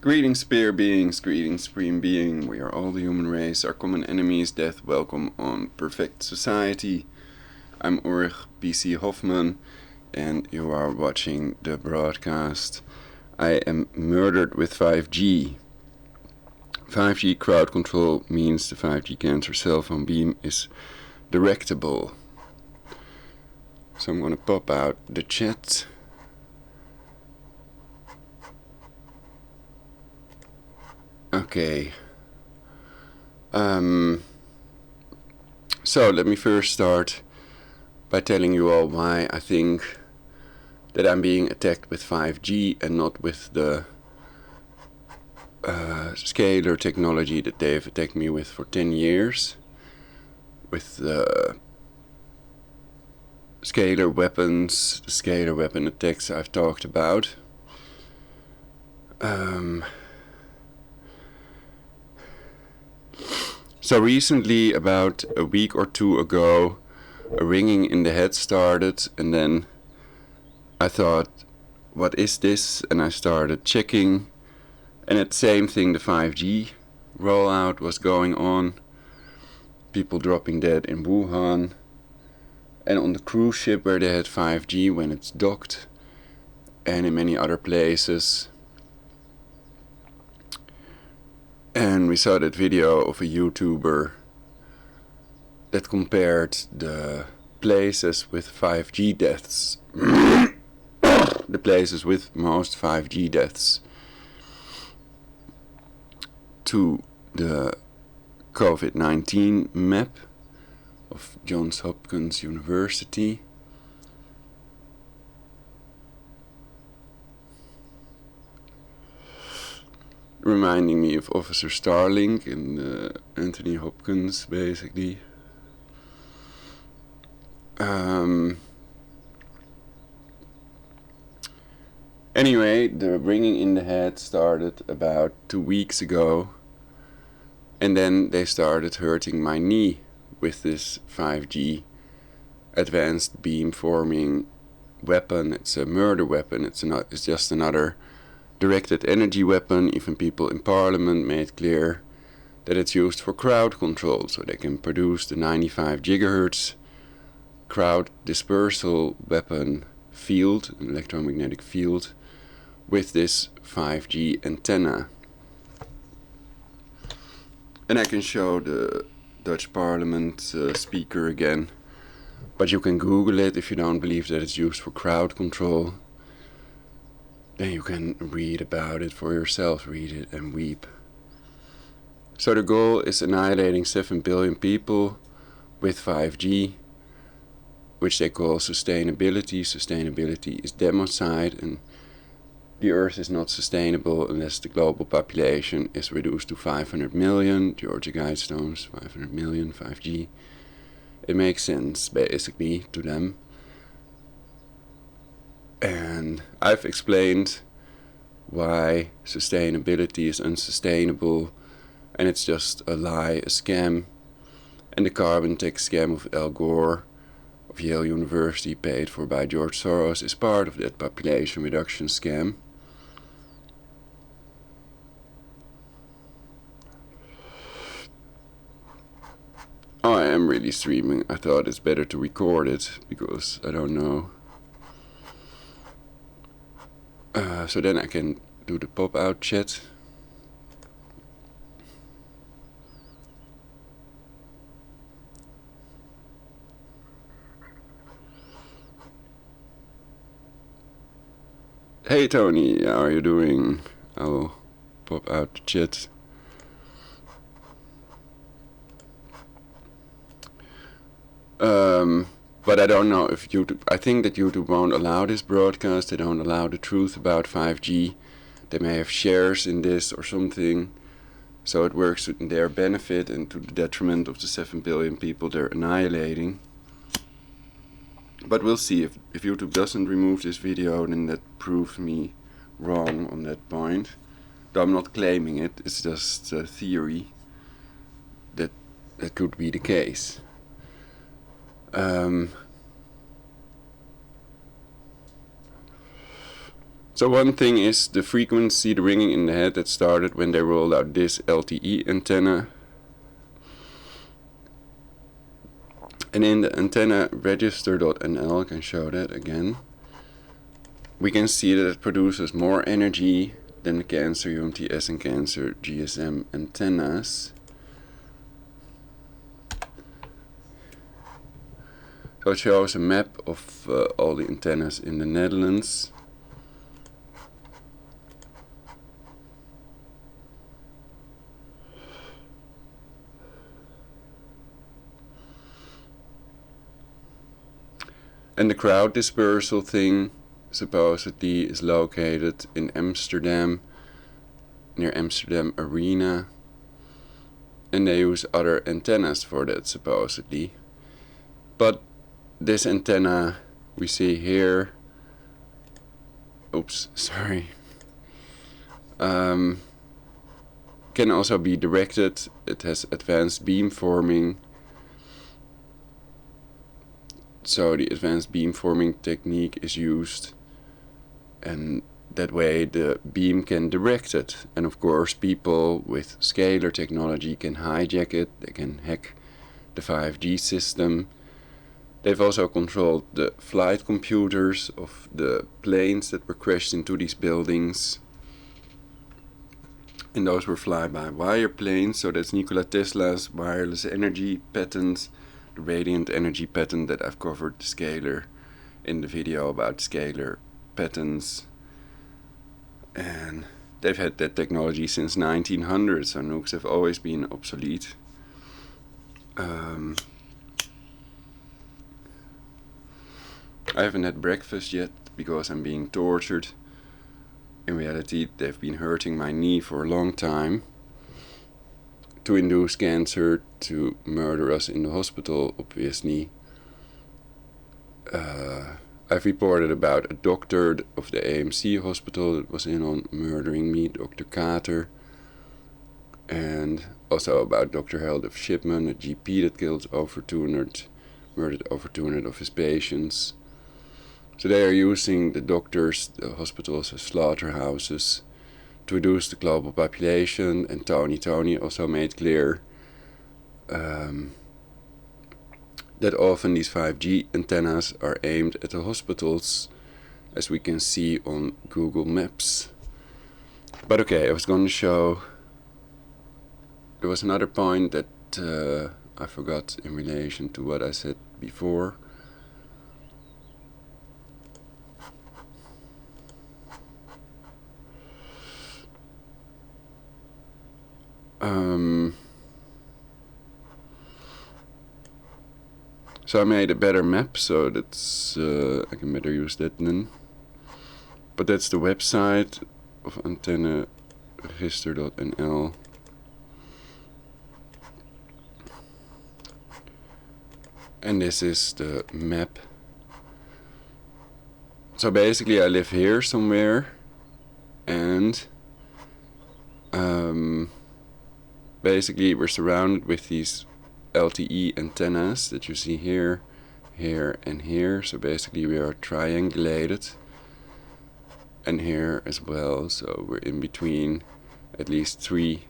Greetings, spear beings, greetings, supreme being. We are all the human race, our common enemies, death, welcome on perfect society. I'm Ulrich B.C. Hoffman, and you are watching the broadcast. I am murdered with 5G. 5G crowd control means the 5G cancer cell phone beam is directable. So I'm going to pop out the chat. Okay. So let me first start by telling you all why I think that I'm being attacked with 5G and not with the scalar technology that they've attacked me with for 10 years. With the scalar weapons, the scalar weapon attacks I've talked about. So recently, about a week or two ago, a ringing in the head started, and then I thought, what is this? And I started checking, and the same thing, the 5G rollout was going on. People dropping dead in Wuhan, and on the cruise ship where they had 5G when it's docked, and in many other places. And we saw that video of a YouTuber that compared the places with 5G deaths, the places with most 5G deaths, to the COVID-19 map of Johns Hopkins University. Reminding me of Officer Starling in Anthony Hopkins, basically. Anyway, the ringing in the head started about 2 weeks ago, and then they started hurting my knee with this 5G advanced beam-forming weapon. It's a murder weapon. It's just another directed energy weapon. Even people in parliament made clear that it's used for crowd control, so they can produce the 95 gigahertz crowd dispersal weapon field, an electromagnetic field, with this 5G antenna. And I can show the Dutch parliament speaker again, but you can Google it if you don't believe that it's used for crowd control. Then you can read about it for yourself, read it and weep. So the goal is annihilating 7 billion people with 5G, which they call sustainability. Sustainability is democide, and the Earth is not sustainable unless the global population is reduced to 500 million. Georgia Guidestones, 500 million, 5G. It makes sense, basically, to them. And I've explained why sustainability is unsustainable, and it's just a lie, a scam. And the carbon tax scam of Al Gore of Yale University, paid for by George Soros, is part of that population reduction scam. Oh, I am really streaming. I thought it's better to record it, because I don't know. So then I can do the pop-out chat. Hey Tony, how are you doing? I'll pop out the chat. But I don't know if YouTube, I think that YouTube won't allow this broadcast. They don't allow the truth about 5G. They may have shares in this or something. So it works in their benefit and to the detriment of the 7 billion people they're annihilating. But we'll see. If YouTube doesn't remove this video, then that proves me wrong on that point. Though I'm not claiming it, it's just a theory that could be the case. So one thing is the frequency, the ringing in the head that started when they rolled out this LTE antenna. And in the antenna register.nl, I can show that again, we can see that it produces more energy than the Cancer UMTS and Cancer GSM antennas. So it shows a map of all the antennas in the Netherlands. And the crowd dispersal thing supposedly is located in Amsterdam, near Amsterdam Arena. And they use other antennas for that, supposedly. But this antenna we see here, oops, sorry, can also be directed. It has advanced beamforming. So the advanced beamforming technique is used, and that way the beam can direct it. And of course people with scalar technology can hijack it, they can hack the 5G system. They've also controlled the flight computers of the planes that were crashed into these buildings. And those were fly-by-wire planes, so that's Nikola Tesla's wireless energy patent, the radiant energy patent that I've covered the scalar in the video about scalar patents. And they've had that technology since 1900, so nukes have always been obsolete. I haven't had breakfast yet because I'm being tortured. In reality, they've been hurting my knee for a long time to induce cancer, to murder us in the hospital, obviously. I've reported about a doctor of the AMC hospital that was in on murdering me, Dr. Kater. And also about Dr. Heldef Shipman, a GP that murdered over 200 of his patients. So they are using the doctors, the hospitals as slaughterhouses to reduce the global population. And Tony also made clear that often these 5G antennas are aimed at the hospitals, as we can see on Google Maps. But okay, I was going to show, there was another point that I forgot in relation to what I said before. So I made a better map, so that's I can better use that then. But that's the website of antenna register.nl. And this is the map. So basically I live here somewhere, and basically we're surrounded with these LTE antennas that you see here, here and here. So basically we are triangulated, and here as well, so we're in between at least 3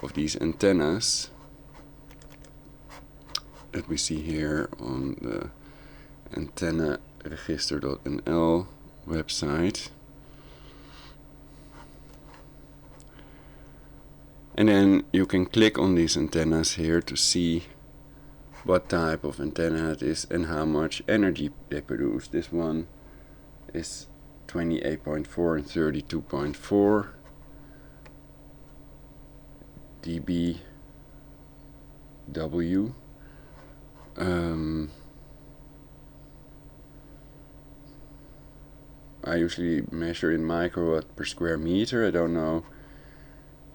of these antennas that we see here on the antenna register.nl website. And then you can click on these antennas here to see what type of antenna it is and how much energy they produce. This one is 28.4 and 32.4 dBW. I usually measure in microwatt per square meter. I don't know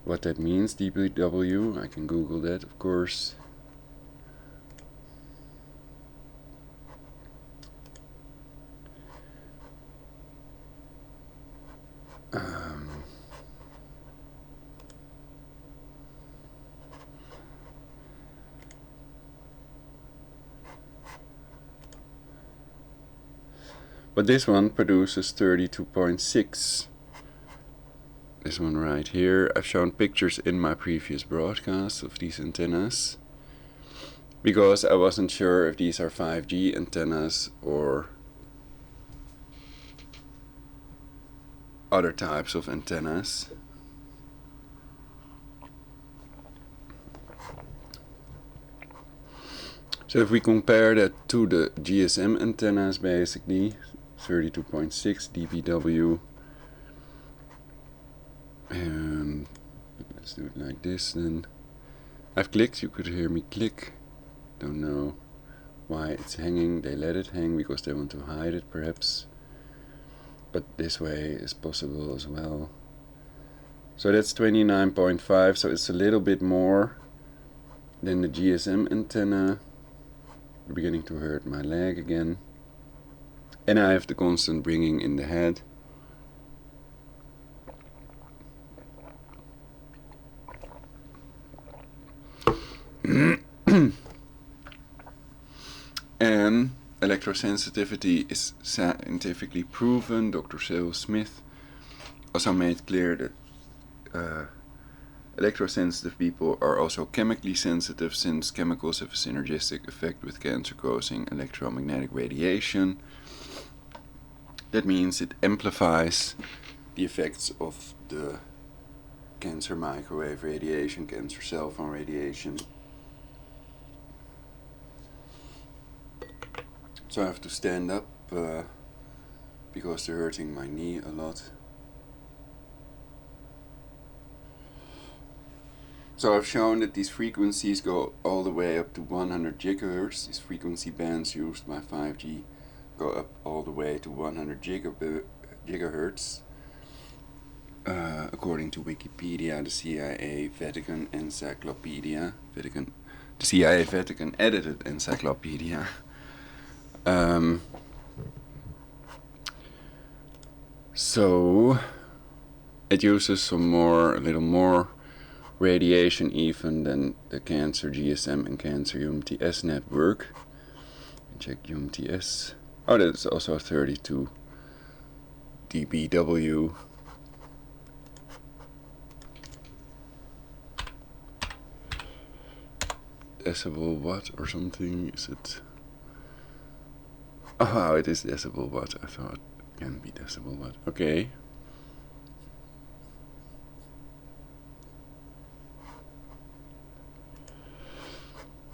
what that means, dBW. I can Google that, of course. But this one produces 32.6 this one right here. I've shown pictures in my previous broadcasts of these antennas, because I wasn't sure if these are 5G antennas or other types of antennas. So if we compare that to the GSM antennas, basically 32.6 dBW, and let's do it like this then. I've clicked, you could hear me click. Don't know why it's hanging. They let it hang because they want to hide it perhaps, but this way is possible as well. So that's 29.5, so it's a little bit more than the GSM antenna. Beginning to hurt my leg again, and I have the constant ringing in the head. And electrosensitivity is scientifically proven. Dr. Cyril Smith also made clear that electrosensitive people are also chemically sensitive, since chemicals have a synergistic effect with cancer-causing electromagnetic radiation. That means it amplifies the effects of the cancer microwave radiation, cancer cell phone radiation. So I have to stand up because they're hurting my knee a lot. So I've shown that these frequencies go all the way up to 100 gigahertz. These frequency bands used by 5G go up all the way to 100 gigahertz. According to Wikipedia, the CIA Vatican Encyclopedia, the CIA Vatican edited encyclopedia. So it uses a little more radiation even than the cancer GSM and cancer UMTS network. Check UMTS. Oh, that's also 32 dBW. Decibel watt or something, is it? Oh wow, it is decibel watt. I thought it can be decibel watt. Okay.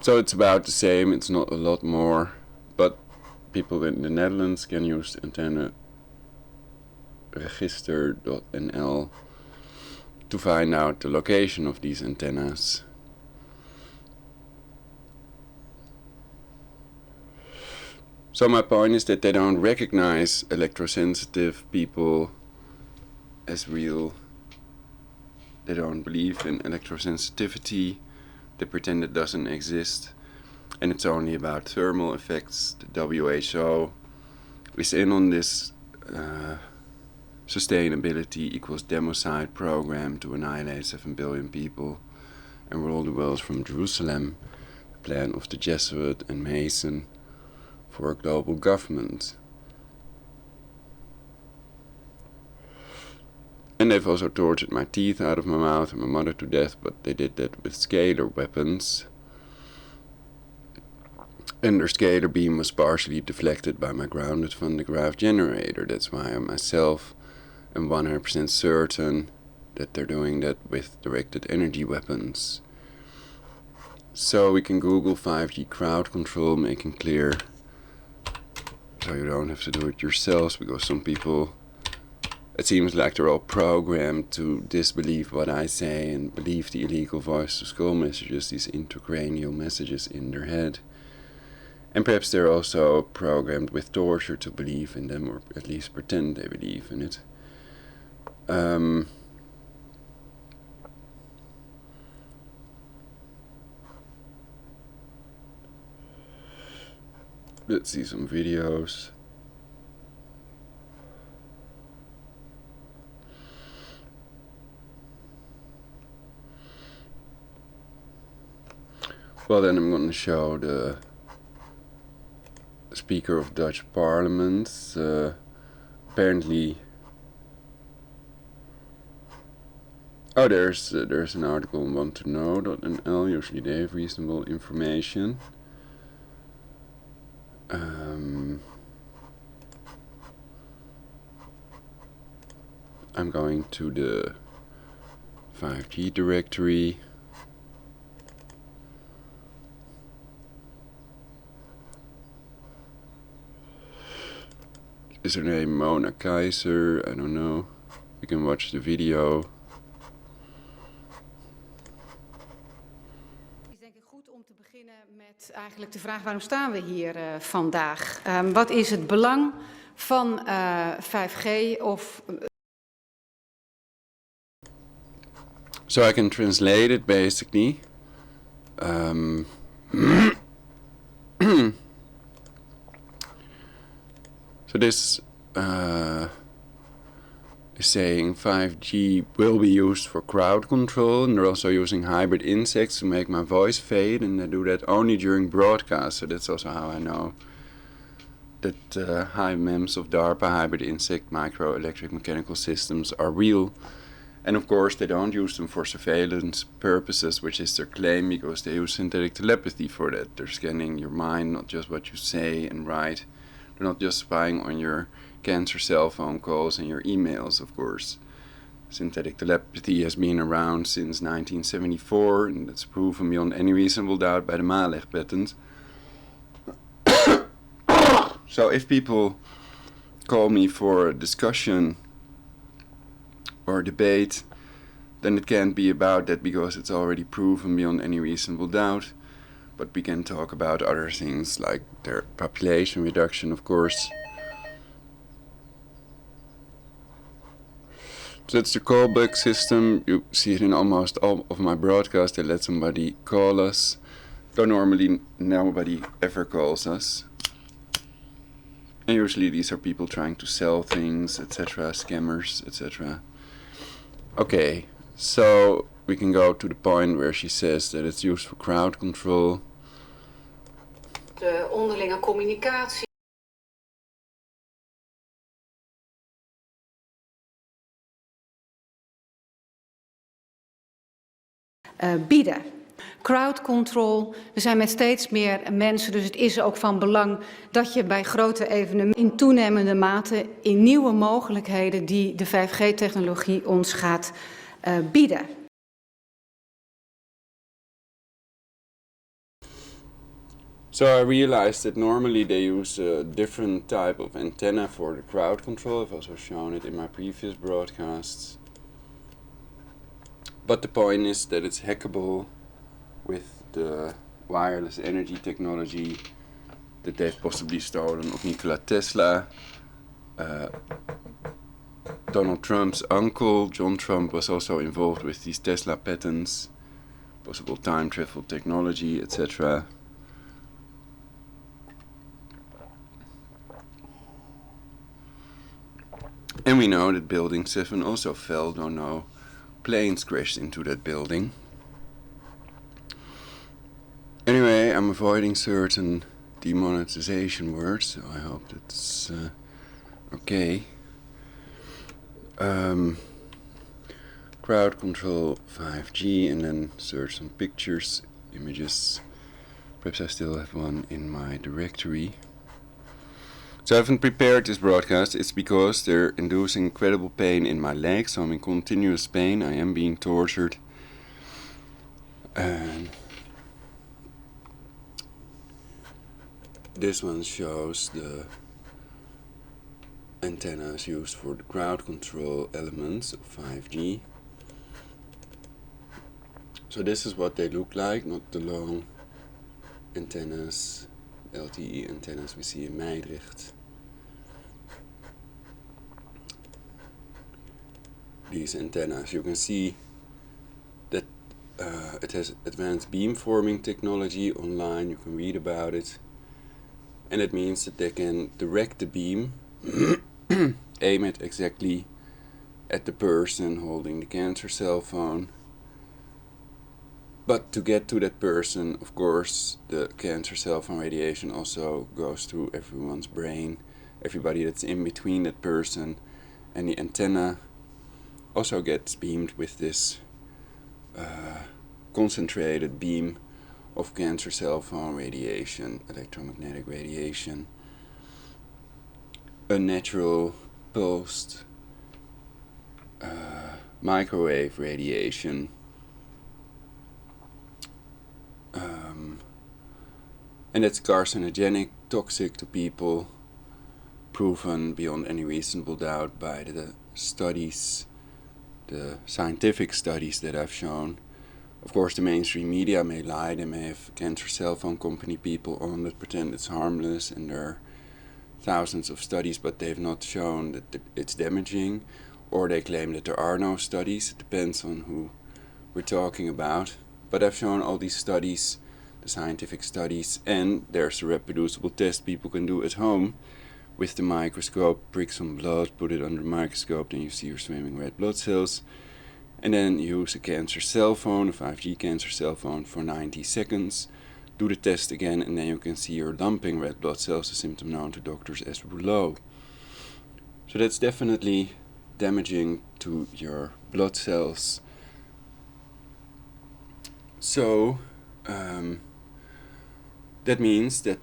So it's about the same, it's not a lot more, but people in the Netherlands can use antenna register.nl to find out the location of these antennas. So my point is that they don't recognize electrosensitive people as real. They don't believe in electrosensitivity. They pretend it doesn't exist, and it's only about thermal effects. The WHO is in on this sustainability equals democide program to annihilate 7 billion people and rule the world from Jerusalem, the plan of the Jesuit and Mason for a global government. And they've also tortured my teeth out of my mouth and my mother to death, but they did that with scalar weapons. And their scalar beam was partially deflected by my grounded Van de Graaff generator. That's why I myself am 100% certain that they're doing that with directed energy weapons. So we can Google 5G crowd control, making clear, so you don't have to do it yourselves, because some people, it seems like they're all programmed to disbelieve what I say and believe the illegal voice-to-skull messages, these intracranial messages in their head. And perhaps they're also programmed with torture to believe in them, or at least pretend they believe in it. Let's see some videos. Well, then I'm going to show the Speaker of Dutch Parliament. Apparently Oh, there's an article on wanttoknow.nl. Usually they have reasonable information. I'm going to the 5G directory. Is her name Mona Keizer? I don't know. You can watch the video. Het is denk ik goed om te beginnen met eigenlijk de vraag: waarom staan we hier vandaag? Wat is het belang van 5G of... So I can translate it basically. So this is saying 5G will be used for crowd control, and they're also using hybrid insects to make my voice fade, and they do that only during broadcast. So that's also how I know that high MEMS of DARPA, hybrid insect micro electric mechanical systems, are real. And of course they don't use them for surveillance purposes, which is their claim, because they use synthetic telepathy for that. They're scanning your mind, not just what you say and write. They're not just spying on your cancer cell phone calls and your emails, of course. Synthetic telepathy has been around since 1974, and it's proven beyond any reasonable doubt by the Maleg patent. So if people call me for a discussion or debate, then it can't be about that, because it's already proven beyond any reasonable doubt. But we can talk about other things like their population reduction, of course. So that's the callback system. You see it in almost all of my broadcasts. They let somebody call us, though normally nobody ever calls us. And usually these are people trying to sell things, etc., scammers, etc. Okay, so we can go to the point where she says that it's used for crowd control. De onderlinge communicatie. Bieden. Crowd control. We zijn met steeds meer mensen, dus het is ook van belang dat je bij grote evenementen in toenemende mate in nieuwe mogelijkheden die de 5G-technologie ons gaat bieden. So I realized that normally they use a different type of antenna for the crowd control. I've also shown it in my previous broadcasts. But the point is that it's hackable with the wireless energy technology that they've possibly stolen of Nikola Tesla. Donald Trump's uncle, John Trump, was also involved with these Tesla patents, possible time travel technology, etc. And we know that Building 7 also fell, though no planes crashed into that building. Anyway, I'm avoiding certain demonetization words, so I hope that's okay. Crowd control 5G, and then search some pictures, images. Perhaps I still have one in my directory. So I haven't prepared this broadcast. It's because they're inducing incredible pain in my legs, so I'm in continuous pain. I am being tortured. And this one shows the antennas used for the crowd control elements of 5G. So this is what they look like, not the long antennas, LTE antennas we see in Meidrecht. These antennas, you can see that it has advanced beamforming technology online. You can read about it, and it means that they can direct the beam, aim it exactly at the person holding the cancer cell phone. But to get to that person, of course, the cancer cell phone radiation also goes through everyone's brain, everybody that's in between that person, and the antenna also gets beamed with this concentrated beam of cancer cellphone radiation, electromagnetic radiation, unnatural pulsed microwave radiation, and it's carcinogenic, toxic to people, proven beyond any reasonable doubt by the studies, the scientific studies that I've shown. Of course, the mainstream media may lie. They may have cancer cell phone company people on that pretend it's harmless, and there are thousands of studies, but they've not shown that it's damaging, or they claim that there are no studies. It depends on who we're talking about. But I've shown all these studies, the scientific studies, and there's a reproducible test people can do at home with the microscope. Prick some blood, put it under the microscope, then you see your swimming red blood cells, and then use a cancer cell phone, a 5G cancer cell phone, for 90 seconds. Do the test again, and then you can see your lumping red blood cells, a symptom known to doctors as rouleau. So that's definitely damaging to your blood cells. So that means that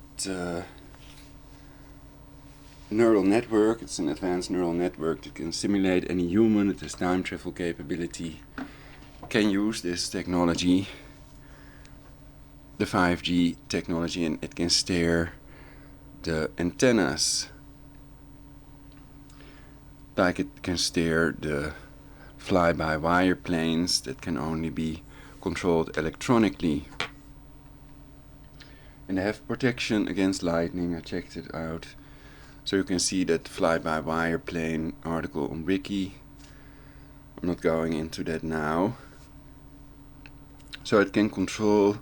neural network, it's an advanced neural network that can simulate any human, it has time travel capability, can use this technology, the 5G technology, and it can steer the antennas like it can steer the fly-by-wire planes that can only be controlled electronically. And they have protection against lightning. I checked it out. So you can see that fly-by-wire plane article on Wiki. I'm not going into that now. So it can control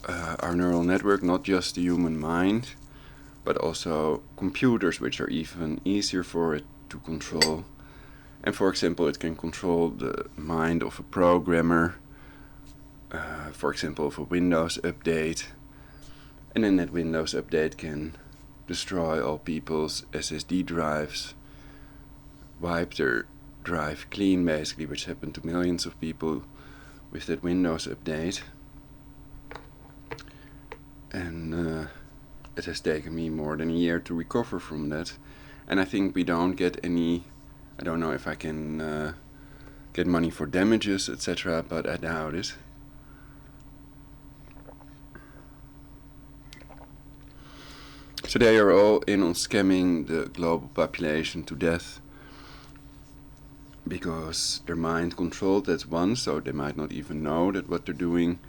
our neural network, not just the human mind, but also computers, which are even easier for it to control. And for example, it can control the mind of a programmer, for example, of a Windows update. And then that Windows update can destroy all people's SSD drives, wipe their drive clean basically, which happened to millions of people with that Windows update. And it has taken me more than a year to recover from that. And I think we don't get any, I don't know if I can get money for damages, etc., but I doubt it. So they are all in on scamming the global population to death because they're mind controlled, that's one, so they might not even know that what they're doing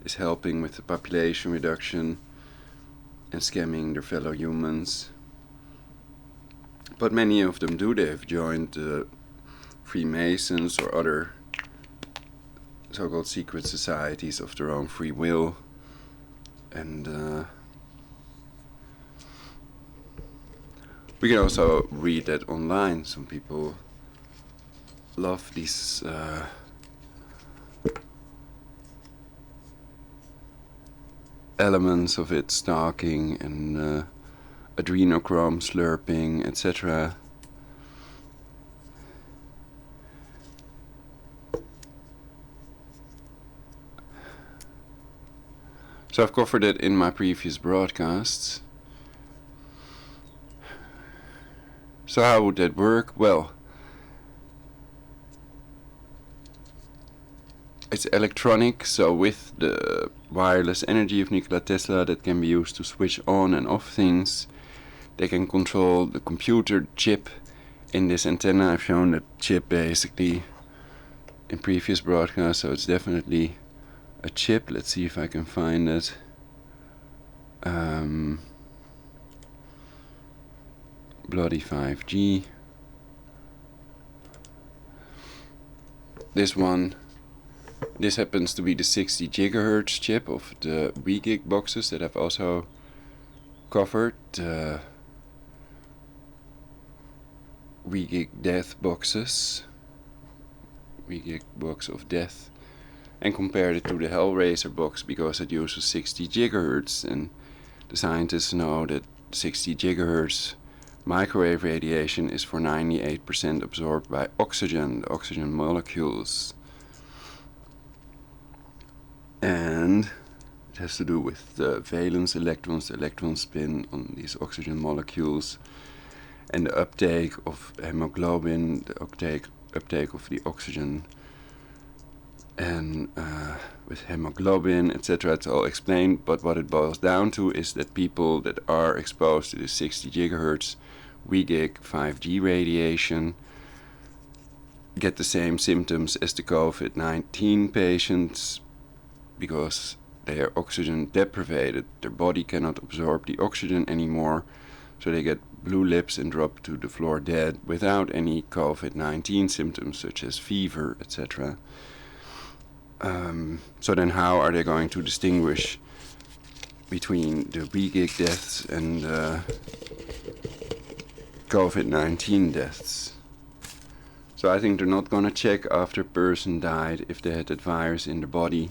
is helping with the population reduction and scamming their fellow humans. But many of them do. They have joined the Freemasons or other so-called secret societies of their own free will. And we can also read that online. Some people love these elements of it, stalking and adrenochrome slurping, etc. So I've covered it in my previous broadcasts. So how would that work? Well, it's electronic, so with the wireless energy of Nikola Tesla that can be used to switch on and off things, they can control the computer chip in this antenna. I've shown that chip basically in previous broadcasts, so it's definitely a chip. Let's see if I can find it. Bloody 5G. This one. This happens to be the 60 gigahertz chip of the WeGig boxes that I've also covered. WeGig death boxes. WeGig box of death. And compared it to the Hellraiser box because it uses 60 gigahertz. And the scientists know that 60 gigahertz microwave radiation is for 98% absorbed by oxygen, the oxygen molecules. And it has to do with the valence electrons, the electron spin on these oxygen molecules, and the uptake of hemoglobin, the uptake of the oxygen, and with hemoglobin, etc. It's all explained, but what it boils down to is that people that are exposed to the 60 gigahertz WGIG 5G radiation get the same symptoms as the COVID-19 patients because they are oxygen deprivated. Their body cannot absorb the oxygen anymore, so they get blue lips and drop to the floor dead without any COVID-19 symptoms such as fever, etc. So then how are they going to distinguish between the WGIG deaths and COVID-19 deaths? So I think they're not going to check after a person died if they had that virus in their body,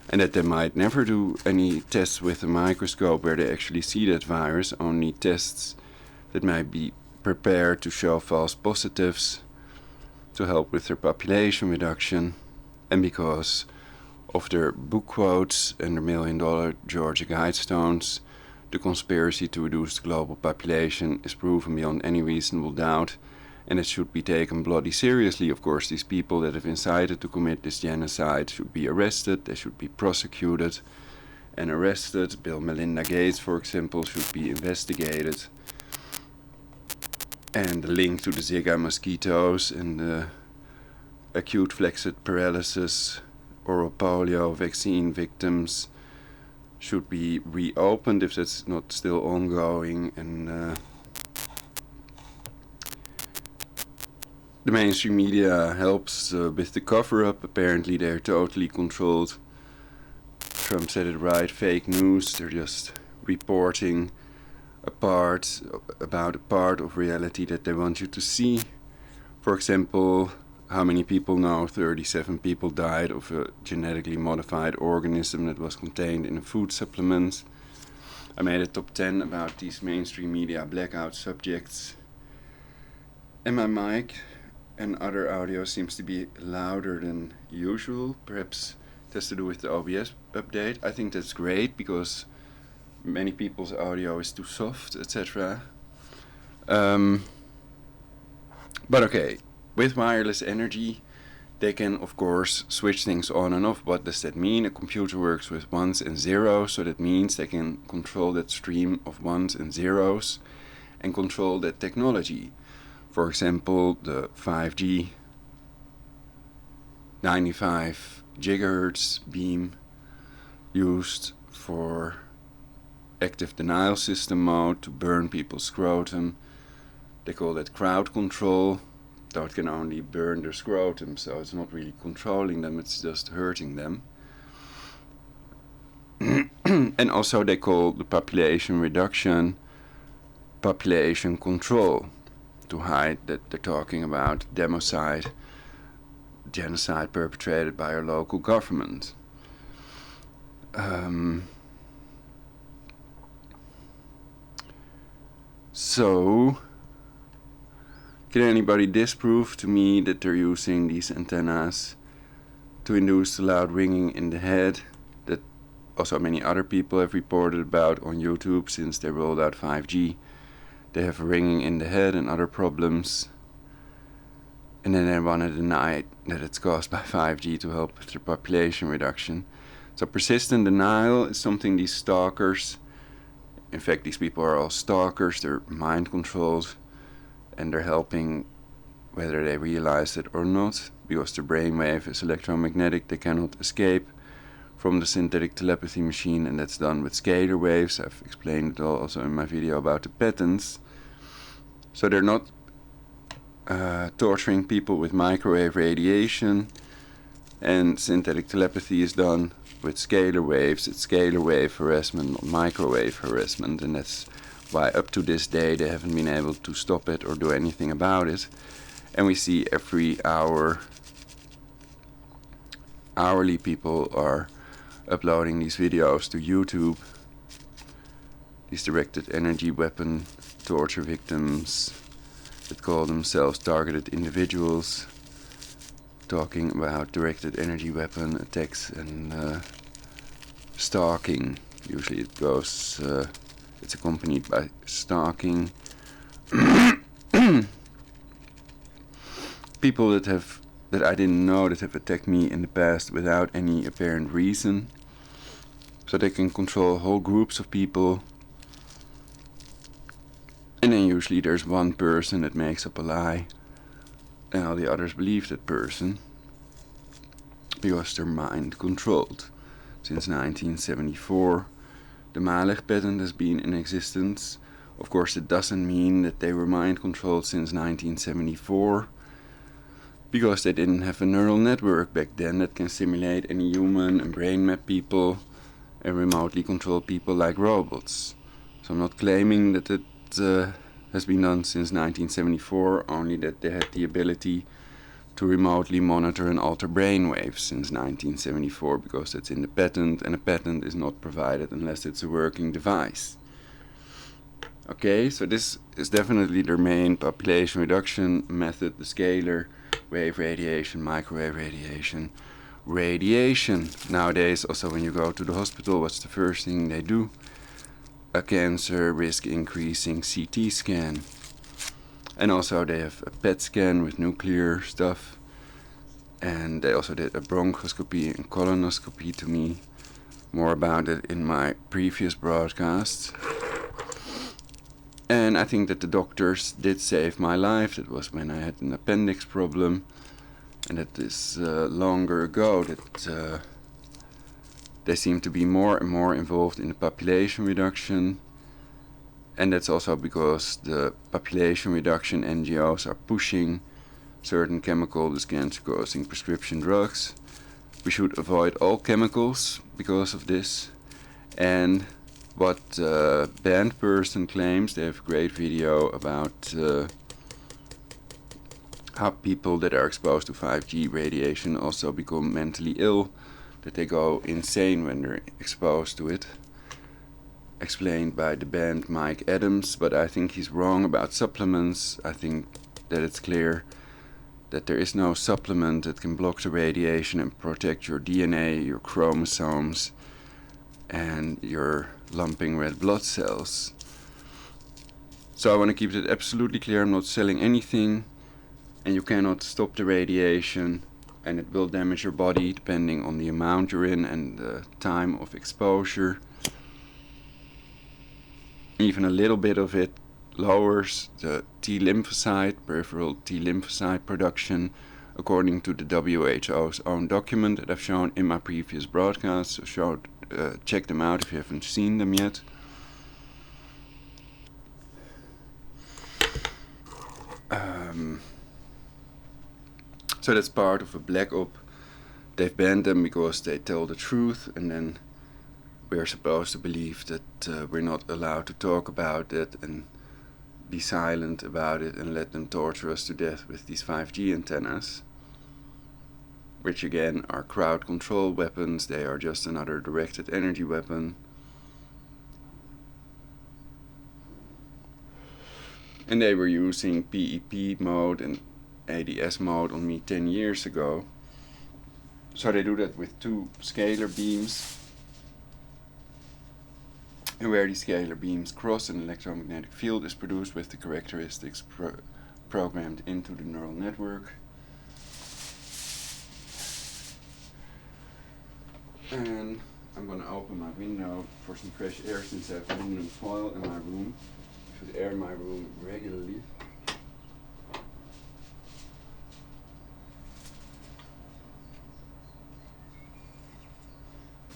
and that they might never do any tests with a microscope where they actually see that virus, only tests that might be prepared to show false positives to help with their population reduction. And because of their book quotes and their $1 million Georgia Guidestones, the conspiracy to reduce the global population is proven beyond any reasonable doubt, and it should be taken bloody seriously. Of course, these people that have incited to commit this genocide should be arrested, they should be prosecuted and arrested. Bill Melinda Gates, for example, should be investigated. And the link to the Zika mosquitoes and the acute flaccid paralysis, oral polio vaccine victims should be reopened if that's not still ongoing. And the mainstream media helps with the cover-up. Apparently they're totally controlled. Trump said it right, fake news. They're just reporting about a part of reality that they want you to see. For example, how many people know 37 people died of a genetically modified organism that was contained in a food supplement. I made a top 10 about these mainstream media blackout subjects. And my mic and other audio seems to be louder than usual. Perhaps it has to do with the OBS update. I think that's great because many people's audio is too soft, etc. But okay, with wireless energy, they can of course switch things on and off. What does that mean? A computer works with ones and zeros, so that means they can control that stream of ones and zeros and control that technology. For example, the 5G 95 gigahertz beam used for active denial system mode to burn people's scrotum. They call that crowd control, though it can only burn their scrotum, so it's not really controlling them, it's just hurting them. And also they call the population reduction population control, to hide that they're talking about democide, genocide perpetrated by our local government. So, can anybody disprove to me that they're using these antennas to induce the loud ringing in the head that also many other people have reported about on YouTube since they rolled out 5G? They have ringing in the head and other problems, and then they want to deny that it's caused by 5G to help with their population reduction. So persistent denial is something these stalkers, in fact these people are all stalkers, they're mind controlled, and they're helping whether they realize it or not, because the brainwave is electromagnetic, they cannot escape from the synthetic telepathy machine, and that's done with scalar waves. I've explained it all also in my video about the patents. So they're not torturing people with microwave radiation, and synthetic telepathy is done with scalar waves. It's scalar wave harassment, not microwave harassment, and that's why up to this day they haven't been able to stop it or do anything about it. And we see every hourly people are uploading these videos to YouTube. These directed energy weapon torture victims that call themselves targeted individuals, talking about directed energy weapon attacks and stalking. Usually it goes, it's accompanied by stalking. People that I didn't know that have attacked me in the past without any apparent reason. So they can control whole groups of people. And then usually there's one person that makes up a lie, and all the others believe that person, because they're mind controlled. Since 1974, the Malich patent has been in existence. Of course, it doesn't mean that they were mind controlled since 1974, because they didn't have a neural network back then that can simulate any human and brain map people and remotely control people like robots. So I'm not claiming that it has been done since 1974, only that they had the ability to remotely monitor and alter brainwaves since 1974, because that's in the patent, and a patent is not provided unless it's a working device. Okay, so this is definitely their main population reduction method, the scalar wave radiation, microwave radiation. Radiation. Nowadays, also when you go to the hospital, what's the first thing they do? A cancer risk increasing CT scan. And also they have a PET scan with nuclear stuff. And they also did a bronchoscopy and colonoscopy to me. More about it in my previous broadcast. And I think that the doctors did save my life. That was when I had an appendix problem. And that is longer ago that they seem to be more and more involved in the population reduction. And that's also because the population reduction NGOs are pushing certain chemicals, cancer-causing prescription drugs. We should avoid all chemicals because of this. And what banned person claims, they have a great video about how people that are exposed to 5G radiation also become mentally ill, that they go insane when they're exposed to it. Explained by the band Mike Adams, but I think he's wrong about supplements. I think that it's clear that there is no supplement that can block the radiation and protect your DNA, your chromosomes, and your lumping red blood cells. So I want to keep it absolutely clear, I'm not selling anything, and you cannot stop the radiation, and it will damage your body depending on the amount you're in and the time of exposure. Even a little bit of it lowers the T lymphocyte, peripheral T lymphocyte production, according to the WHO's own document that I've shown in my previous broadcasts. So check them out if you haven't seen them yet. So that's part of a black op. They've banned them because they tell the truth, and then we're supposed to believe that we're not allowed to talk about it and be silent about it and let them torture us to death with these 5G antennas, which again are crowd control weapons. They are just another directed energy weapon. And they were using PEP mode and ADS mode on me 10 years ago. So they do that with two scalar beams. And where these scalar beams cross, an electromagnetic field is produced with the characteristics programmed into the neural network. And I'm going to open my window for some fresh air since I have aluminum foil in my room. I should air my room regularly.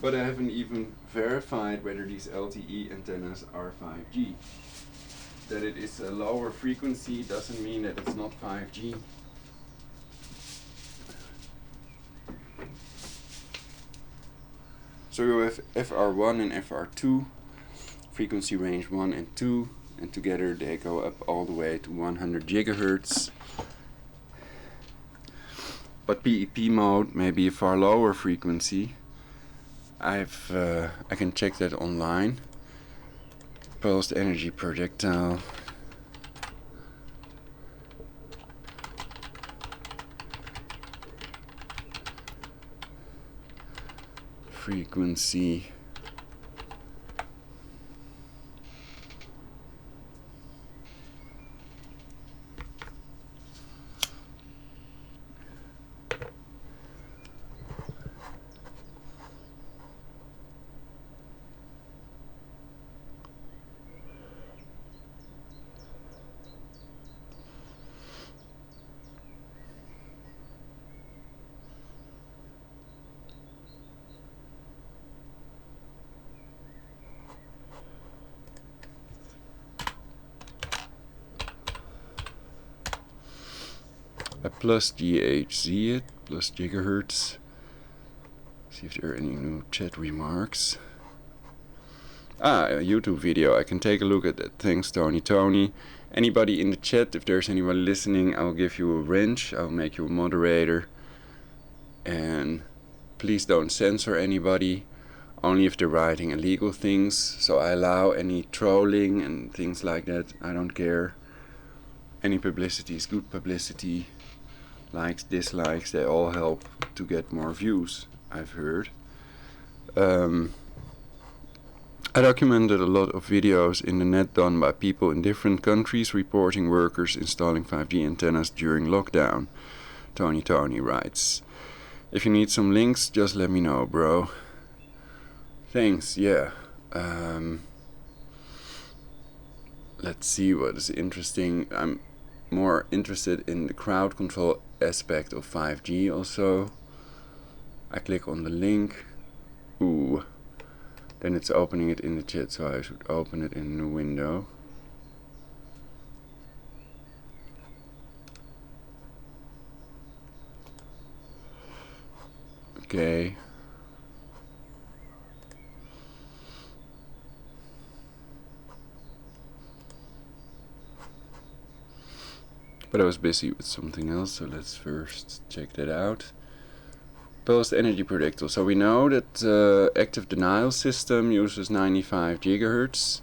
But I haven't even verified whether these LTE antennas are 5G. That it is a lower frequency doesn't mean that it's not 5G. So you have FR1 and FR2, frequency range 1 and 2, and together they go up all the way to 100 gigahertz. But PEP mode may be a far lower frequency. I can check that online. Pulsed energy projectile. Frequency I plus GHZ it, plus gigahertz. See if there are any new chat remarks. A YouTube video. I can take a look at that. Thanks, Tony. Anybody in the chat, if there's anybody listening, I'll give you a wrench. I'll make you a moderator. And please don't censor anybody. Only if they're writing illegal things. So I allow any trolling and things like that. I don't care. Any publicity is good publicity. Likes, dislikes, they all help to get more views, I've heard. I documented a lot of videos in the net done by people in different countries reporting workers installing 5G antennas during lockdown. Tony writes. If you need some links, just let me know, bro. Thanks, yeah. Let's see what is interesting. I'm more interested in the crowd control aspect of 5G also. I click on the link. Ooh. Then it's opening it in the chat, so I should open it in a new window. Okay. But I was busy with something else, so let's first check that out. Pulsed energy predictor. So we know that active denial system uses 95 gigahertz.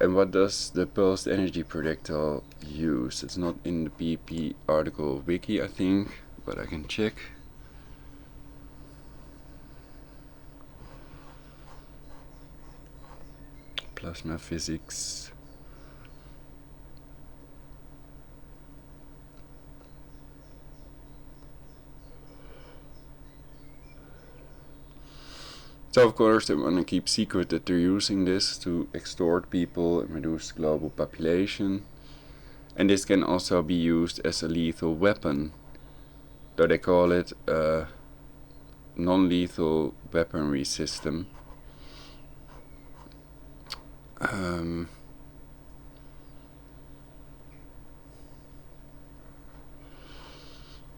And what does the pulsed energy predictor use? It's not in the PP article wiki, I think, but I can check. Plasma physics. So of course they want to keep secret that they're using this to extort people and reduce global population. And this can also be used as a lethal weapon. Though they call it a non-lethal weaponry system.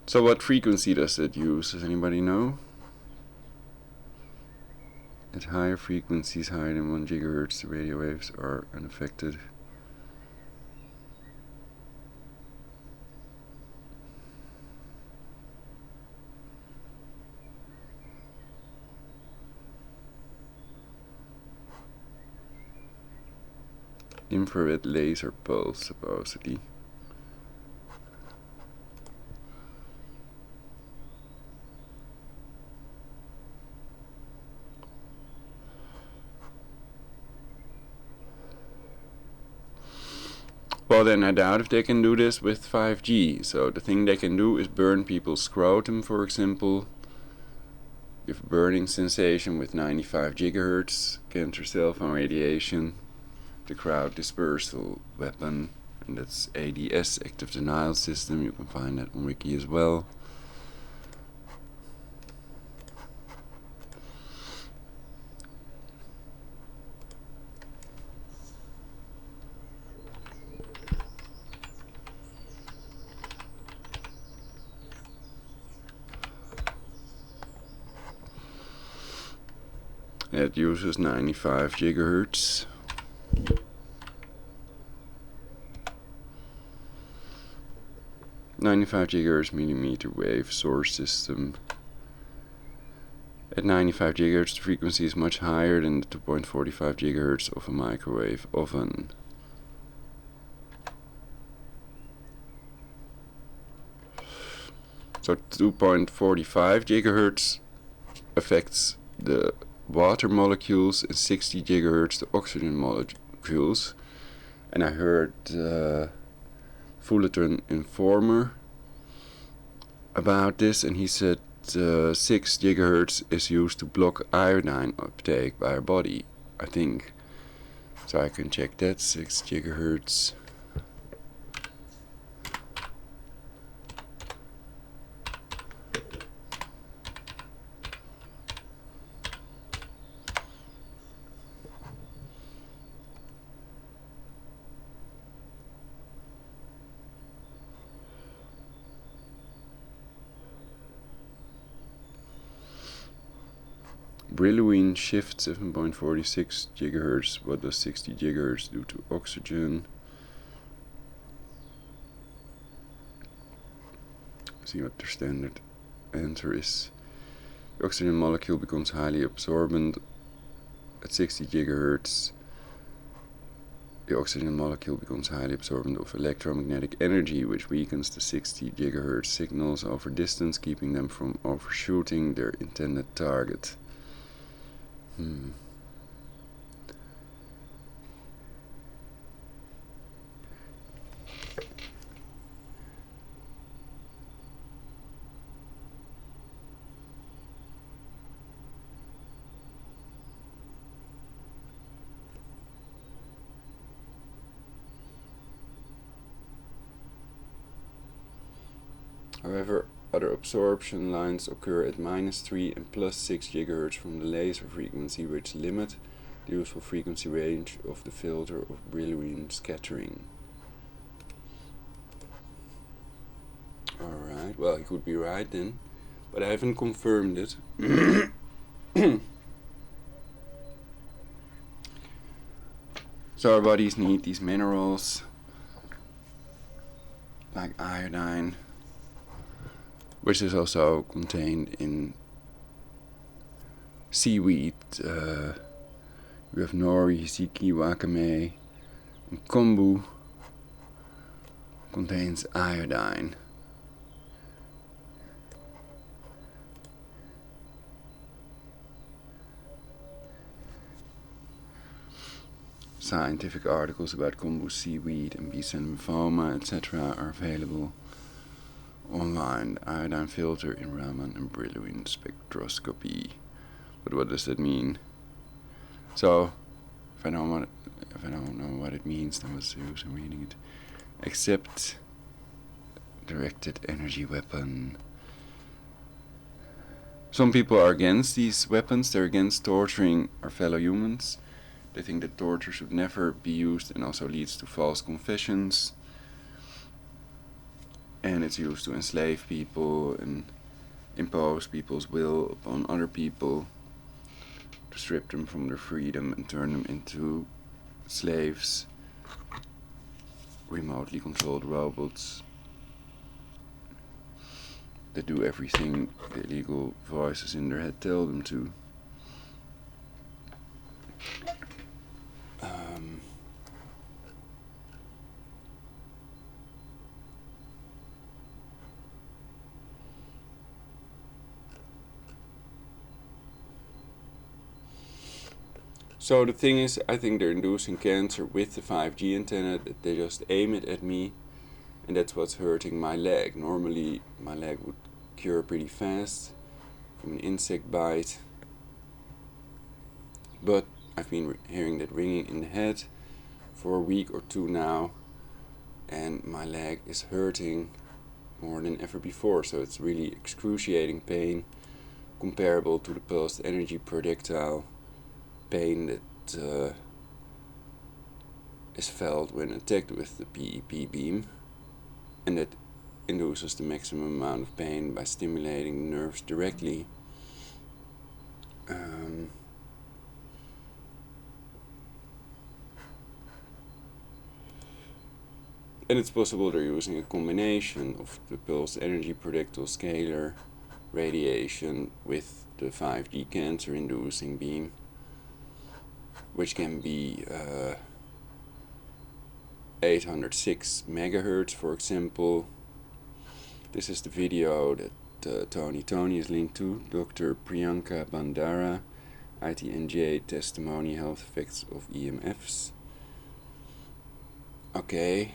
So what frequency does it use? Does anybody know? At higher frequencies, higher than 1 gigahertz, the radio waves are unaffected. Infrared laser pulse, supposedly. Well then I doubt if they can do this with 5G. So the thing they can do is burn people's scrotum, for example. Give a burning sensation with 95 gigahertz, counter cellphone radiation, the crowd dispersal weapon, and that's ADS, active denial system. You can find that on Wiki as well. It uses 95 gigahertz. millimeter wave source system. At 95 gigahertz, the frequency is much higher than the 2.45 gigahertz of a microwave oven. So 2.45 gigahertz affects the water molecules and 60 gigahertz the oxygen molecules. And I heard Fullerton Informer about this, and he said 6 gigahertz is used to block iodine uptake by our body, I think. So I can check that, 6 gigahertz. Brillouin shift 7.46 gigahertz. What does 60 gigahertz do to oxygen? See what their standard answer is. The oxygen molecule becomes highly absorbent at 60 gigahertz. The oxygen molecule becomes highly absorbent of electromagnetic energy, which weakens the 60 gigahertz signals over distance, keeping them from overshooting their intended target. However, other absorption lines occur at -3 and +6 GHz from the laser frequency, which limit the useful frequency range of the filter of Brillouin scattering. Alright, well, he could be right then, but I haven't confirmed it. So our bodies need these minerals, like iodine, which is also contained in seaweed. We have nori, hiki, wakame, and kombu contains iodine. Scientific articles about kombu seaweed and B-cell lymphoma, etc. are available online. The iodine filter in Raman and Brillouin spectroscopy. But what does that mean? So, if I don't know what it means, then what's the use of reading it? Except directed energy weapon. Some people are against these weapons. They're against torturing our fellow humans. They think that torture should never be used and also leads to false confessions. And it's used to enslave people and impose people's will upon other people, to strip them from their freedom and turn them into slaves, remotely controlled robots that do everything the illegal voices in their head tell them to. So the thing is, I think they're inducing cancer with the 5G antenna, that they just aim it at me, and that's what's hurting my leg. Normally my leg would cure pretty fast from an insect bite, but I've been hearing that ringing in the head for a week or two now, and my leg is hurting more than ever before. So it's really excruciating pain, comparable to the pulsed energy projectile pain that is felt when attacked with the PEP beam, and that induces the maximum amount of pain by stimulating the nerves directly. And it's possible they're using a combination of the pulsed energy projectile scalar radiation with the 5G cancer inducing beam, which can be 806 megahertz, for example. This is the video that Tony is linked to. Dr. Priyanka Bandara, ITNJ testimony, health effects of EMFs. Okay,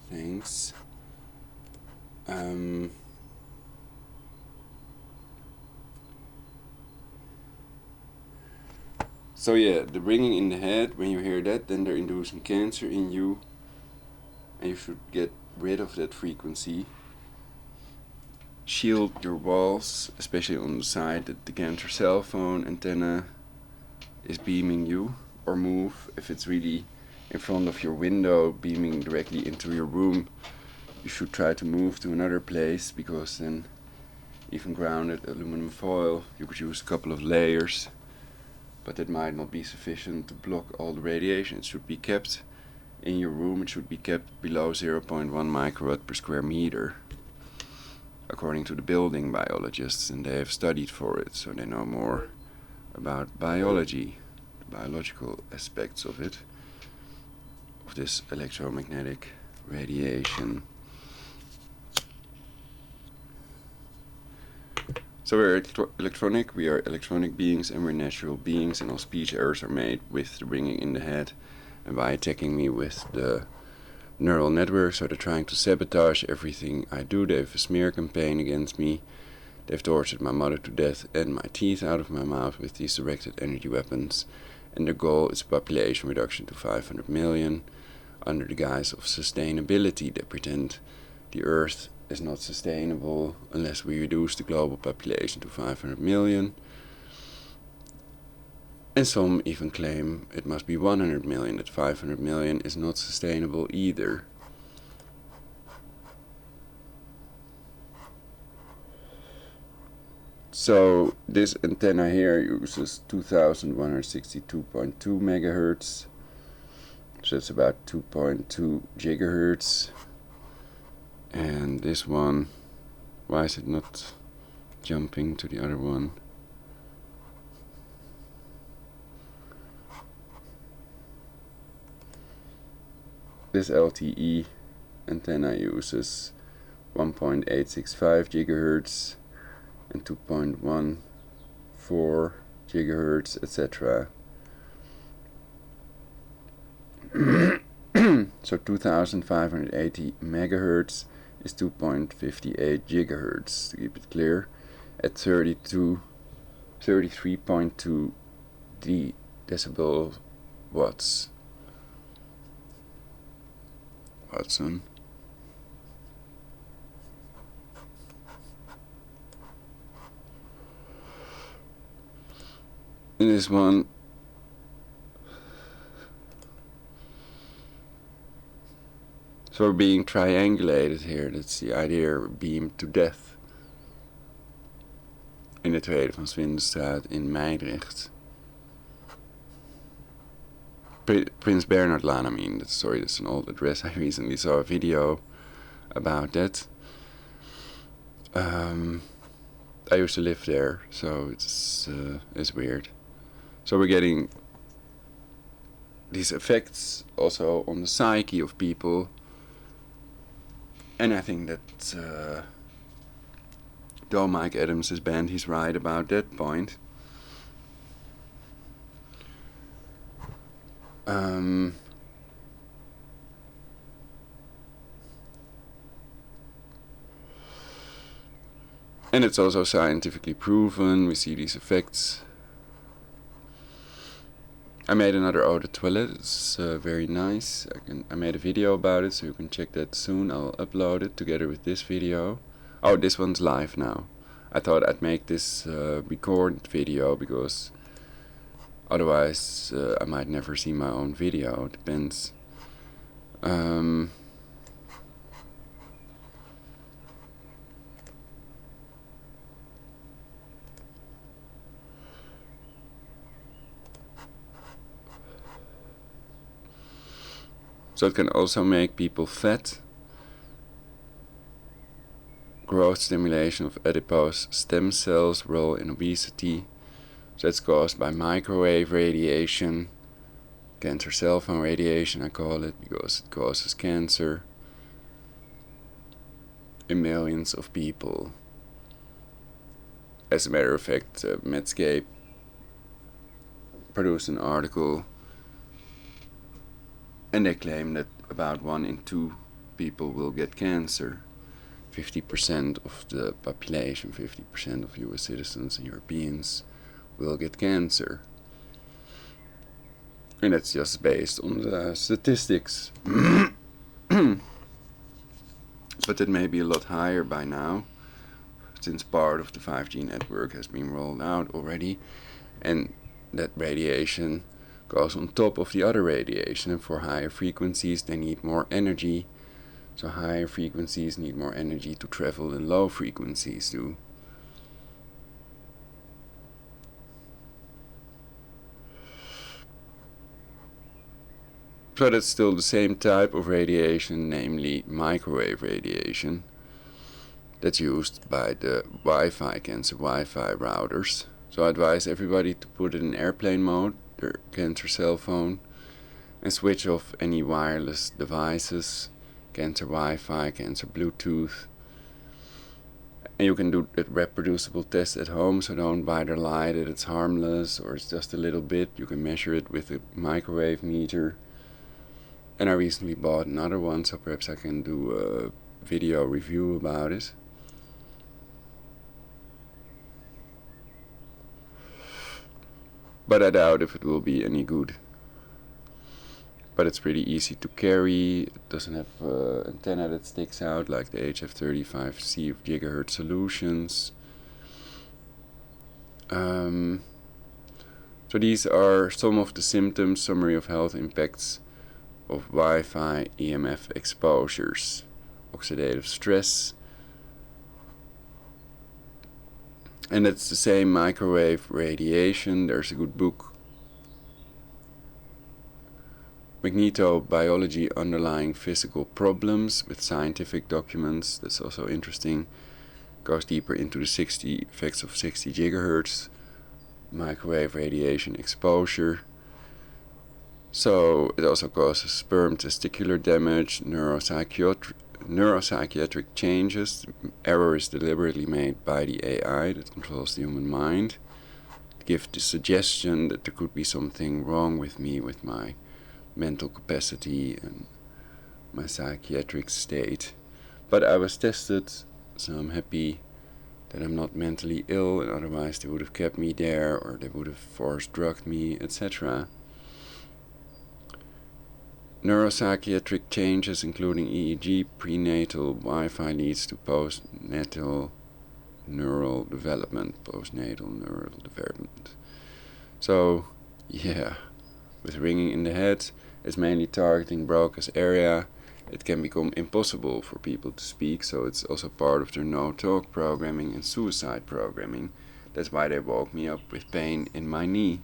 thanks. So yeah, the ringing in the head, when you hear that, then they're inducing cancer in you, and you should get rid of that frequency. Shield your walls, especially on the side that the cancer cell phone antenna is beaming you, or move if it's really in front of your window, beaming directly into your room. You should try to move to another place, because then even grounded aluminum foil, you could use a couple of layers but that might not be sufficient to block all the radiation. It should be kept in your room, it should be kept below 0.1 microwatt per square meter, according to the building biologists, and they have studied for it, so they know more about biology, the biological aspects of it, of this electromagnetic radiation. So we are electronic beings, and we're natural beings, and all speech errors are made with the ringing in the head and by attacking me with the neural network. So they're trying to sabotage everything I do. They have a smear campaign against me. They've tortured my mother to death and my teeth out of my mouth with these directed energy weapons, and their goal is population reduction to 500 million under the guise of sustainability. They pretend the Earth is not sustainable unless we reduce the global population to 500 million. And some even claim it must be 100 million, that 500 million is not sustainable either. So this antenna here uses 2162.2 megahertz. So it's about 2.2 gigahertz. And this one, why is it not jumping to the other one? This LTE antenna uses 1.865 gigahertz and 2.14 gigahertz, etc. So 2580 megahertz is 2.58 gigahertz, to keep it clear, at 33.2 decibel watts. Watson. In this one, so we're being triangulated here. That's the idea, we're beamed to death in de Tweede van Swindenstraat in Meidrecht. Prince Bernhard Laan, I mean, that's an old address. I recently saw a video about that. I used to live there, so it's weird. So we're getting these effects also on the psyche of people, and I think that though Mike Adams is banned, he's right about that point. And it's also scientifically proven. We see these effects. I made another eau de toilette. It's very nice. I made a video about it, so you can check that soon. I'll upload it together with this video. Oh, this one's live now. I thought I'd make this recorded video because otherwise I might never see my own video. It depends. So it can also make people fat. Growth stimulation of adipose stem cells, role in obesity. So that's caused by microwave radiation, cancer cell phone radiation I call it, because it causes cancer in millions of people. As a matter of fact, Medscape produced an article and they claim that about 1 in 2 people will get cancer. 50% of the population, 50% of US citizens and Europeans will get cancer. And that's just based on the statistics. But it may be a lot higher by now, since part of the 5G network has been rolled out already, and that radiation goes on top of the other radiation, and for higher frequencies they need more energy. So higher frequencies need more energy to travel than low frequencies do. So that's still the same type of radiation, namely microwave radiation, that's used by the Wi-Fi cancer Wi-Fi routers. So I advise everybody to put it in airplane mode, their cancer cell phone, and switch off any wireless devices, cancer Wi-Fi, cancer Bluetooth. And you can do a reproducible test at home, so don't buy the lie that it's harmless or it's just a little bit. You can measure it with a microwave meter. And I recently bought another one, so perhaps I can do a video review about it. But I doubt if it will be any good. But it's pretty easy to carry. It doesn't have antenna that sticks out like the HF35C gigahertz solutions. So these are some of the symptoms, summary of health impacts of Wi-Fi EMF exposures. Oxidative stress. And it's the same microwave radiation. There's a good book, Magnetobiology Underlying Physical Problems, with scientific documents. That's also interesting. Goes deeper into the 60 effects of 60 gigahertz microwave radiation exposure. So it also causes sperm testicular damage, neuropsychiatric changes. Error is deliberately made by the AI that controls the human mind. Give the suggestion that there could be something wrong with me, with my mental capacity and my psychiatric state. But I was tested, so I'm happy that I'm not mentally ill, and otherwise they would have kept me there, or they would have forced drugged me, etc. Neuropsychiatric changes, including EEG, prenatal Wi-Fi, leads to postnatal neural development. So, yeah, with ringing in the head, it's mainly targeting Broca's area. It can become impossible for people to speak, so it's also part of their no-talk programming and suicide programming. That's why they woke me up with pain in my knee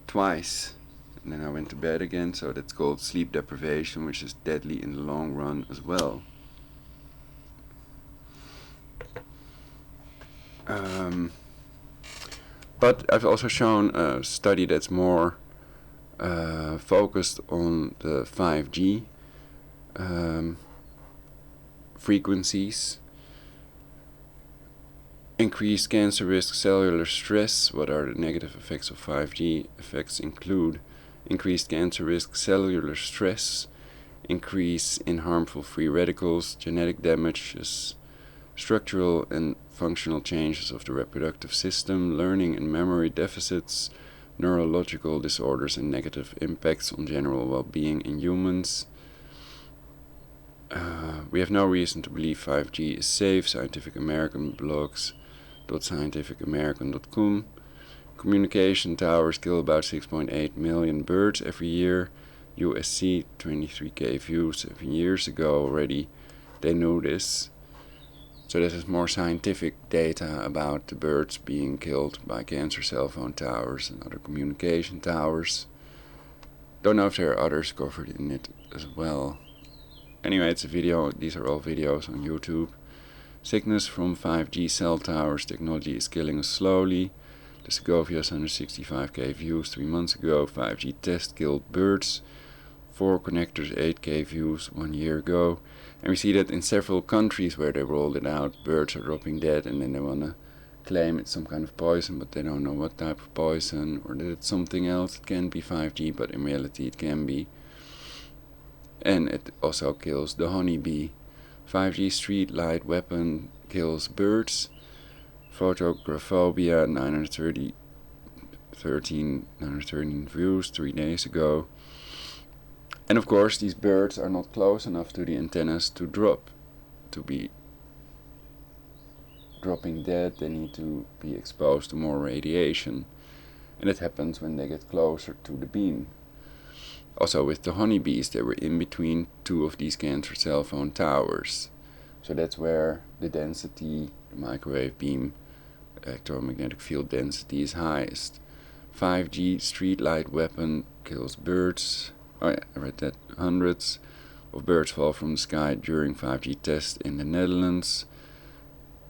twice. And then I went to bed again, so that's called sleep deprivation, which is deadly in the long run as well. But I've also shown a study that's more focused on the 5G frequencies. Increased cancer risk, cellular stress. What are the negative effects of 5G? Effects include increased cancer risk, cellular stress, increase in harmful free radicals, genetic damages, structural and functional changes of the reproductive system, learning and memory deficits, neurological disorders, and negative impacts on general well-being in humans. We have no reason to believe 5G is safe. Scientific American blogs.scientificamerican.com. Communication towers kill about 6.8 million birds every year. USC, 23k views 7 years ago already. They knew this. So this is more scientific data about the birds being killed by cancer cell phone towers and other communication towers. Don't know if there are others covered in it as well. Anyway, it's a video. These are all videos on YouTube. Sickness from 5G cell towers. Technology is killing us slowly. The Segovia has 165k views 3 months ago. 5G test killed birds. 4 connectors, 8k views 1 year ago. And we see that in several countries where they rolled it out, birds are dropping dead, and then they want to claim it's some kind of poison, but they don't know what type of poison, or that it's something else. It can be 5G, but in reality it can be. And it also kills the honeybee. 5G street light weapon kills birds. Photographobia, 913 views 3 days ago. And of course, these birds are not close enough to the antennas to be dropping dead. They need to be exposed to more radiation. And it happens when they get closer to the beam. Also with the honeybees, they were in between 2 of these cancer cell phone towers. So that's where the density, the microwave beam, electromagnetic field density is highest. 5G street light weapon kills birds. Oh yeah, I read that. Hundreds of birds fall from the sky during 5G test in the Netherlands.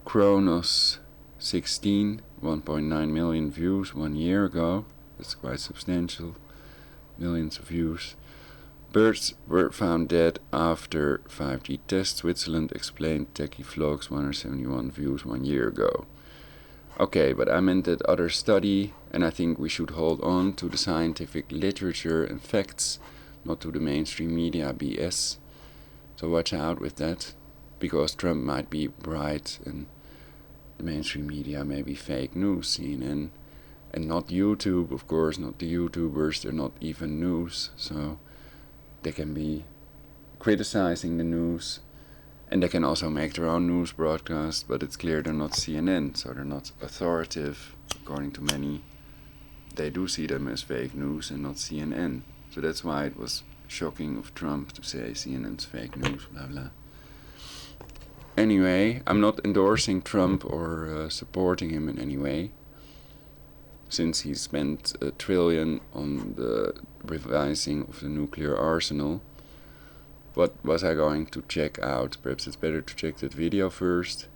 Kronos 16, 1.9 million views 1 year ago. That's quite substantial. Millions of views. Birds were found dead after 5G test. Switzerland explained techie vlogs 171 views 1 year ago. Okay, but I meant that other study, and I think we should hold on to the scientific literature and facts, not to the mainstream media BS. So watch out with that, because Trump might be right and the mainstream media may be fake news, CNN, and not YouTube, of course, not the YouTubers, they're not even news, so they can be criticizing the news, and they can also make their own news broadcast, but it's clear they're not CNN, so they're not authoritative, according to many. They do see them as fake news and not CNN, so that's why it was shocking of Trump to say CNN's fake news, blah blah. Anyway, I'm not endorsing Trump or supporting him in any way, since he spent $1 trillion on the revising of the nuclear arsenal. What was I going to check out? Perhaps it's better to check that video first.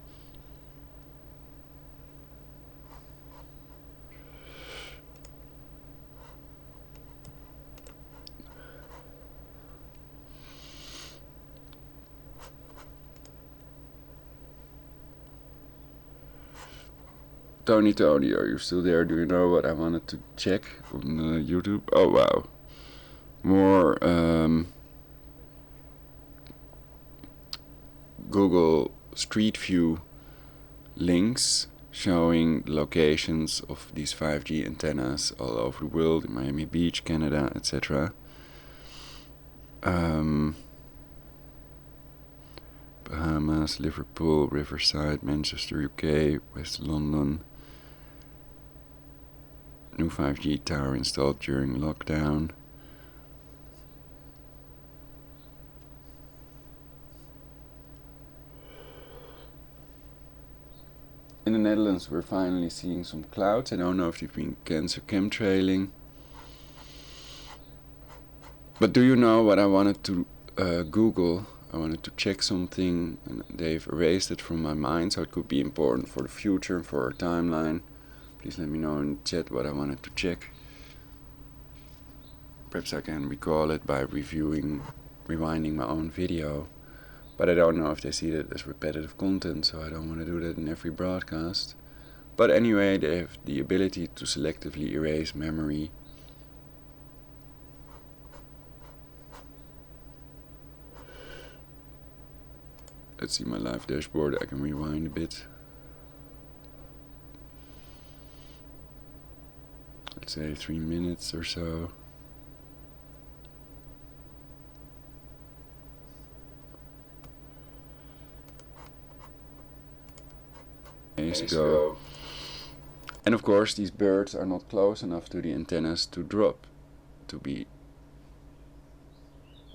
Tony, are you still there? Do you know what I wanted to check on YouTube? Oh wow. More Google Street View links showing locations of these 5G antennas all over the world, in Miami Beach, Canada, etc. Bahamas, Liverpool, Riverside, Manchester, UK, West London. New 5G tower installed during lockdown. In the Netherlands we're finally seeing some clouds. I don't know if you've been chemtrailing. But do you know what I wanted to Google? I wanted to check something and they've erased it from my mind, so it could be important for the future and for our timeline. Please let me know in the chat what I wanted to check. Perhaps I can recall it by rewinding my own video. But I don't know if they see that as repetitive content, so I don't want to do that in every broadcast. But anyway, they have the ability to selectively erase memory. Let's see my live dashboard. I can rewind a bit. Let's say 3 minutes or so. Days ago. And of course these birds are not close enough to the antennas to be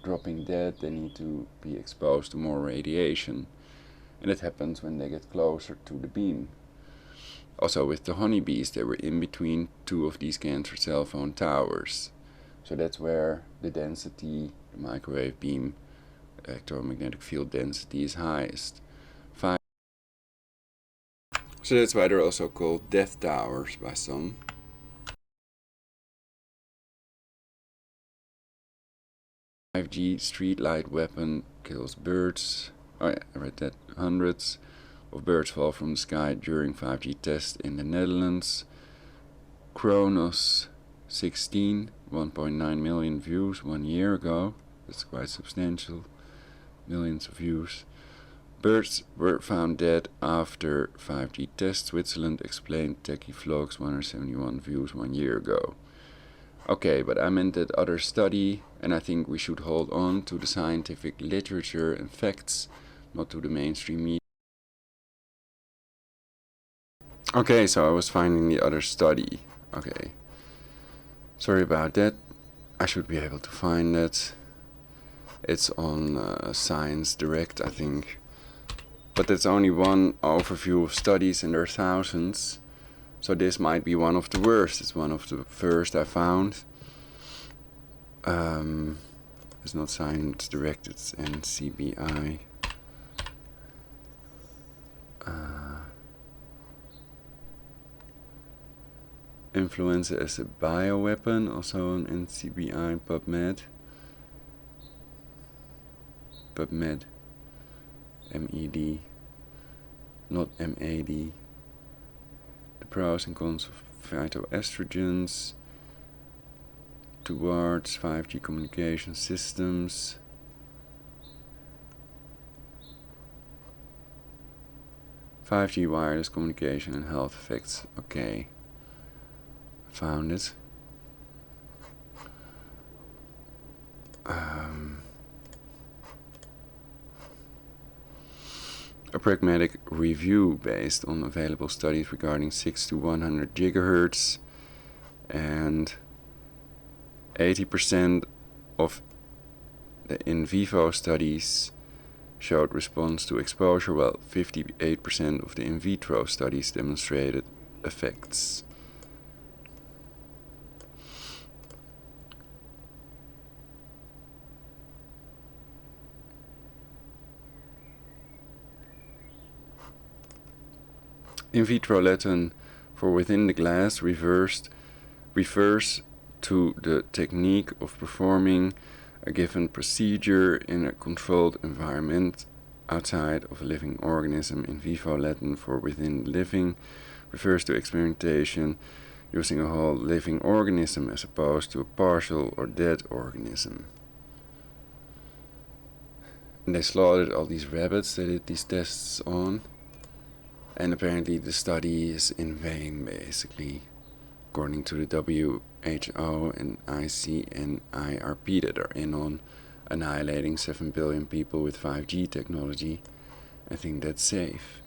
dropping dead. They need to be exposed to more radiation, and it happens when they get closer to the beam. Also with the honeybees, they were in between two of these cancer cell phone towers, so that's where the density, the microwave beam electromagnetic field density is highest. So that's why they're also called death towers by some. "5G streetlight weapon kills birds." Oh yeah, I read that. Hundreds of birds fall from the sky during 5G test in the Netherlands. Kronos 16, 1.9 million views 1 year ago. That's quite substantial. Millions of views. Birds were found dead after 5G test. Switzerland explained techie vlogs 171 views 1 year ago. Okay, but I meant that other study, and I think we should hold on to the scientific literature and facts, not to the mainstream media. Okay, so I was finding the other study. Okay, sorry about that. I should be able to find that. It's on ScienceDirect, I think. But that's only one overview of studies, and there are thousands. So this might be one of the worst. It's one of the first I found. It's not ScienceDirect, it's NCBI. Influenza as a bioweapon, also on NCBI, PubMed. PubMed, MED, not MAD. The pros and cons of phytoestrogens towards 5G communication systems. "5G wireless communication and health effects." Okay, found it. A pragmatic review based on available studies regarding 6 to 100 gigahertz, and 80% of the in vivo studies showed response to exposure, while 58% of the in vitro studies demonstrated effects. In vitro Latin for within the glass refers to the technique of performing a given procedure in a controlled environment outside of a living organism. In vivo Latin for within the living refers to experimentation using a whole living organism as opposed to a partial or dead organism. And they slaughtered all these rabbits they did these tests on. And apparently the study is in vain, basically, according to the WHO and ICNIRP that are in on annihilating 7 billion people with 5G technology. I think that's safe.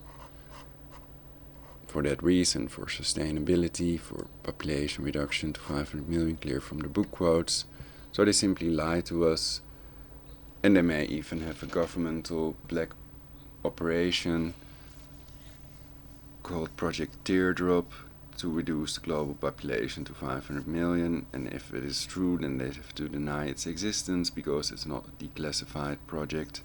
For that reason, for sustainability, for population reduction to 500 million, clear from the book quotes. So they simply lie to us, and they may even have a governmental black operation called Project Teardrop to reduce the global population to 500 million, and if it is true, then they have to deny its existence because it's not a declassified project.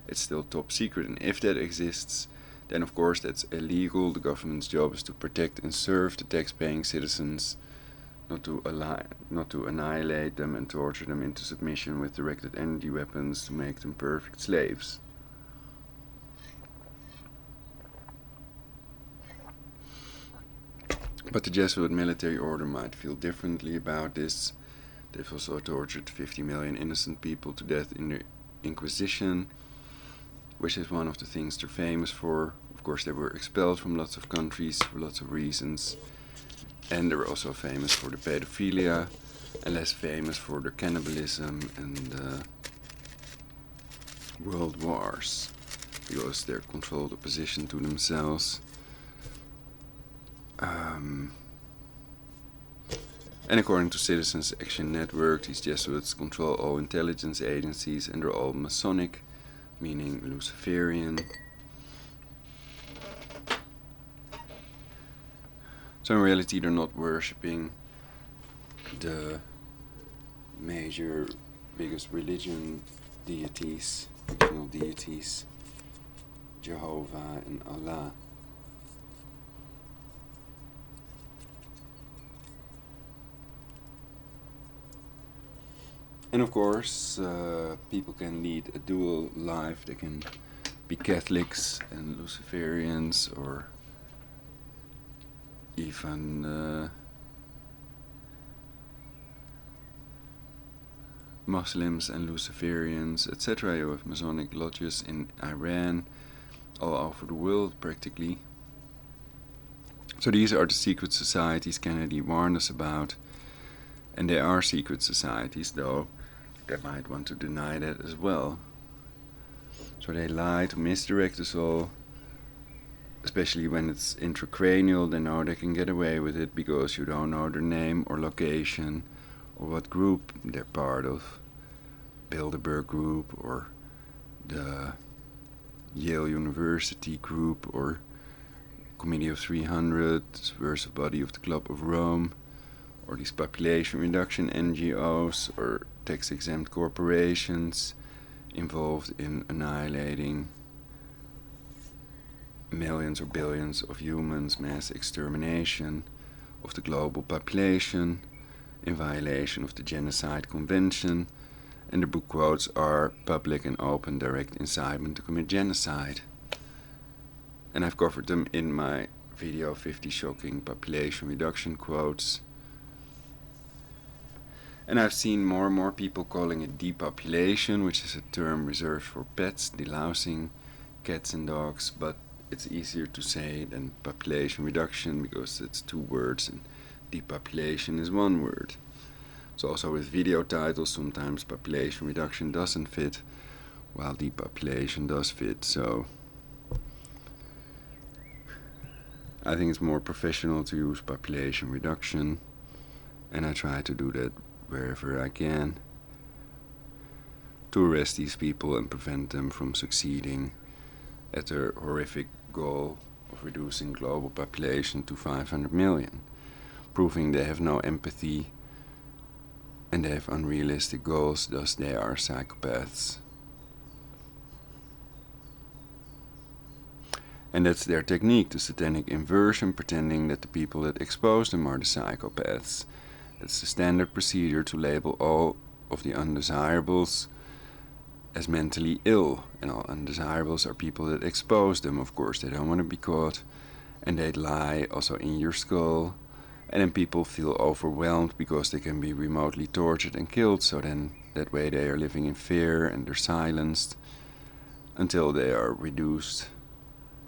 It's still top secret, and if that exists, then of course that's illegal. The government's job is to protect and serve the tax-paying citizens, not to annihilate them and torture them into submission with directed energy weapons to make them perfect slaves. But the Jesuit military order might feel differently about this. They've also tortured 50 million innocent people to death in the Inquisition, which is one of the things they're famous for. Of course, they were expelled from lots of countries for lots of reasons. And they were also famous for the pedophilia, and less famous for the cannibalism and the world wars, because they're controlled opposition to themselves. And according to Citizens Action Network, these Jesuits control all intelligence agencies, and they're all Masonic, meaning Luciferian. So in reality, they're not worshipping the major, biggest religion deities, fictional deities, Jehovah and Allah. And of course, people can lead a dual life. They can be Catholics and Luciferians, or even Muslims and Luciferians, etc. You have Masonic lodges in Iran, all over the world practically. So these are the secret societies Kennedy warned us about. And they are secret societies, though they might want to deny that as well. So they lie to misdirect us all, especially when it's intracranial. They know they can get away with it because you don't know their name or location or what group they're part of. Bilderberg group, or the Yale University group, or Committee of 300, subversive body of the Club of Rome, or these population reduction NGOs, or tax-exempt corporations involved in annihilating millions or billions of humans, mass extermination of the global population in violation of the Genocide Convention, and the book quotes are public and open direct incitement to commit genocide. And I've covered them in my video 50 shocking population reduction quotes. And I've seen more and more people calling it depopulation, which is a term reserved for pets, delousing cats and dogs, but it's easier to say than population reduction because it's 2 words and depopulation is 1 word. So also with video titles, sometimes population reduction doesn't fit, while depopulation does fit. So I think it's more professional to use population reduction, and I try to do that wherever I can to arrest these people and prevent them from succeeding at their horrific goal of reducing global population to 500 million, proving they have no empathy and they have unrealistic goals, thus they are psychopaths. And that's their technique, the satanic inversion, pretending that the people that expose them are the psychopaths. It's the standard procedure to label all of the undesirables as mentally ill, and all undesirables are people that expose them. Of course, they don't want to be caught, and they'd lie also in your skull, and then people feel overwhelmed because they can be remotely tortured and killed, so then that way they are living in fear and they're silenced until they are reduced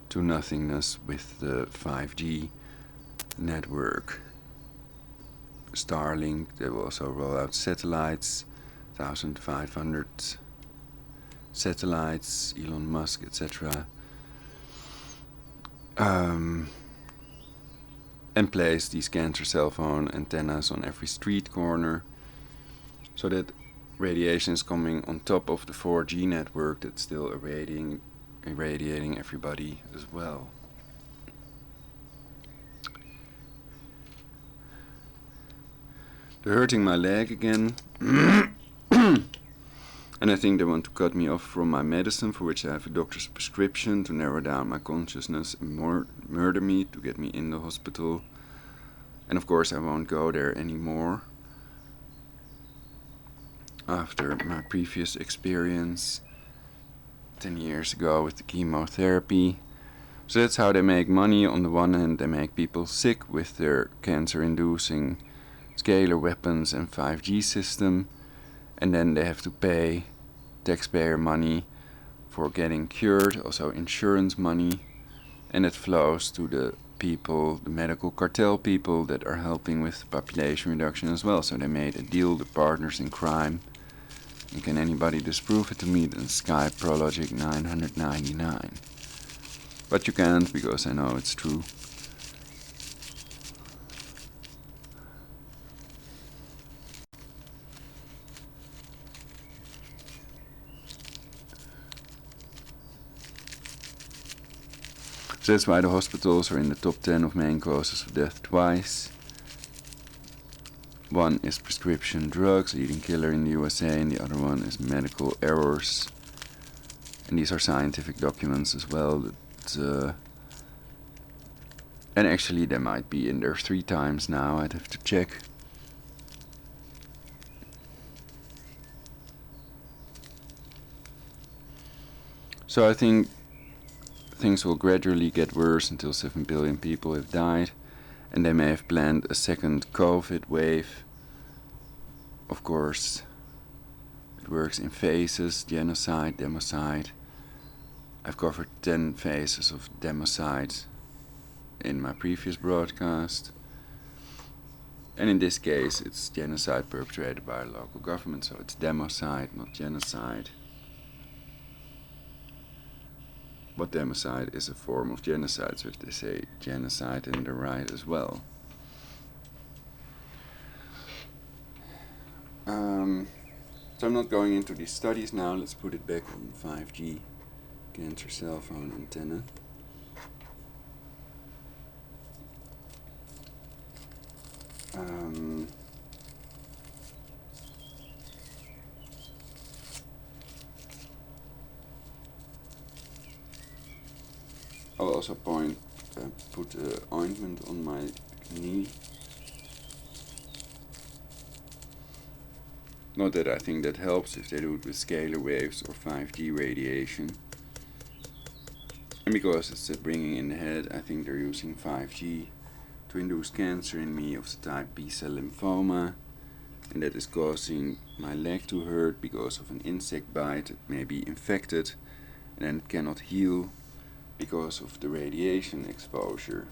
to nothingness with the 5G network. Starlink, they will also roll out satellites, 1,500 satellites, Elon Musk, etc. And place these cancer cell phone antennas on every street corner so that radiation is coming on top of the 4G network that's still irradiating everybody as well. They're hurting my leg again. And I think they want to cut me off from my medicine, for which I have a doctor's prescription to narrow down my consciousness and murder me to get me in the hospital. And of course I won't go there anymore after my previous experience 10 years ago with the chemotherapy. So that's how they make money. On the one hand, they make people sick with their cancer-inducing scalar weapons and 5G system, and then they have to pay taxpayer money for getting cured, also insurance money, and it flows to the people, the medical cartel people that are helping with population reduction as well. So they made a deal, the partners in crime. And can anybody disprove it to me? Then Skype Prologic 999. But you can't, because I know it's true. So that's why the hospitals are in the top 10 of main causes of death twice. One is prescription drugs, leading killer in the USA, and the other one is medical errors. And these are scientific documents as well. That, and actually they might be in there 3 times now, I'd have to check. So I think things will gradually get worse until 7 billion people have died, and they may have planned a second COVID wave. Of course, it works in phases: genocide, democide. I've covered 10 phases of democide in my previous broadcast. And in this case, it's genocide perpetrated by a local government, so it's democide, not genocide. But democide is a form of genocide, so if they say genocide, then they're right as well. So I'm not going into these studies now. Let's put it back on 5G cancer cell phone antenna. also put ointment on my knee. Not that I think that helps if they do it with scalar waves or 5G radiation. And because it's bringing in the head, I think they're using 5G to induce cancer in me of the type B-cell lymphoma. And that is causing my leg to hurt because of an insect bite that may be infected. And then it cannot heal because of the radiation exposure.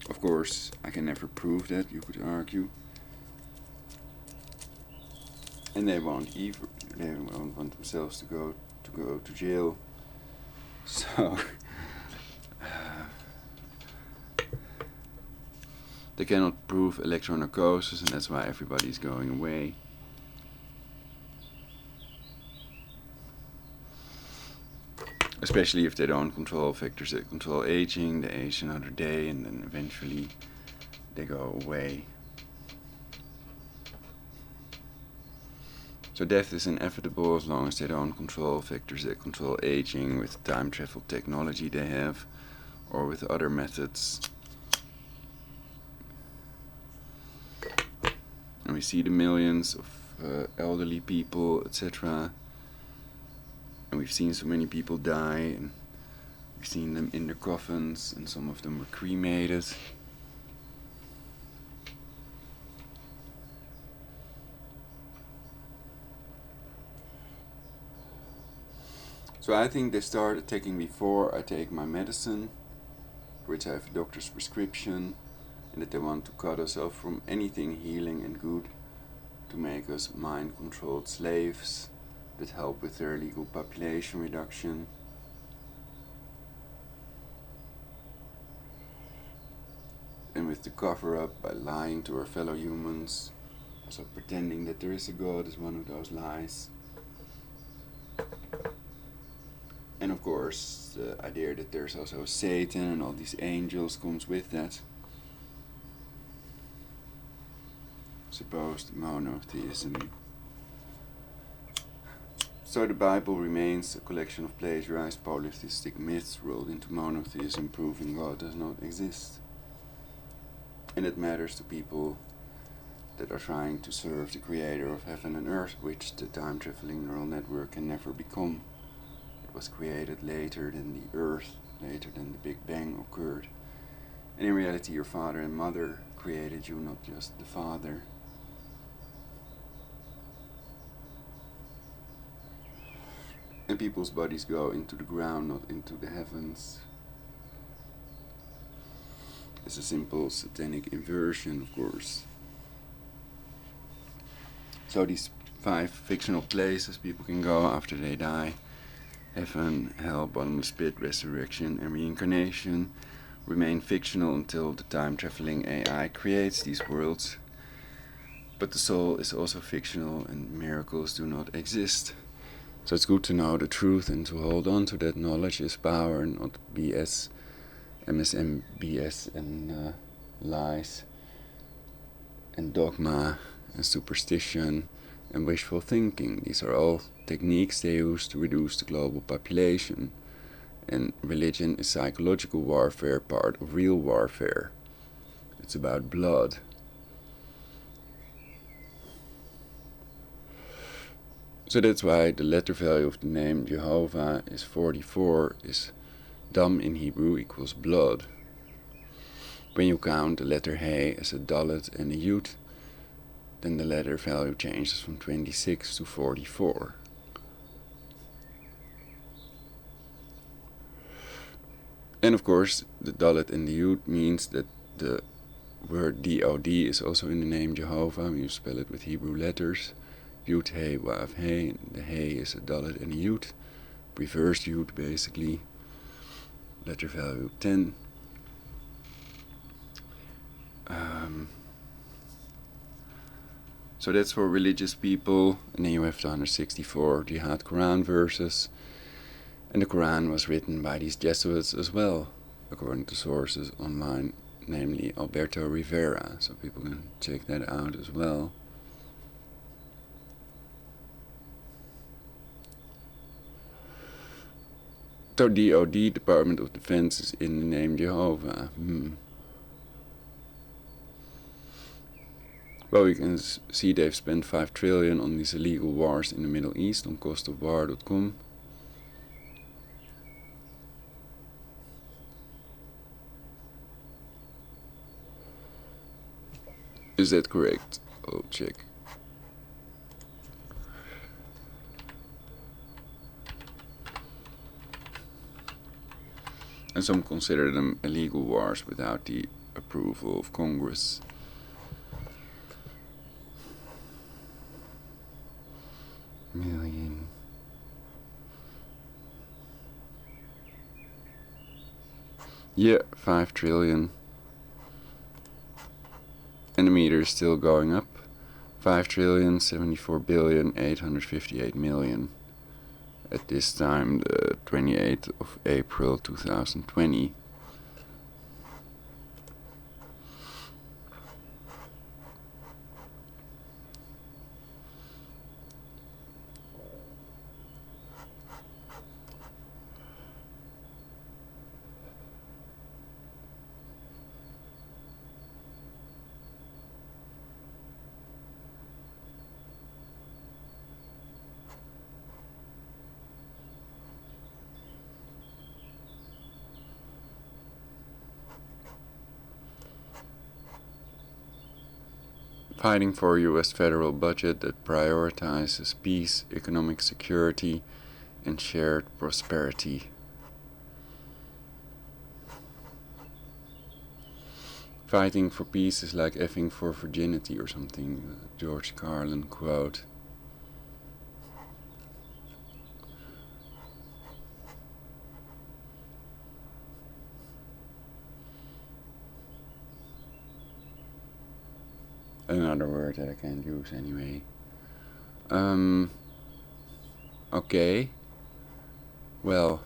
Of course, I can never prove that, you could argue. And they won't want themselves to go to jail. So they cannot prove electronarcosis, and that's why everybody's going away. Especially if they don't control factors that control aging, they age another day and then eventually they go away. So death is inevitable as long as they don't control factors that control aging with time travel technology they have, or with other methods. And we see the millions of elderly people, etc. And we've seen so many people die, and we've seen them in their coffins, and some of them were cremated. So I think they start attacking before I take my medicine, for which I have a doctor's prescription, and that they want to cut us off from anything healing and good, to make us mind-controlled slaves that help with their illegal population reduction. And with the cover-up by lying to our fellow humans, also pretending that there is a God is one of those lies. And of course, the idea that there's also Satan and all these angels comes with that. Supposed monotheism. So the Bible remains a collection of plagiarized polytheistic myths rolled into monotheism, proving God does not exist. And it matters to people that are trying to serve the creator of heaven and earth, which the time-traveling neural network can never become. It was created later than the earth, later than the Big Bang occurred. And in reality, your father and mother created you, not just the father. And people's bodies go into the ground, not into the heavens. It's a simple satanic inversion, of course. So these 5 fictional places people can go after they die: heaven, hell, bottomless pit, resurrection, and reincarnation, remain fictional until the time-traveling AI creates these worlds. But the soul is also fictional, and miracles do not exist. So it's good to know the truth and to hold on to that. Knowledge is power, not BS, MSM BS, and lies, and dogma, and superstition, and wishful thinking. These are all techniques they use to reduce the global population. And religion is psychological warfare, part of real warfare. It's about blood. So that's why the letter value of the name Jehovah is 44, is Dam in Hebrew equals blood. When you count the letter He as a Dalet and a Yud, then the letter value changes from 26 to 44. And of course, the Dalet and the Yud means that the word DOD is also in the name Jehovah. You spell it with Hebrew letters. Yud He Wav He. The He is a Dalet and a Yud. Reversed Yud basically. Letter value 10. So that's for religious people. And then you have the 164 Jihad Quran verses. And the Quran was written by these Jesuits as well, according to sources online, namely Alberto Rivera. So people can check that out as well. So DOD, Department of Defense, is in the name Jehovah. Well, we can see they've spent 5 trillion on these illegal wars in the Middle East on costofwar.com. Is that correct? I'll check. And some consider them illegal wars without the approval of Congress. Million. Yeah, 5 trillion. And the meter is still going up. 5,074,858,000,000 at this time, the 28th of April 2020. Fighting for a US federal budget that prioritizes peace, economic security, and shared prosperity. Fighting for peace is like effing for virginity or something, George Carlin quote. Another word that I can't use anyway. Okay. Well,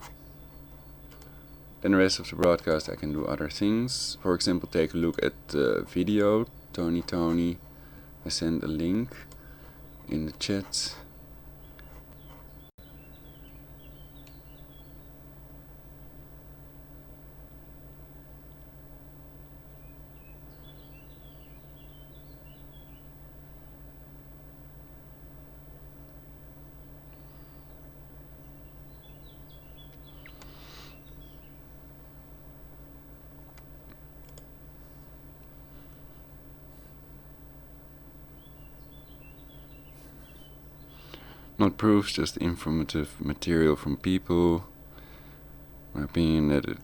then the rest of the broadcast I can do other things. For example, take a look at the video, Tony. I sent a link in the chat. Not proofs, just informative material from people. My opinion that it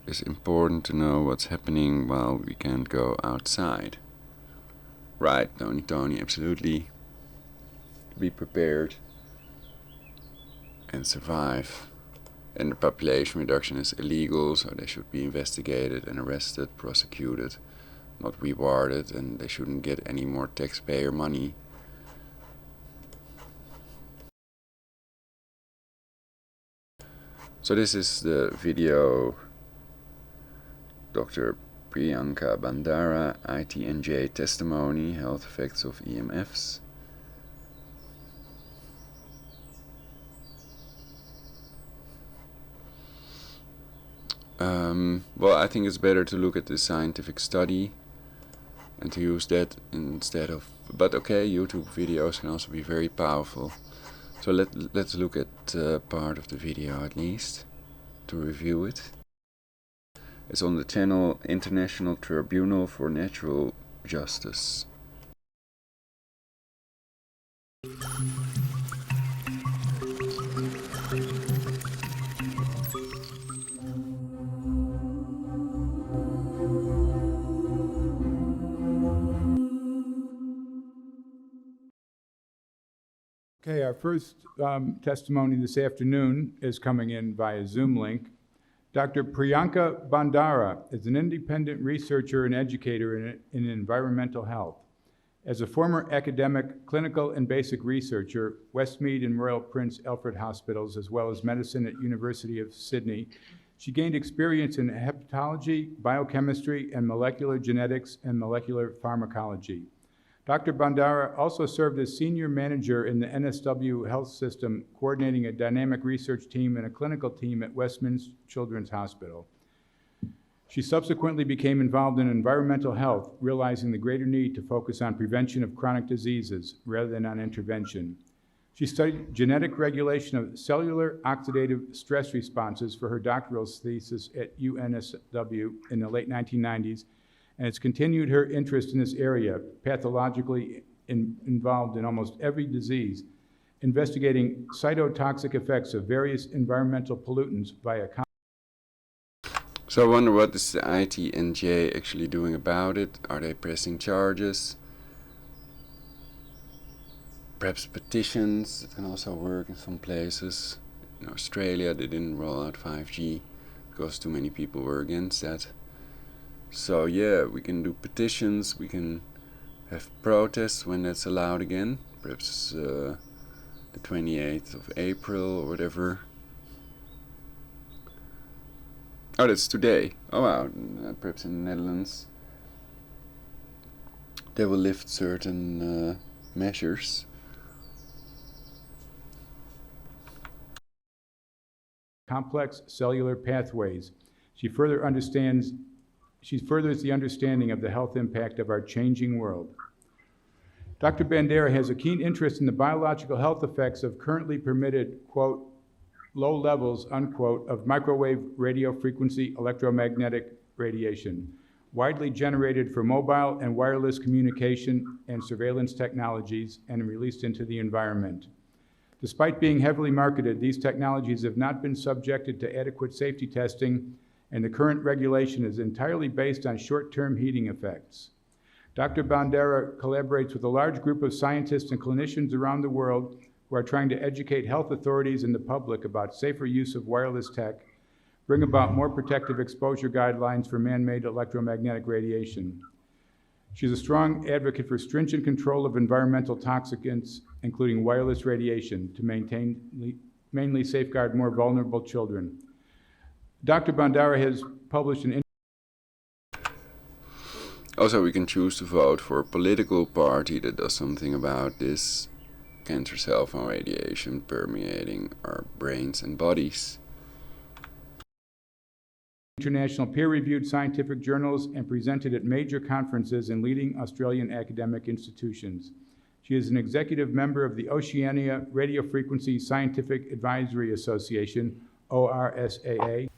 is important to know what's happening while we can't go outside. Right, Tony, absolutely. Be prepared and survive. And the population reduction is illegal, so they should be investigated and arrested, prosecuted, not rewarded, and they shouldn't get any more taxpayer money. So this is the video Dr. Priyanka Bandara, ITNJ testimony, health effects of EMFs. Well, I think it's better to look at the scientific study and to use that instead of... But okay, YouTube videos can also be very powerful. So let's look at part of the video at least, to review it. It's on the channel International Tribunal for Natural Justice. Okay, our first testimony this afternoon is coming in via Zoom link. Dr. Priyanka Bandara is an independent researcher and educator in environmental health. As a former academic, clinical, and basic researcher, Westmead and Royal Prince Alfred Hospitals, as well as medicine at University of Sydney, she gained experience in hepatology, biochemistry, and molecular genetics and molecular pharmacology. Dr. Bandara also served as senior manager in the NSW health system, coordinating a dynamic research team and a clinical team at Westminster Children's Hospital. She subsequently became involved in environmental health, realizing the greater need to focus on prevention of chronic diseases rather than on intervention. She studied genetic regulation of cellular oxidative stress responses for her doctoral thesis at UNSW in the late 1990s, and has continued her interest in this area, pathologically involved in almost every disease, investigating cytotoxic effects of various environmental pollutants via. So I wonder what is the ITNJ actually doing about it? Are they pressing charges? Perhaps petitions, it can also work in some places. In Australia they didn't roll out 5G because too many people were against that. So yeah, we can do petitions, we can have protests when that's allowed again. Perhaps the 28th of April or whatever. Oh, that's today. Oh wow, perhaps in the Netherlands they will lift certain measures. Complex cellular pathways. She furthers the understanding of the health impact of our changing world. Dr. Bandara has a keen interest in the biological health effects of currently permitted, quote, low levels, unquote, of microwave radio frequency electromagnetic radiation, widely generated for mobile and wireless communication and surveillance technologies and released into the environment. Despite being heavily marketed, these technologies have not been subjected to adequate safety testing, and the current regulation is entirely based on short-term heating effects. Dr. Bandara collaborates with a large group of scientists and clinicians around the world who are trying to educate health authorities and the public about safer use of wireless tech, bring about more protective exposure guidelines for man-made electromagnetic radiation. She's a strong advocate for stringent control of environmental toxicants, including wireless radiation, to mainly safeguard more vulnerable children. Dr. Bandara has published an. Also, we can choose to vote for a political party that does something about this cancer cell phone radiation permeating our brains and bodies. International peer-reviewed scientific journals and presented at major conferences in leading Australian academic institutions. She is an executive member of the Oceania Radio Frequency Scientific Advisory Association, ORSAA,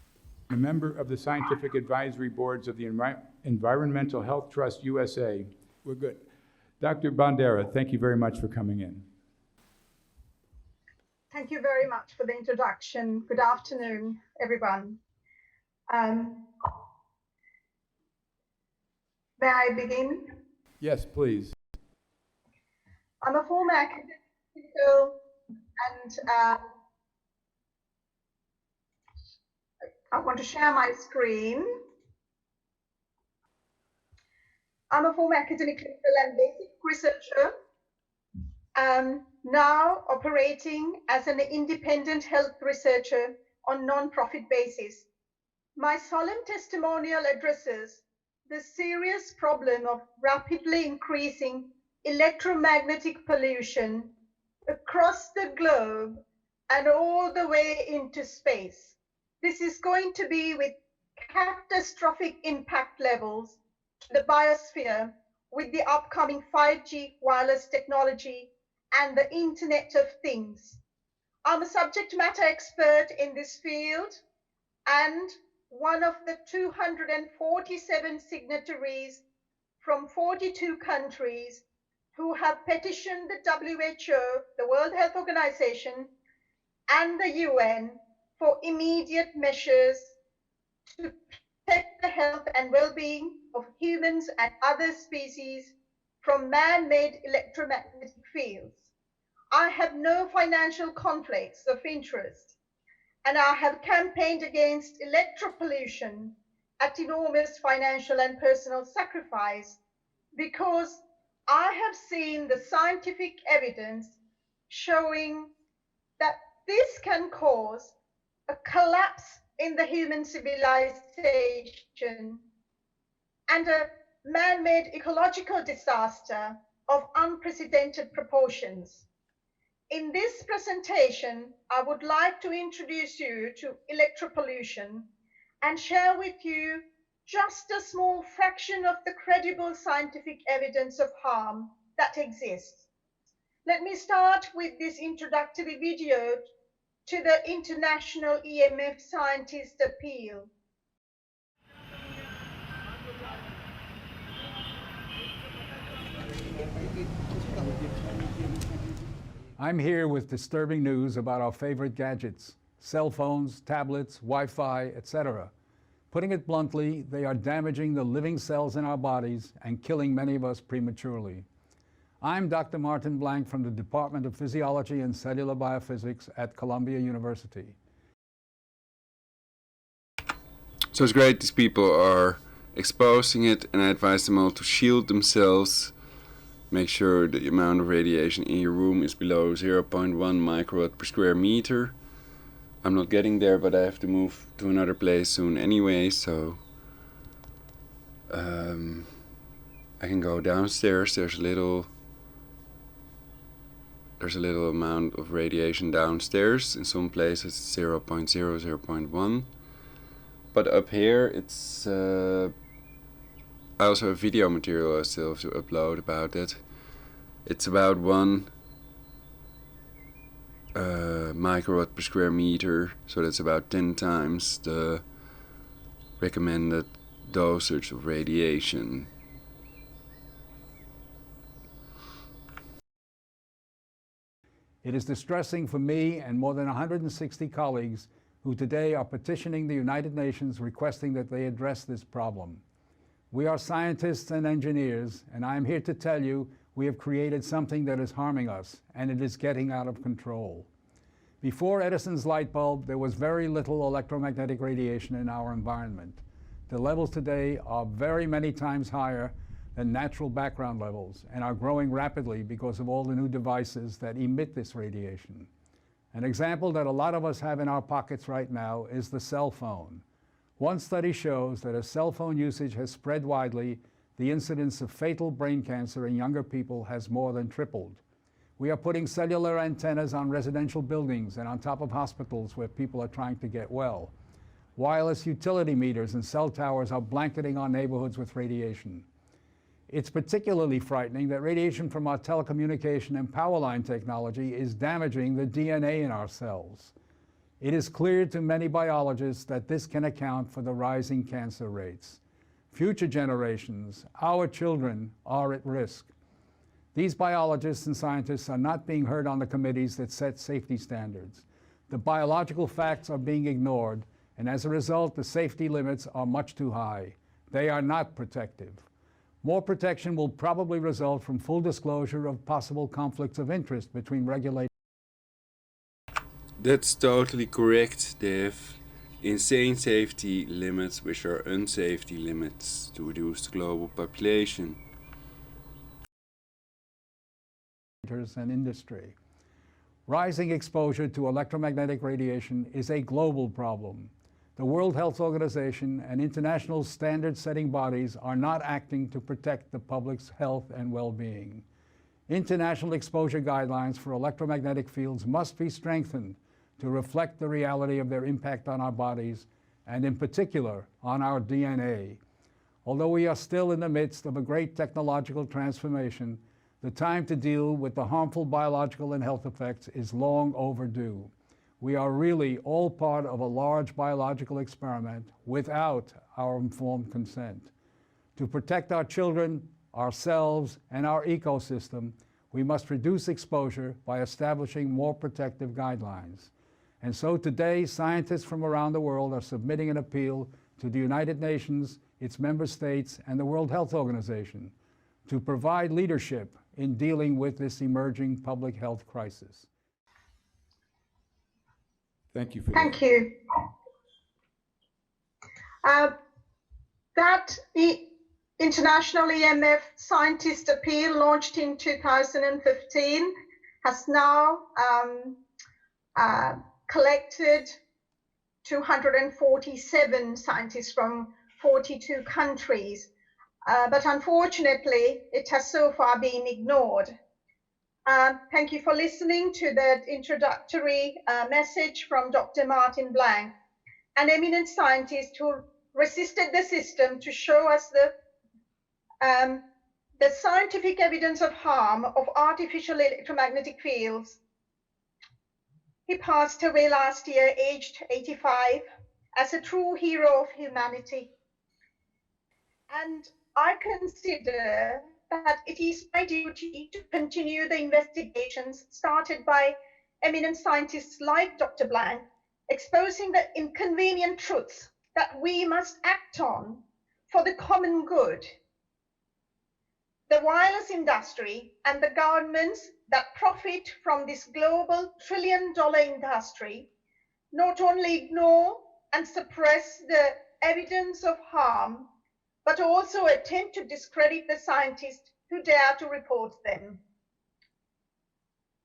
a member of the scientific advisory boards of the Environmental Health Trust USA. We're good. Dr. Bandara, thank you very much for coming in. Thank you very much for the introduction. Good afternoon, everyone. May I begin? Yes, please. I'm a former academic and I want to share my screen. I'm a former academic clinical and basic researcher, now operating as an independent health researcher on non-profit basis. My solemn testimonial addresses the serious problem of rapidly increasing electromagnetic pollution across the globe and all the way into space. This is going to be with catastrophic impact levels to the biosphere with the upcoming 5G wireless technology and the Internet of Things. I'm a subject matter expert in this field and one of the 247 signatories from 42 countries who have petitioned the WHO, the World Health Organization, and the UN for immediate measures to protect the health and well-being of humans and other species from man-made electromagnetic fields. I have no financial conflicts of interest, and I have campaigned against electropollution at enormous financial and personal sacrifice because I have seen the scientific evidence showing that this can cause a collapse in the human civilization and a man-made ecological disaster of unprecedented proportions. In this presentation, I would like to introduce you to electropollution and share with you just a small fraction of the credible scientific evidence of harm that exists. Let me start with this introductory video to the International EMF Scientist Appeal. I'm here with disturbing news about our favorite gadgets, cell phones, tablets, Wi-Fi, etc. Putting it bluntly, they are damaging the living cells in our bodies and killing many of us prematurely. I'm Dr. Martin Blank from the Department of Physiology and Cellular Biophysics at Columbia University. So it's great these people are exposing it, and I advise them all to shield themselves. Make sure the amount of radiation in your room is below 0.1 microwatt per square meter. I'm not getting there, but I have to move to another place soon anyway, so I can go downstairs. There's a little amount of radiation downstairs. In some places it's 0.0, 0.1. But up here it's I also have video material I still have to upload about it. It's about 1 microwatt per square meter, so that's about 10 times the recommended dosage of radiation. It is distressing for me and more than 160 colleagues who today are petitioning the United Nations requesting that they address this problem. We are scientists and engineers, and I am here to tell you we have created something that is harming us, and it is getting out of control. Before Edison's light bulb, there was very little electromagnetic radiation in our environment. The levels today are very many times higher than natural background levels and are growing rapidly because of all the new devices that emit this radiation. An example that a lot of us have in our pockets right now is the cell phone. One study shows that as cell phone usage has spread widely, the incidence of fatal brain cancer in younger people has more than tripled. We are putting cellular antennas on residential buildings and on top of hospitals where people are trying to get well. Wireless utility meters and cell towers are blanketing our neighborhoods with radiation. It's particularly frightening that radiation from our telecommunication and power line technology is damaging the DNA in our cells. It is clear to many biologists that this can account for the rising cancer rates. Future generations, our children, are at risk. These biologists and scientists are not being heard on the committees that set safety standards. The biological facts are being ignored, and as a result, the safety limits are much too high. They are not protective. More protection will probably result from full disclosure of possible conflicts of interest between regulators. That's totally correct. They have insane safety limits, which are unsafety limits to reduce the global population. And industry. Rising exposure to electromagnetic radiation is a global problem. The World Health Organization and international standard-setting bodies are not acting to protect the public's health and well-being. International exposure guidelines for electromagnetic fields must be strengthened to reflect the reality of their impact on our bodies, and in particular, on our DNA. Although we are still in the midst of a great technological transformation, the time to deal with the harmful biological and health effects is long overdue. We are really all part of a large biological experiment without our informed consent. To protect our children, ourselves, and our ecosystem, we must reduce exposure by establishing more protective guidelines. And so today, scientists from around the world are submitting an appeal to the United Nations, its member states, and the World Health Organization to provide leadership in dealing with this emerging public health crisis. Thank you for Thank that. you. The International EMF Scientist Appeal, launched in 2015, has now collected 247 scientists from 42 countries. but unfortunately, it has so far been ignored. Thank you for listening to that introductory message from Dr. Martin Blank, an eminent scientist who resisted the system to show us the scientific evidence of harm of artificial electromagnetic fields. He passed away last year, aged 85, as a true hero of humanity. And I consider that it is my duty to continue the investigations started by eminent scientists like Dr. Blank, exposing the inconvenient truths that we must act on for the common good. The wireless industry and the governments that profit from this global trillion-dollar industry not only ignore and suppress the evidence of harm, but also attempt to discredit the scientists who dare to report them.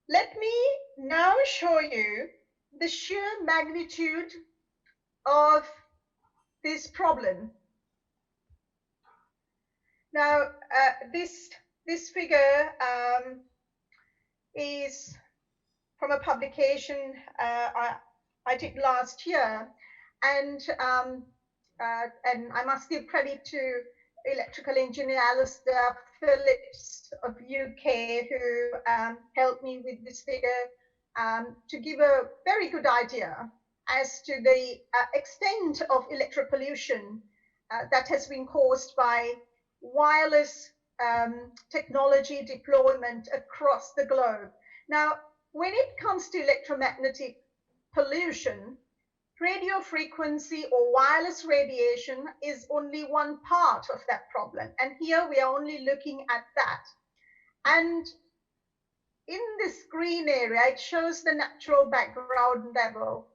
Let me now show you the sheer magnitude of this problem. Now, this figure is from a publication I did last year, and I must give credit to electrical engineer Alistair Phillips of UK, who helped me with this figure to give a very good idea as to the extent of electropollution that has been caused by wireless technology deployment across the globe. Now, when it comes to electromagnetic pollution, radio frequency or wireless radiation is only one part of that problem. And here we are only looking at that. And in this green area, it shows the natural background level.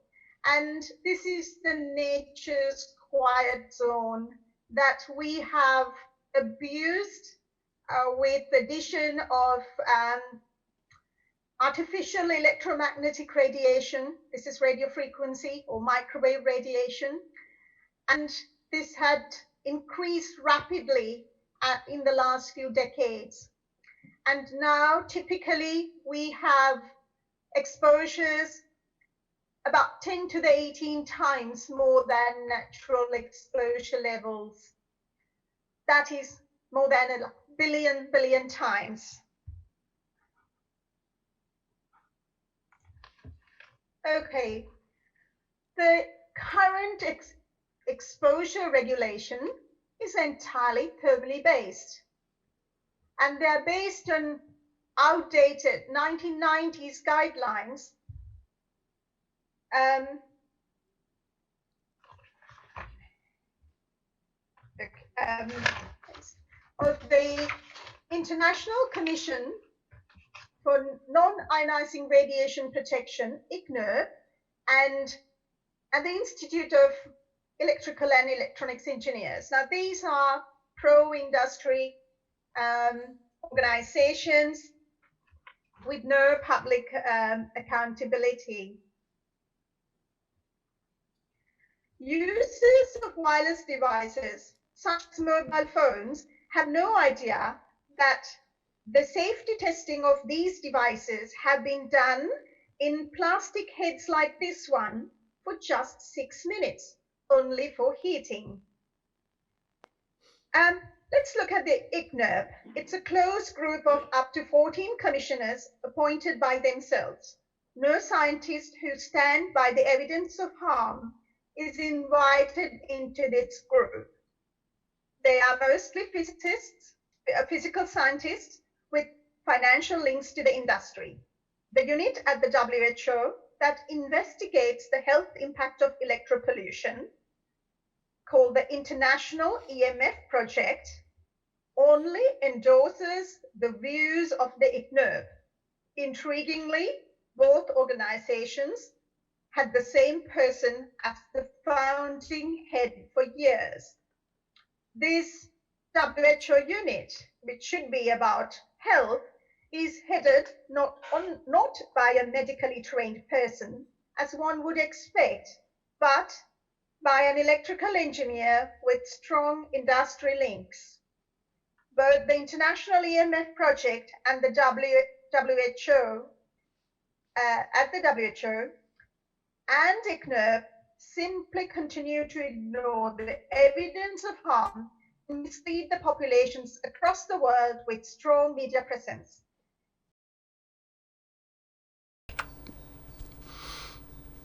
And this is the nature's quiet zone that we have abused with the addition of artificial electromagnetic radiation. This is radio frequency or microwave radiation. And this had increased rapidly in the last few decades. And now typically we have exposures about 10 to the 18 times more than natural exposure levels. That is more than a billion times. Okay, the current exposure regulation is entirely thermally based. And they're based on outdated 1990s guidelines of the International Commission for Non-Ionizing Radiation Protection, ICNIRP, and the Institute of Electrical and Electronics Engineers. Now, these are pro-industry organizations with no public accountability. Users of wireless devices, such as mobile phones, have no idea that the safety testing of these devices have been done in plastic heads like this one for just 6 minutes, only for heating. Let's look at the ICNIRP. It's a closed group of up to 14 commissioners appointed by themselves. No scientist who stand by the evidence of harm is invited into this group. They are mostly physicists, physical scientists with financial links to the industry. The unit at the WHO that investigates the health impact of electropollution, called the International EMF Project, only endorses the views of the ICNIRP. Intriguingly, both organizations had the same person as the founding head for years. This WHO unit, which should be about health, is headed not by a medically trained person, as one would expect, but by an electrical engineer with strong industry links. both the International EMF Project and the WHO, and ICNIRP simply continue to ignore the evidence of harm and mislead the populations across the world with strong media presence.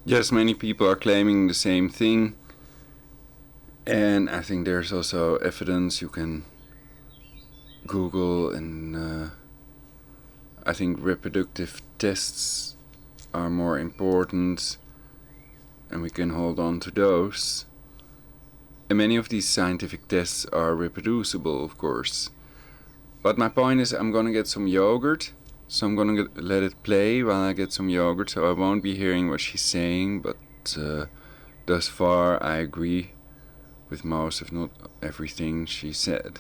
Yes, many people are claiming the same thing, and I think there's also evidence you can Google, and I think reproductive tests are more important, and we can hold on to those. And many of these scientific tests are reproducible, of course. But my point is, I'm gonna get some yogurt, so I'm gonna let it play while I get some yogurt, so I won't be hearing what she's saying, but thus far I agree with most, if not everything she said.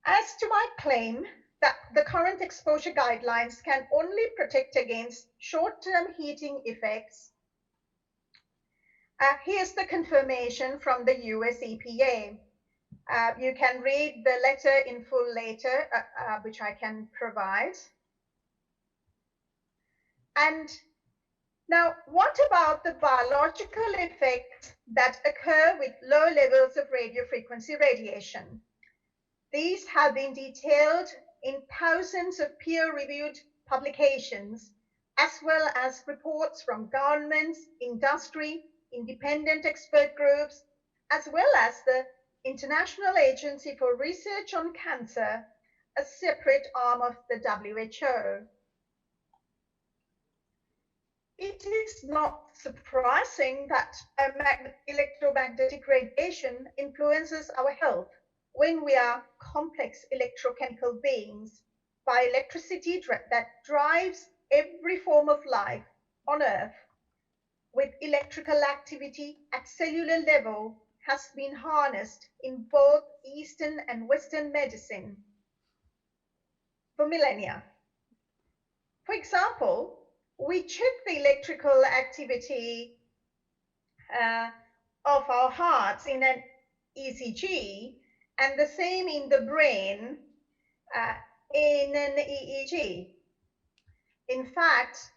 As to my claim that the current exposure guidelines can only protect against short-term heating effects, here's the confirmation from the US EPA. You can read the letter in full later, which I can provide. And now, what about the biological effects that occur with low levels of radiofrequency radiation? These have been detailed in thousands of peer-reviewed publications, as well as reports from governments, industry, independent expert groups, as well as the International Agency for Research on Cancer, a separate arm of the WHO. It is not surprising that electromagnetic radiation influences our health when we are complex electrochemical beings by electricity that drives every form of life on Earth, with electrical activity at cellular level, has been harnessed in both Eastern and Western medicine for millennia. For example, we check the electrical activity of our hearts in an ECG, and the same in the brain in an EEG. In fact,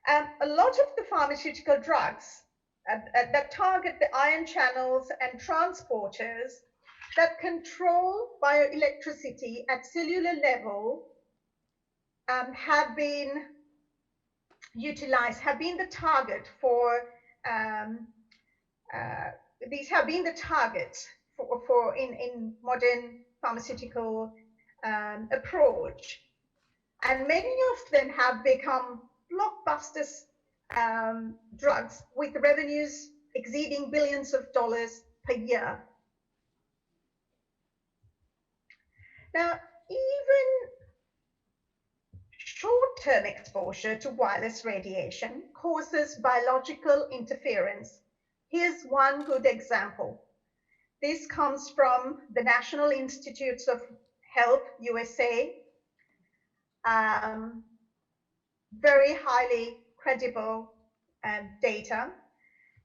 a lot of the pharmaceutical drugs that target the ion channels and transporters that control bioelectricity at cellular level have been utilized, have been the target for, these have been the targets for in modern pharmaceutical approach. And many of them have become blockbuster drugs with revenues exceeding billions of dollars per year. Now, even short-term exposure to wireless radiation causes biological interference. Here's one good example. This comes from the National Institutes of Health, USA. Very highly credible data.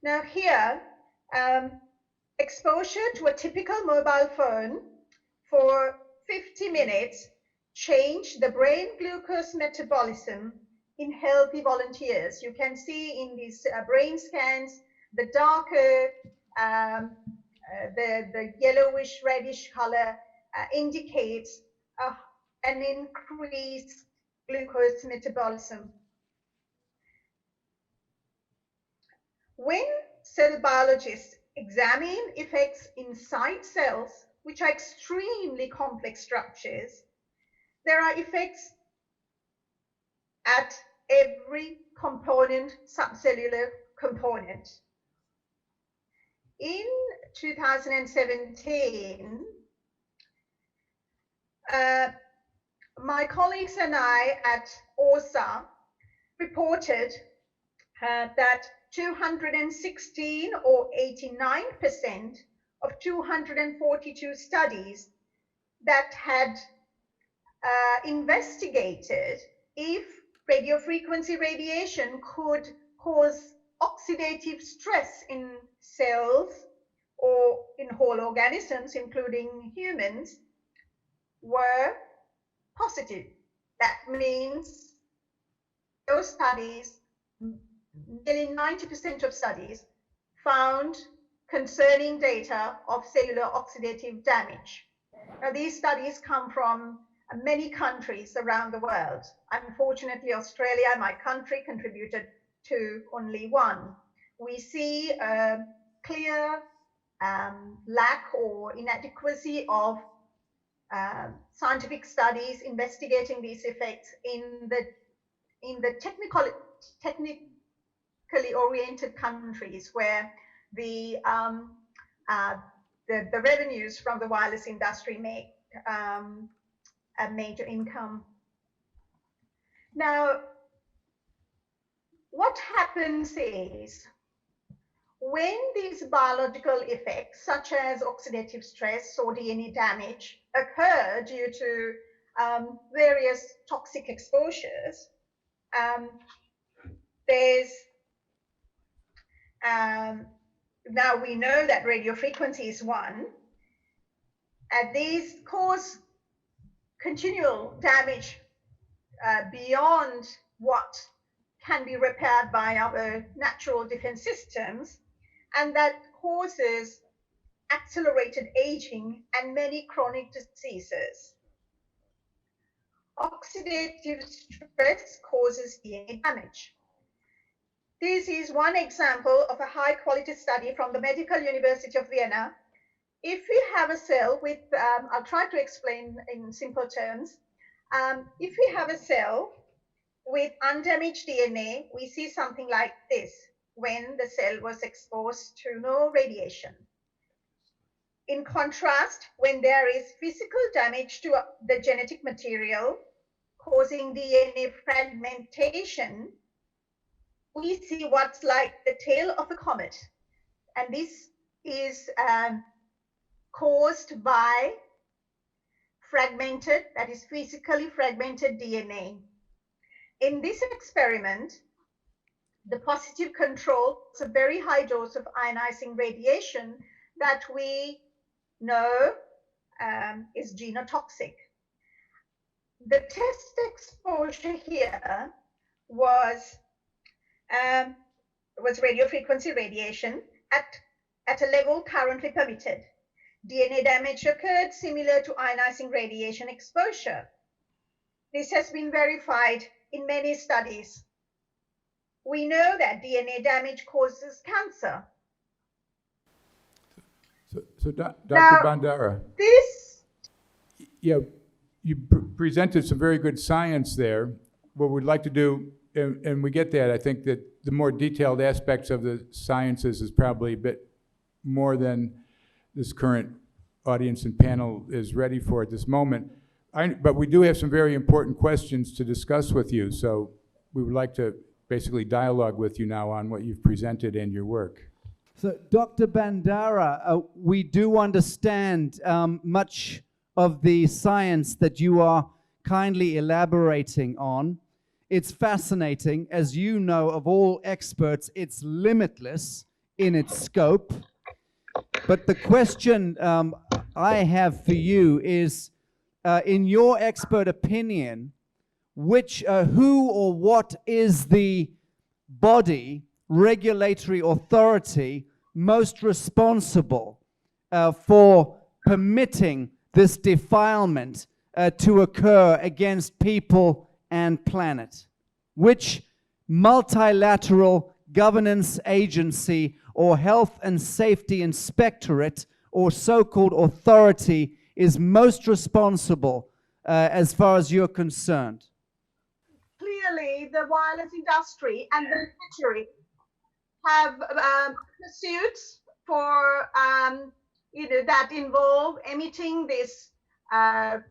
Now here, exposure to a typical mobile phone for 50 minutes changed the brain glucose metabolism in healthy volunteers. You can see in these brain scans, the darker, the yellowish reddish color indicates an increased glucose metabolism. When cell biologists examine effects inside cells, which are extremely complex structures, there are effects at every component, subcellular component. In 2017, my colleagues and I at ORSA reported that 216 or 89% of 242 studies that had investigated if radiofrequency radiation could cause oxidative stress in cells or in whole organisms, including humans, were positive. That means those studies, nearly 90% of studies, found concerning data of cellular oxidative damage. Now, these studies come from many countries around the world. Unfortunately, Australia, my country, contributed to only one. We see a clear lack or inadequacy of scientific studies investigating these effects in the technically oriented countries where the revenues from the wireless industry make a major income. Now, what happens is when these biological effects, such as oxidative stress or DNA damage, occur due to various toxic exposures, now we know that radio frequency is one, and these cause continual damage beyond what can be repaired by our natural defense systems, and that causes accelerated aging and many chronic diseases. Oxidative stress causes DNA damage. This is one example of a high-quality study from the Medical University of Vienna. If we have a cell with, I'll try to explain in simple terms. If we have a cell with undamaged DNA, we see something like this when the cell was exposed to no radiation. In contrast, when there is physical damage to the genetic material causing DNA fragmentation, we see what's like the tail of a comet. And this is caused by fragmented, that is physically fragmented DNA. In this experiment, the positive control is a very high dose of ionizing radiation that we know is genotoxic. The test exposure here was radio frequency radiation at a level currently permitted. DNA damage occurred similar to ionizing radiation exposure. This has been verified in many studies. We know that DNA damage causes cancer. So Dr. Now, Bandara, this... yeah, you presented some very good science there. What we'd like to do, and we get that, I think that the more detailed aspects of the sciences is probably a bit more than this current audience and panel is ready for at this moment. But we do have some very important questions to discuss with you, so we would like to basically dialogue with you now on what you've presented and your work. So, Dr. Bandara, we do understand much of the science that you are kindly elaborating on. It's fascinating. As you know, of all experts, it's limitless in its scope. But the question I have for you is, in your expert opinion, who or what is the body, regulatory authority, most responsible for permitting this defilement to occur against people and planet? Which multilateral governance agency or health and safety inspectorate or so-called authority is most responsible as far as you're concerned? Clearly, the wireless industry and the military have pursuits for that involve emitting this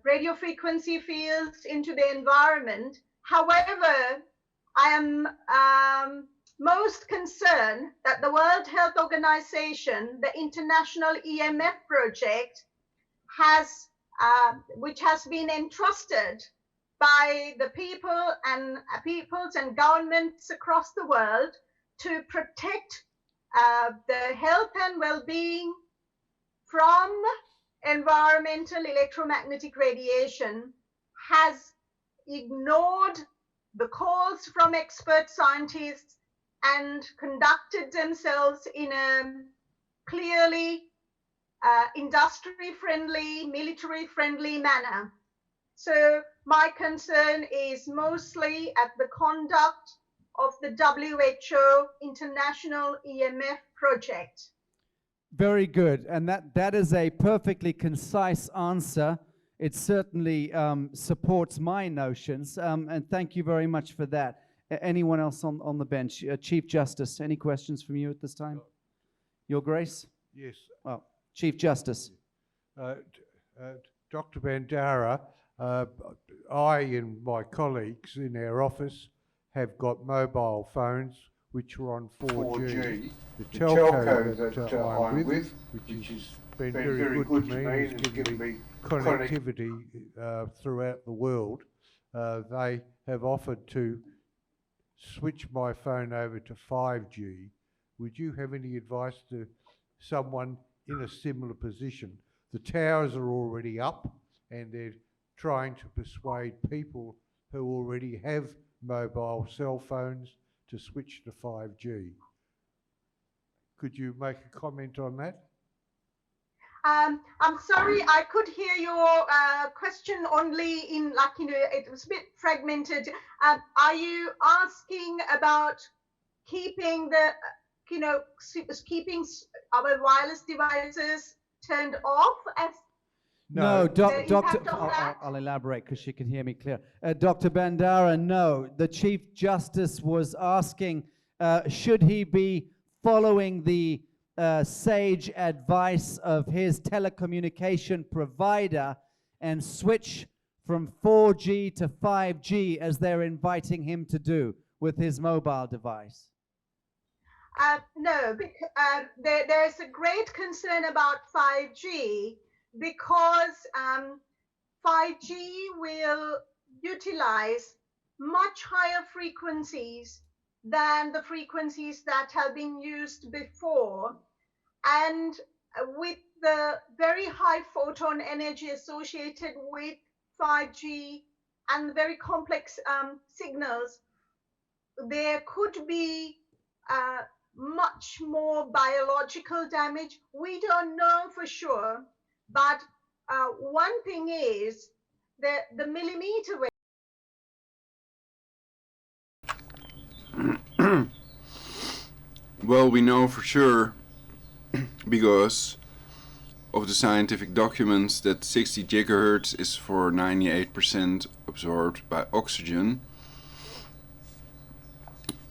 radio frequency fields into the environment. However, I am most concerned that the World Health Organization, the International EMF project, which has been entrusted by the peoples and governments across the world to protect the health and well-being from environmental electromagnetic radiation has ignored the calls from expert scientists and conducted themselves in a clearly industry-friendly, military-friendly manner. So my concern is mostly at the conduct of the WHO International EMF project. Very good, and that is a perfectly concise answer. It certainly supports my notions, and thank you very much for that. Anyone else on the bench? Chief Justice, any questions from you at this time? Your Grace? Yes. Oh, Chief Justice. Dr. Bandara, I and my colleagues in our office have got mobile phones which are on 4G. The telco that I'm with, which has been very good to me, has given me connectivity throughout the world. They have offered to switch my phone over to 5G. Would you have any advice to someone in a similar position? The towers are already up and they're trying to persuade people who already have mobile cell phones to switch to 5G. Could you make a comment on that? I'm sorry, I could hear your question only in, like, it was a bit fragmented. Are you asking about keeping the, keeping our wireless devices turned off as No, Doctor, that? I'll elaborate because she can hear me clear. Dr. Bandara, no. The Chief Justice was asking, should he be following the sage advice of his telecommunication provider and switch from 4G to 5G as they're inviting him to do with his mobile device? No, there's a great concern about 5G because 5G will utilize much higher frequencies than the frequencies that have been used before. And with the very high photon energy associated with 5G and very complex signals, there could be much more biological damage. We don't know for sure, but one thing is that the millimeter wave. Well, we know for sure because of the scientific documents that 60 gigahertz is for 98% absorbed by oxygen,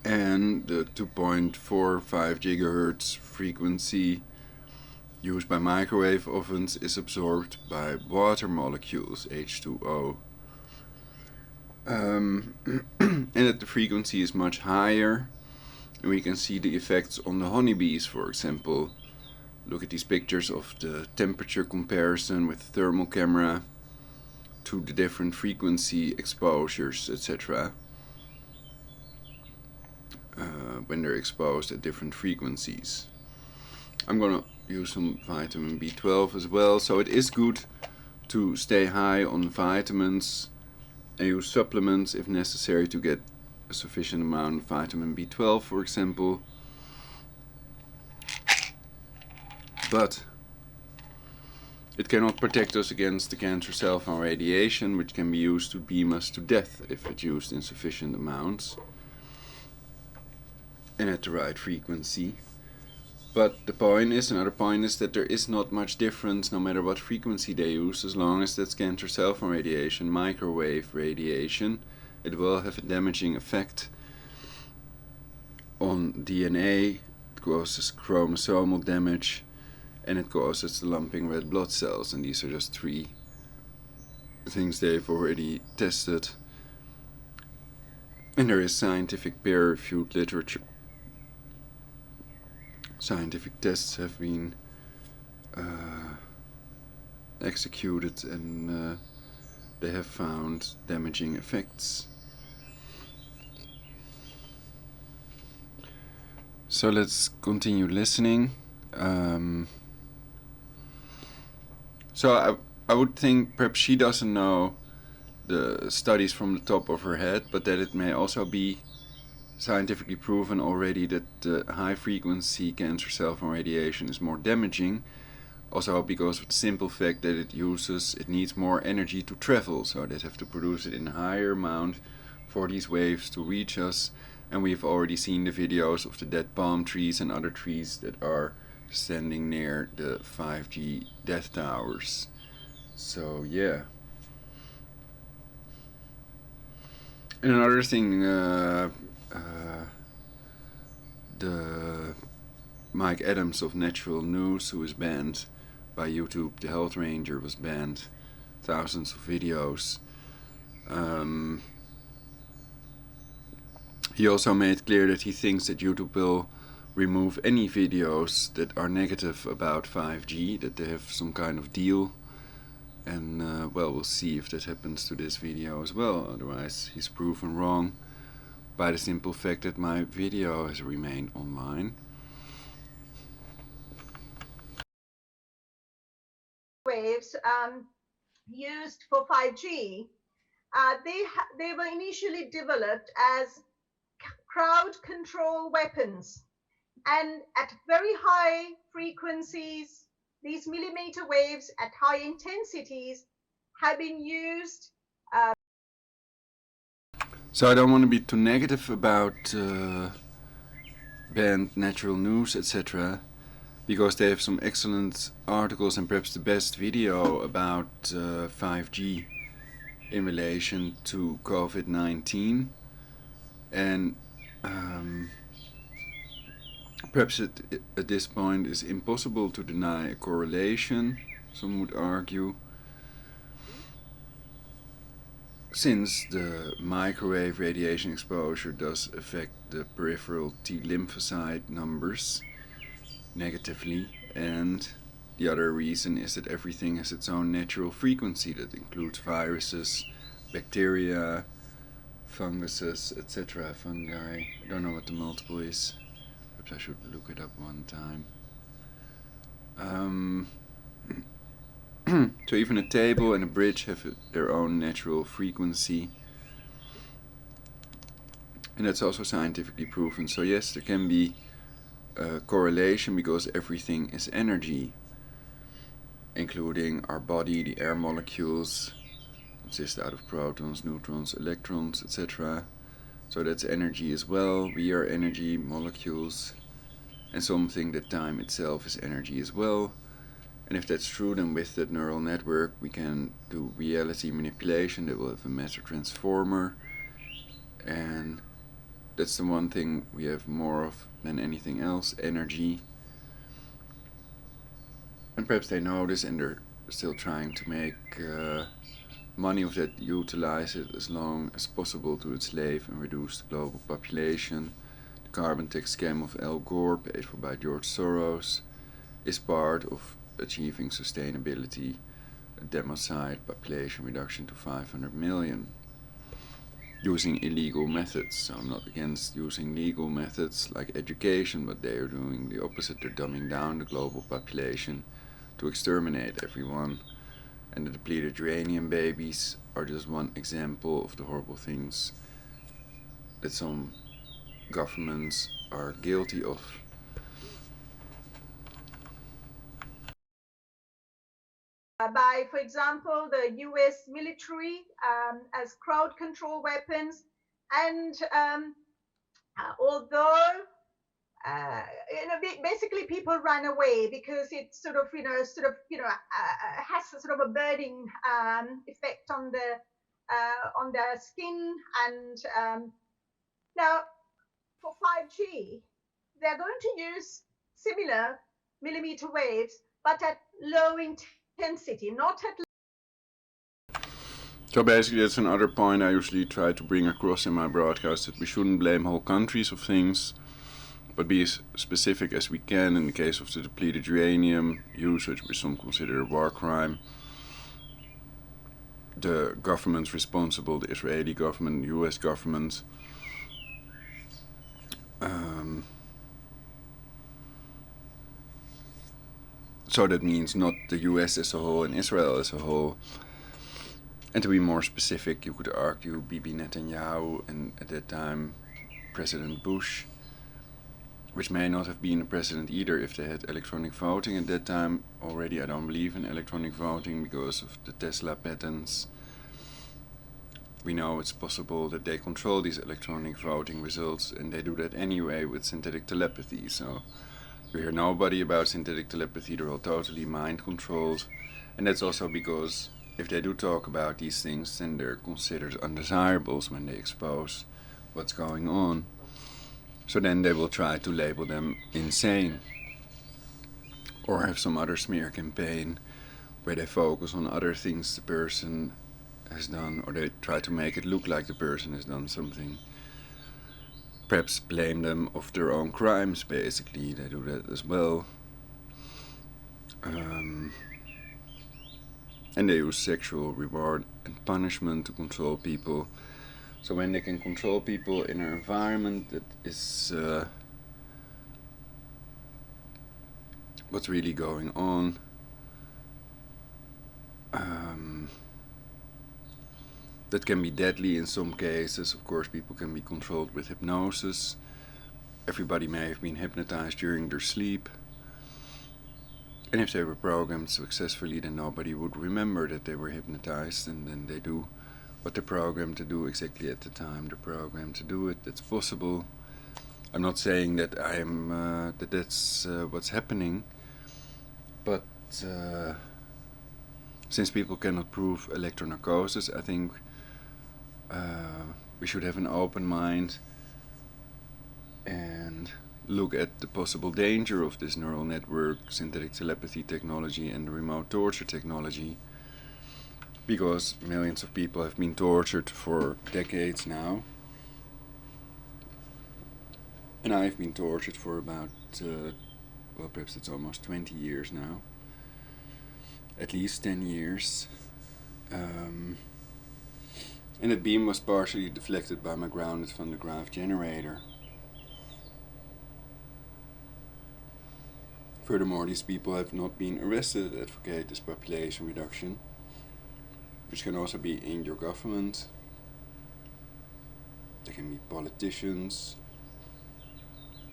and the 2.45 gigahertz frequency used by microwave ovens is absorbed by water molecules, H2O. And that the frequency is much higher, and we can see the effects on the honeybees, for example. Look at these pictures of the temperature comparison with the thermal camera to the different frequency exposures, etc. When they're exposed at different frequencies. I'm gonna use some vitamin B12 as well, so it is good to stay high on vitamins and use supplements if necessary to get a sufficient amount of vitamin B12, for example. But it cannot protect us against the cancer cellphone radiation, which can be used to beam us to death if it's used in sufficient amounts and at the right frequency. But the point is, another point is that there is not much difference no matter what frequency they use, as long as that's cancer cellphone radiation, microwave radiation. It will have a damaging effect on DNA, it causes chromosomal damage, and it causes the lumping red blood cells, and these are just 3 things they've already tested. And there is scientific peer-reviewed literature. Scientific tests have been executed, and they have found damaging effects. So let's continue listening. So I would think perhaps she doesn't know the studies from the top of her head, but that it may also be scientifically proven already that the high frequency cancer cell phone radiation is more damaging, also because of the simple fact that it needs more energy to travel, so they have to produce it in a higher amount for these waves to reach us. And we've already seen the videos of the dead palm trees and other trees that are standing near the 5G death towers. So yeah. And another thing, the Mike Adams of Natural News, who is banned by YouTube, the Health Ranger, was banned. Thousands of videos. He also made clear that he thinks that YouTube will remove any videos that are negative about 5G, that they have some kind of deal. And well, we'll see if that happens to this video as well. Otherwise, he's proven wrong by the simple fact that my video has remained online. Waves used for 5G, they were initially developed as crowd control weapons, and at very high frequencies, these millimeter waves at high intensities have been used. So I don't want to be too negative about banned Natural News, etc., because they have some excellent articles and perhaps the best video about 5G in relation to COVID-19. And perhaps at this point it's impossible to deny a correlation, some would argue, since the microwave radiation exposure does affect the peripheral T lymphocyte numbers negatively, and the other reason is that everything has its own natural frequency that includes viruses, bacteria, funguses, etc. Fungi. I don't know what the multiple is. Perhaps I should look it up one time. So even a table and a bridge have their own natural frequency. And that's also scientifically proven. So yes, there can be a correlation because everything is energy, including our body. The air molecules consist out of protons, neutrons, electrons, etc. So that's energy as well. We are energy molecules, and something that time itself is energy as well. And if that's true, then with that neural network we can do reality manipulation. That will have a matter transformer, and that's the one thing we have more of than anything else, energy. And perhaps they know this and they're still trying to make money of that, utilize it as long as possible to enslave and reduce the global population. The carbon tax scam of Al Gore, paid for by George Soros, is part of achieving sustainability, a democide population reduction to 500 million. Using illegal methods. So I'm not against using legal methods like education, but they are doing the opposite. They're dumbing down the global population to exterminate everyone. And the depleted uranium babies are just one example of the horrible things that some governments are guilty of. By, for example, the US military as crowd control weapons. And although, basically people run away because it sort of, has a sort of a burning effect on their skin. And now for 5G, they're going to use similar millimeter waves, but at low intensity, not at. So basically that's another point I usually try to bring across in my broadcast, that we shouldn't blame whole countries of things, but be as specific as we can. In the case of the depleted uranium usage, which some consider a war crime, the governments responsible, the Israeli government, the US government, So that means not the US as a whole and Israel as a whole. And to be more specific, you could argue Bibi Netanyahu and at that time President Bush, which may not have been a president either if they had electronic voting at that time. Already I don't believe in electronic voting because of the Tesla patents. We know it's possible that they control these electronic voting results, and they do that anyway with synthetic telepathy. So you hear nobody about synthetic telepathy, they're all totally mind controlled. And that's also because if they do talk about these things, then they're considered undesirables when they expose what's going on. So then they will try to label them insane, or have some other smear campaign where they focus on other things the person has done, or they try to make it look like the person has done something. Perhaps blame them of their own crimes, basically. They do that as well. And they use sexual reward and punishment to control people. So when they can control people in an environment that is what's really going on, that can be deadly in some cases. Of course, people can be controlled with hypnosis. Everybody may have been hypnotized during their sleep. And if they were programmed successfully, then nobody would remember that they were hypnotized, and then they do what they're programmed to do exactly at the time they're programmed to do it. That's possible. I'm not saying that that's what's happening, but since people cannot prove electronarcosis, I think we should have an open mind and look at the possible danger of this neural network, synthetic telepathy technology, and the remote torture technology, because millions of people have been tortured for decades now, and I've been tortured for about, well, perhaps it's almost 20 years now, at least 10 years. And the beam was partially deflected by my grounded Van de Graaff generator. Furthermore, these people have not been arrested that advocate this population reduction, which can also be in your government. They can be politicians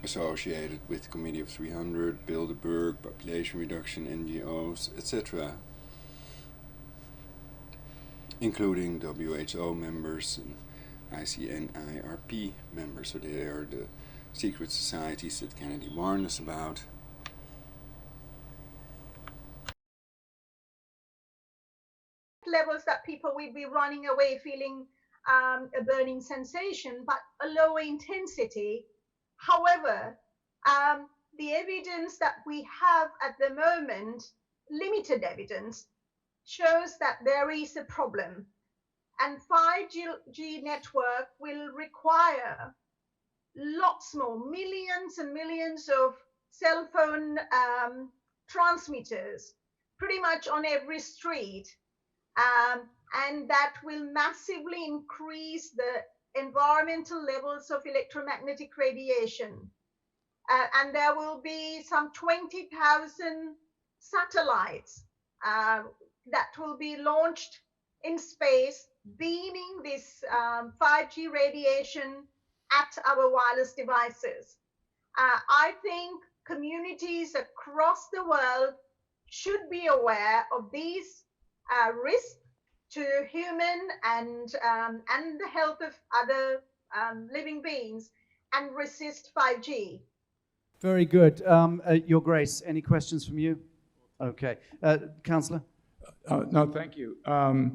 associated with the Committee of 300, Bilderberg, population reduction, NGOs, etc., including WHO members and ICNIRP members. So they are the secret societies that Kennedy warned us about. Levels that people will be running away feeling a burning sensation, but a lower intensity. However, the evidence that we have at the moment, limited evidence, shows that there is a problem, and 5G network will require lots more, millions and millions of cell phone transmitters, pretty much on every street. And that will massively increase the environmental levels of electromagnetic radiation. And there will be some 20,000 satellites that will be launched in space, beaming this 5G radiation at our wireless devices. I think communities across the world should be aware of these risks to human and the health of other living beings, and resist 5G. Very good. Your Grace, any questions from you? Okay. Councillor? No, thank you. Well,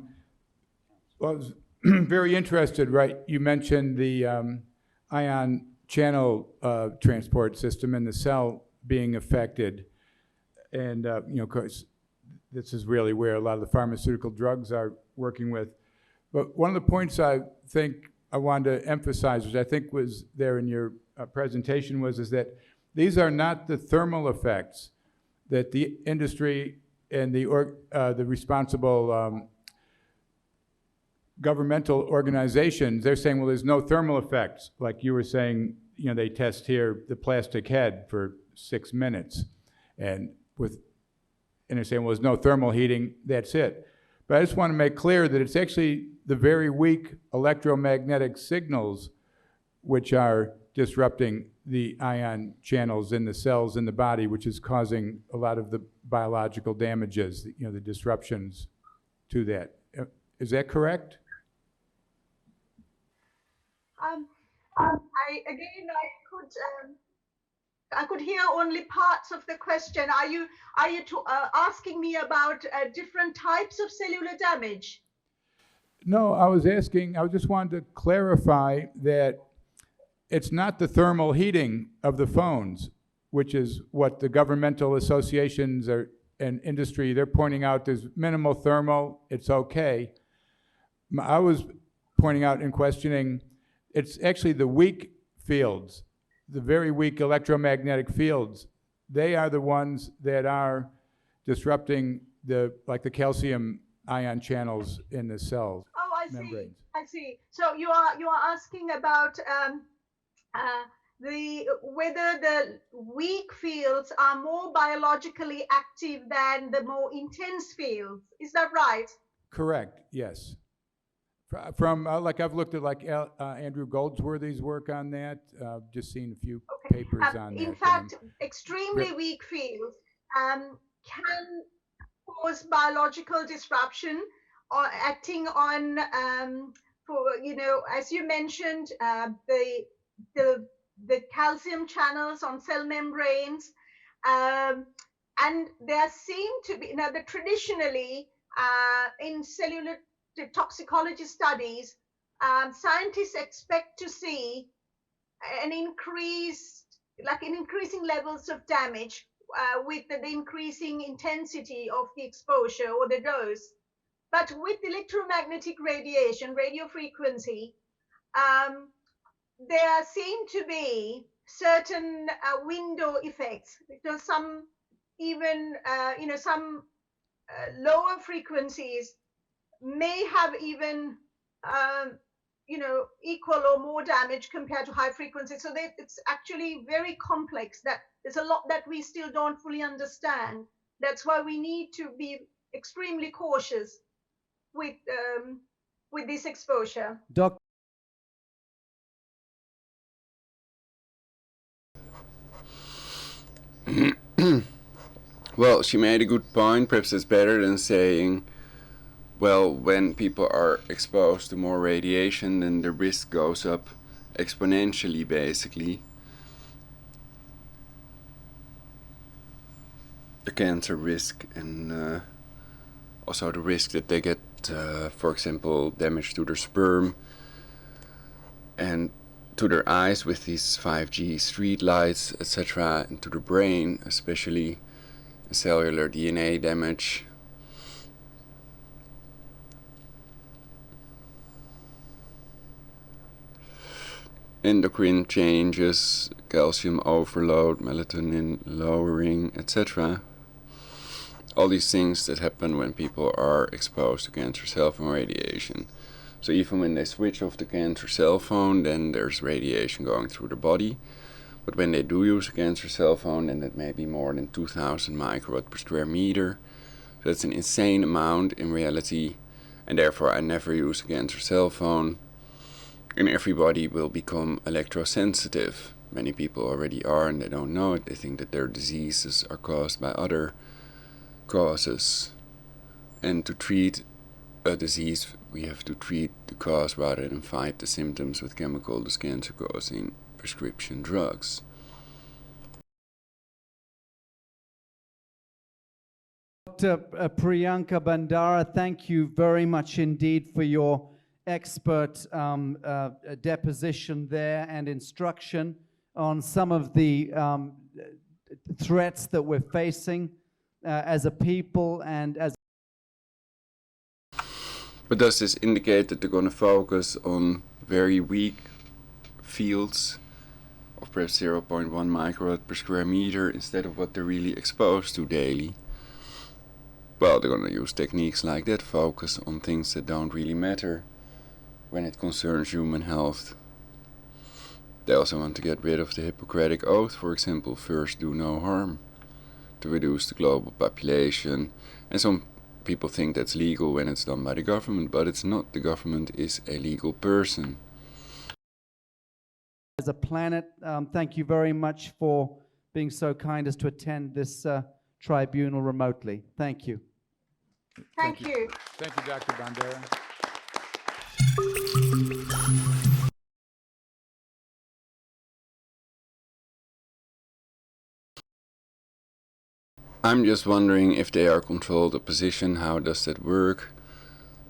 I was very interested, right? You mentioned the ion channel transport system and the cell being affected. And, you know, of course, this is really where a lot of the pharmaceutical drugs are working with. But one of the points I think I wanted to emphasize, which I think was there in your presentation, is that these are not the thermal effects that the industry and the responsible governmental organizations, they're saying, well, there's no thermal effects. Like you were saying, you know, they test here the plastic head for 6 minutes. And with and they're saying, well, there's no thermal heating, that's it. But I just want to make clear that it's actually the very weak electromagnetic signals which are disrupting the ion channels in the cells in the body, which is causing a lot of the biological damages, the disruptions to that. Is that correct? I could hear only parts of the question. Are you asking me about different types of cellular damage? No, I just wanted to clarify that it's not the thermal heating of the phones, which is what the governmental associations and industry, they're pointing out there's minimal thermal, it's okay. I was pointing out and questioning, it's actually the weak fields, the very weak electromagnetic fields, they are the ones that are disrupting like the calcium ion channels in the cells. Oh, I membranes. see. I see. So you are asking about whether the weak fields are more biologically active than the more intense fields. Is that right? Correct. Yes. From like I've looked at Andrew Goldsworthy's work on that. Just seen a few papers on that. In fact, extremely weak fields can cause biological disruption or acting on, as you mentioned, the calcium channels on cell membranes, and there seem to be traditionally in cellular toxicology studies, scientists expect to see an increasing levels of damage with the increasing intensity of the exposure or the dose. But with electromagnetic radiation, radio frequency, there seem to be certain window effects. Some even, some lower frequencies may have even, equal or more damage compared to high frequencies. So it's actually very complex. That there's a lot that we still don't fully understand. That's why we need to be extremely cautious with this exposure. Dr. Well, she made a good point. Perhaps it's better than saying, well, when people are exposed to more radiation, then the risk goes up exponentially, basically. The cancer risk, and also the risk that they get, for example, damage to their sperm and to their eyes with these 5G street lights, etc., and to the brain, especially cellular DNA damage. Endocrine changes, calcium overload, melatonin lowering, etc. All these things that happen when people are exposed to cancer cell phone radiation. So even when they switch off the cancer cell phone, then there's radiation going through the body. But when they do use a cancer cell phone, then that may be more than 2000 microwatt per square meter. So that's an insane amount in reality, and therefore I never use a cancer cell phone. And everybody will become electrosensitive. Many people already are, and they don't know it. They think that their diseases are caused by other causes. And to treat a disease, we have to treat the cause rather than fight the symptoms with chemicals cancer-causing prescription drugs. Dr. Priyanka Bandara, thank you very much indeed for your expert deposition there and instruction on some of the threats that we're facing as a people and as. But does this indicate that they're going to focus on very weak fields of perhaps 0.1 microwatt per square meter instead of what they're really exposed to daily? Well, they're going to use techniques like that, focus on things that don't really matter when it concerns human health. They also want to get rid of the Hippocratic Oath, for example, first do no harm, to to reduce the global population. And some people think that's legal when it's done by the government, but it's not. The government is a legal person. As a planet, thank you very much for being so kind as to attend this tribunal remotely. Thank you. Thank you. Thank you, Dr. Bandara. I'm just wondering if they are controlled opposition, how does that work?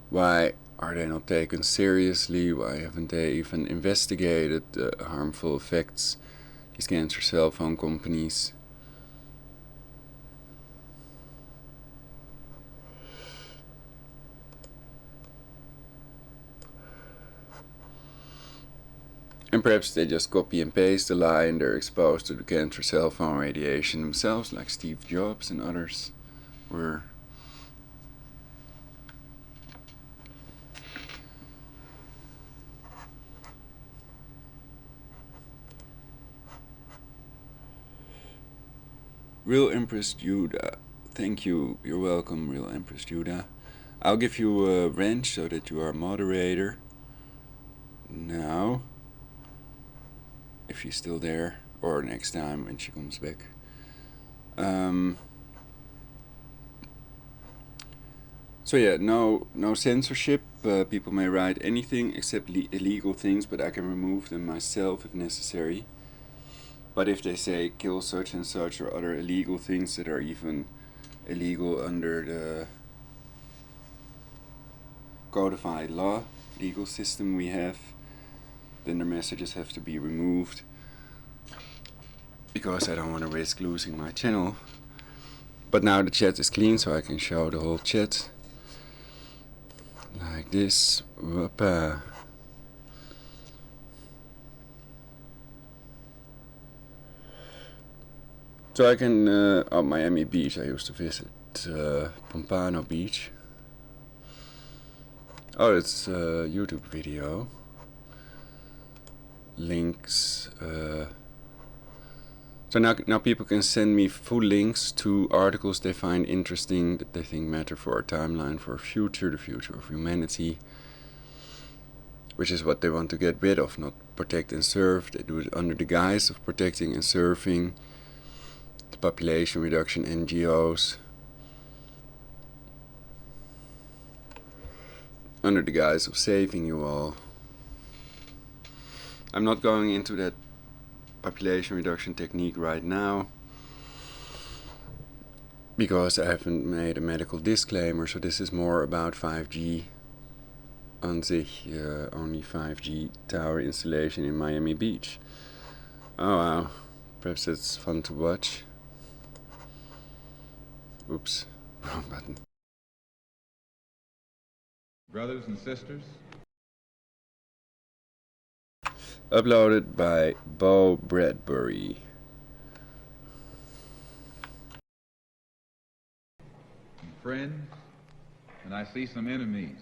Why are they not taken seriously? Why haven't they even investigated the harmful effects these cancer cell phone companies? And perhaps they just copy and paste the lie and they're exposed to the cancer cell phone radiation themselves, like Steve Jobs and others were. Real Empress Judah, thank you, you're welcome, Real Empress Judah. I'll give you a wrench so that you are moderator now, if she's still there, or next time when she comes back. So yeah, no censorship. People may write anything except illegal things, but I can remove them myself if necessary. But if they say kill such and such or other illegal things that are even illegal under the codified law, legal system we have, then their messages have to be removed, because I don't want to risk losing my channel. But now the chat is clean, so I can show the whole chat like this. Whoopa. So I can, Miami Beach, I used to visit Pompano Beach. Oh, it's a YouTube video. Links. So now people can send me full links to articles they find interesting, that they think matter for our timeline, for our future, the future of humanity. Which is what they want to get rid of, not protect and serve. They do it under the guise of protecting and serving the population reduction NGOs, under the guise of saving you all. I'm not going into that population reduction technique right now, because I haven't made a medical disclaimer, so this is more about 5G on sich, only 5G tower installation in Miami Beach. Oh wow, perhaps that's fun to watch. Oops, wrong button. Brothers and sisters, uploaded by Bo Bradbury. friends, and I see some enemies.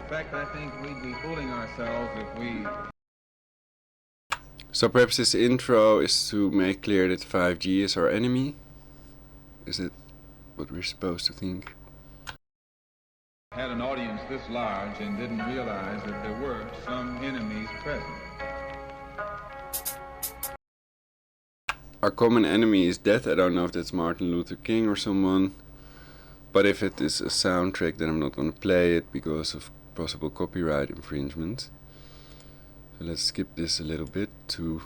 In fact, I think we'd be fooling ourselves if we... So perhaps this intro is to make clear that 5G is our enemy? Is it what we're supposed to think? had an audience this large and didn't realize that there were some enemies present. Our common enemy is death. I don't know if that's Martin Luther King or someone. But if it is a soundtrack, then I'm not going to play it because of possible copyright infringement. So let's skip this a little bit to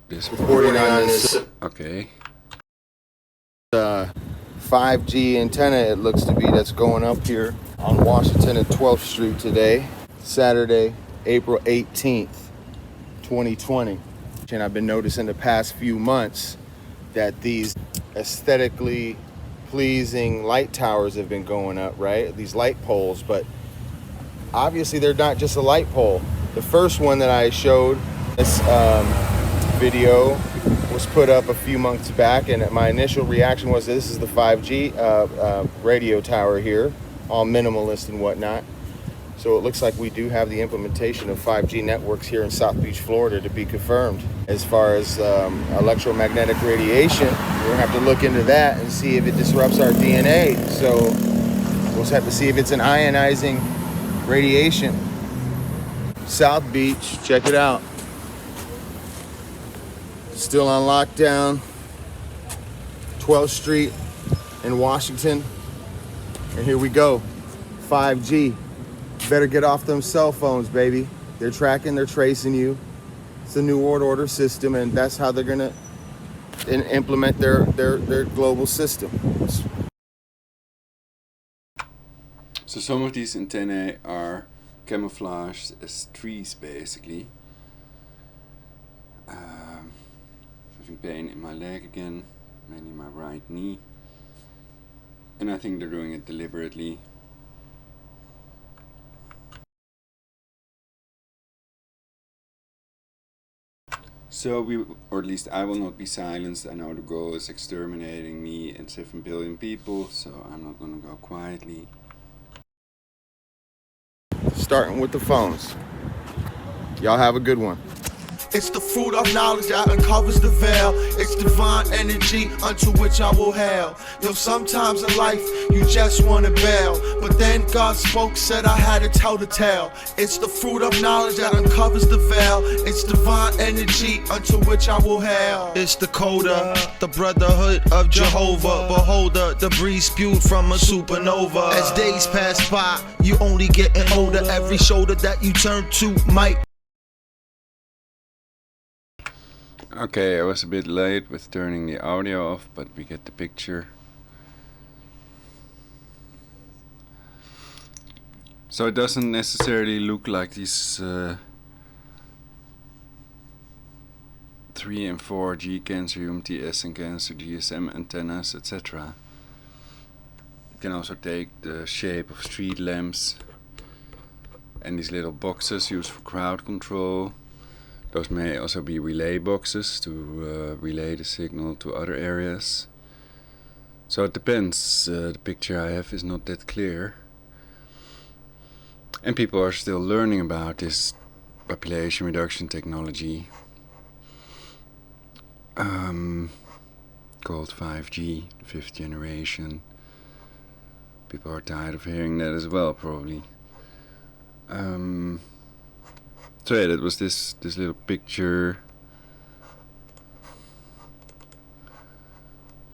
this. Reporting on this. Okay. 5G antenna, it looks to be, that's going up here on Washington at 12th Street today, Saturday, April 18th, 2020. And I've been noticing the past few months that these aesthetically pleasing light towers have been going up, right? These light poles, but obviously they're not just a light pole. The first one that I showed, this video, was was put up a few months back, and my initial reaction was this is the 5G radio tower here, all minimalist and whatnot. So it looks like we do have the implementation of 5G networks here in South Beach, Florida, to be confirmed. As far as electromagnetic radiation, we'll have to look into that and see if it disrupts our DNA. So we'll have to see if it's an ionizing radiation. South Beach, check it out. Still on lockdown. 12th Street in Washington. And here we go. 5G. Better get off them cell phones, baby. They're tracking, they're tracing you. It's a new world order system, and that's how they're gonna implement their global system. So some of these antennae are camouflaged as trees, basically. Having pain in my leg again, mainly my right knee. And I think they're doing it deliberately. So or at least I will not be silenced. I know the goal is exterminating me and 7 billion people, so I'm not gonna go quietly. Starting with the phones. Y'all have a good one. It's the fruit of knowledge that uncovers the veil. It's divine energy unto which I will hail. Yo, sometimes in life you just wanna bail, but then God spoke, said I had to tell the tale. It's the fruit of knowledge that uncovers the veil. It's divine energy unto which I will hail. It's the coda, the brotherhood of Jehovah. Beholder, the breeze spewed from a supernova. As days pass by, you only getting older. Every shoulder that you turn to might. Okay, I was a bit late with turning the audio off, but we get the picture. So it doesn't necessarily look like these 3 and 4G cancer UMTS and cancer GSM antennas, etc. It can also take the shape of street lamps and these little boxes used for crowd control. Those may also be relay boxes to relay the signal to other areas. So it depends. The picture I have is not that clear. And people are still learning about this population reduction technology called 5G, the 5th generation. People are tired of hearing that as well, probably. So yeah, that was this little picture.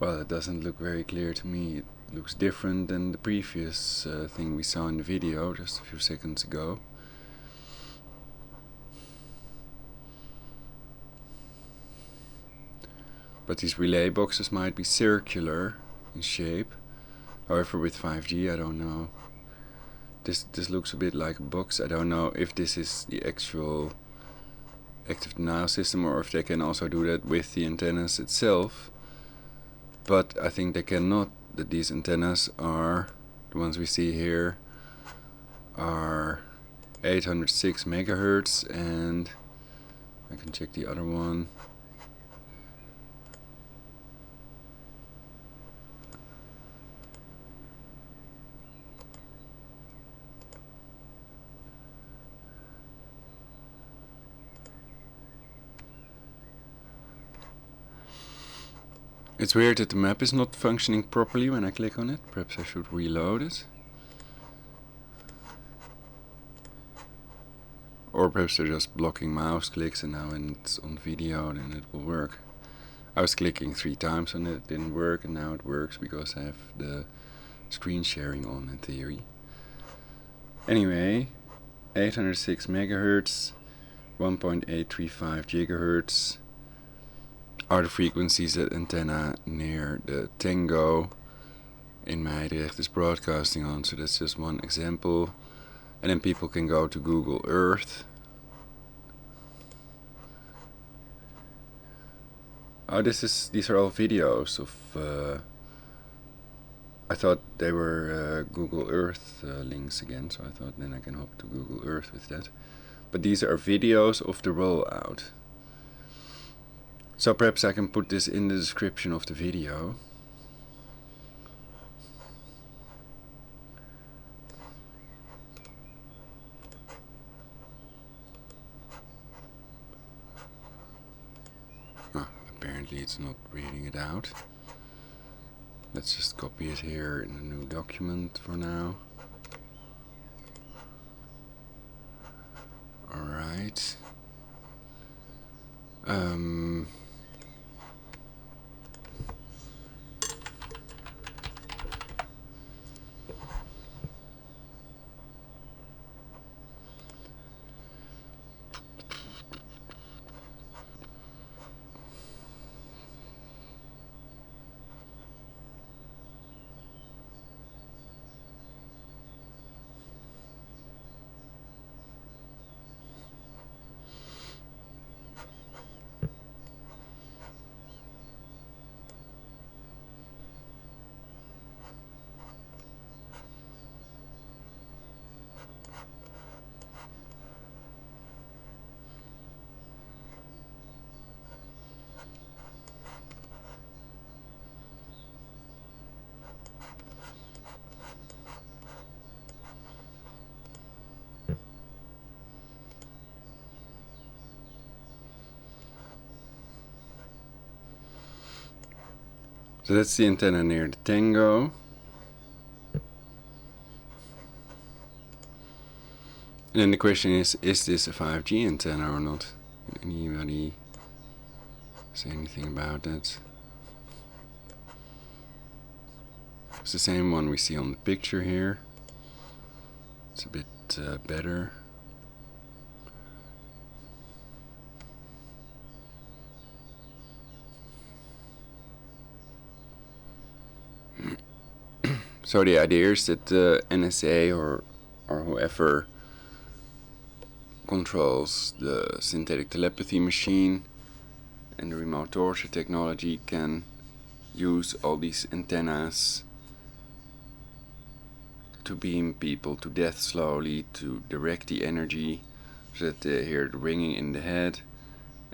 Well, it doesn't look very clear to me. It looks different than the previous thing we saw in the video just a few seconds ago. But these relay boxes might be circular in shape. However, with 5G, I don't know. This looks a bit like a box. I don't know if this is the actual active denial system or if they can also do that with the antennas itself. But I think they cannot. That these antennas are, the ones we see here, are 806 megahertz, and I can check the other one. It's weird that the map is not functioning properly when I click on it. Perhaps I should reload it. Or perhaps they're just blocking mouse clicks, and now when it's on video then it will work. I was clicking 3 times on it, it didn't work, and now it works because I have the screen sharing on in theory. Anyway, 806 megahertz, 1.835 gigahertz. Are the frequencies that antenna near the Tango in Meidrecht is broadcasting on. So that's just one example. And then people can go to Google Earth. Oh, these are all videos of I thought they were Google Earth links again, so I thought then I can hop to Google Earth with that. But these are videos of the rollout. So perhaps I can put this in the description of the video. Apparently it's not reading it out. Let's just copy it here in a new document for now. Alright. So that's the antenna near the Tango. And then the question is this a 5G antenna or not? Can anybody say anything about that? It's the same one we see on the picture here. It's a bit better. So the idea is that the NSA or whoever controls the synthetic telepathy machine and the remote torture technology can use all these antennas to beam people to death slowly, to direct the energy so that they hear the ringing in the head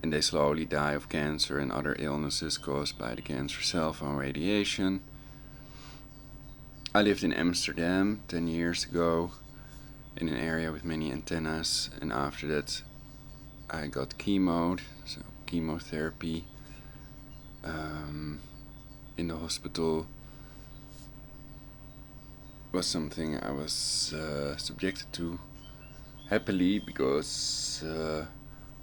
and they slowly die of cancer and other illnesses caused by the cancer cell phone radiation. I lived in Amsterdam 10 years ago in an area with many antennas, and after that I got chemoed, so chemotherapy in the hospital was something I was subjected to happily because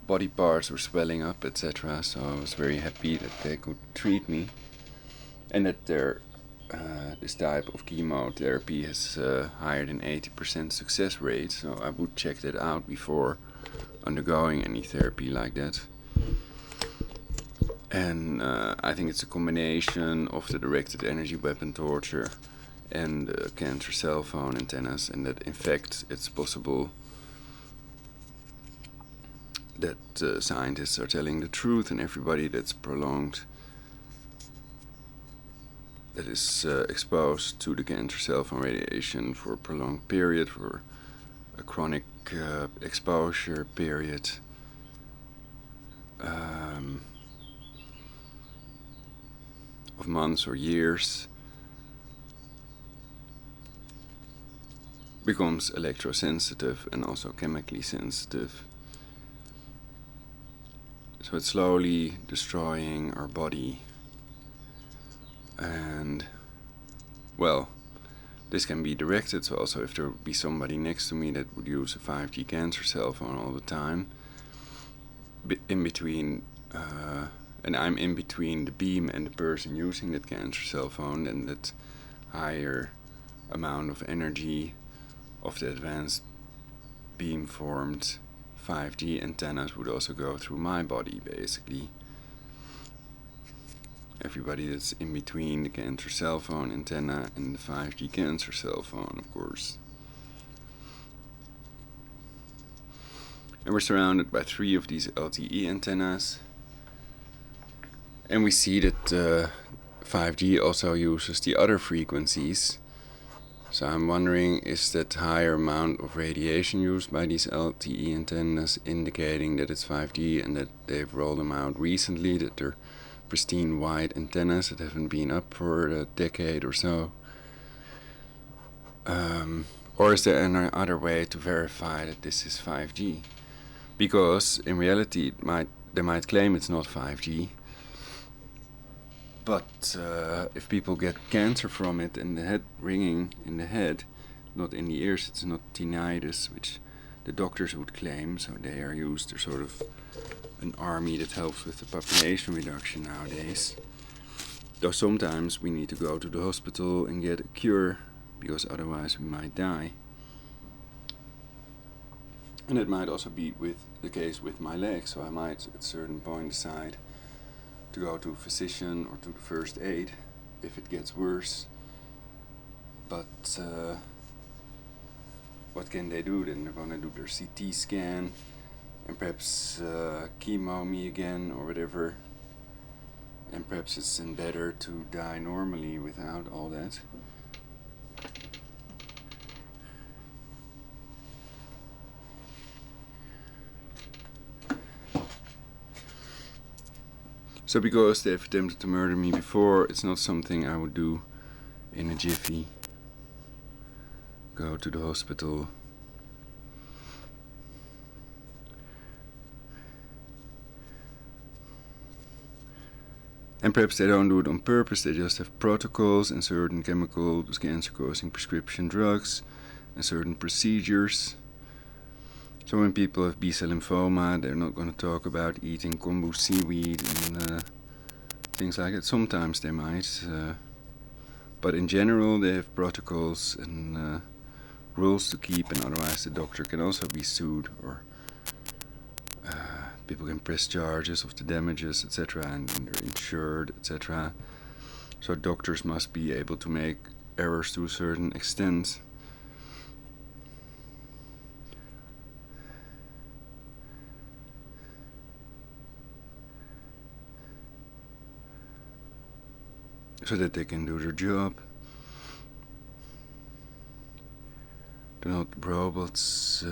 body parts were swelling up, etc. So I was very happy that they could treat me and that this type of chemotherapy has higher than 80% success rate, so I would check that out before undergoing any therapy like that. And I think it's a combination of the directed energy weapon torture and the cancer cell phone antennas, and that in fact it's possible that scientists are telling the truth, and everybody that's prolonged, that is exposed to the cancer cell phone radiation for a prolonged period, for a chronic exposure period, of months or years, becomes electrosensitive and also chemically sensitive. So it's slowly destroying our body. And, well, this can be directed, so also if there would be somebody next to me that would use a 5G cancer cell phone all the time, in between, and I'm in between the beam and the person using that cancer cell phone, then that higher amount of energy of the advanced beam-formed 5G antennas would also go through my body, basically. Everybody that's in between the cancer cell phone antenna and the 5G cancer cell phone, of course. And we're surrounded by 3 of these LTE antennas. And we see that 5G also uses the other frequencies So I'm wondering, is that higher amount of radiation used by these LTE antennas indicating that it's 5G and that they've rolled them out recently, that they're pristine white antennas that haven't been up for a decade or so? Or is there any other way to verify that this is 5G? Because in reality they might claim it's not 5G, but if people get cancer from it and the head ringing in the head, not in the ears, it's not tinnitus, which the doctors would claim, so they are used, they're sort of an army that helps with the population reduction nowadays. Though sometimes we need to go to the hospital and get a cure, because otherwise we might die. And it might also be the case with my leg, so I might at a certain point decide to go to a physician or to the first aid if it gets worse. But what can they do then? They're gonna do their CT scan and perhaps chemo me again or whatever. And perhaps it's then better to die normally without all that. So because they've attempted to murder me before, it's not something I would do in a jiffy. Go to the hospital. And perhaps they don't do it on purpose, they just have protocols and certain chemical cancer-causing prescription drugs and certain procedures. So when people have B-cell lymphoma, they're not going to talk about eating kombu seaweed and things like that. Sometimes they might, but in general they have protocols and rules to keep, and otherwise the doctor can also be sued, or people can press charges of the damages, etc., and they're insured, etc. So doctors must be able to make errors to a certain extent. So that they can do their job. They're not robots,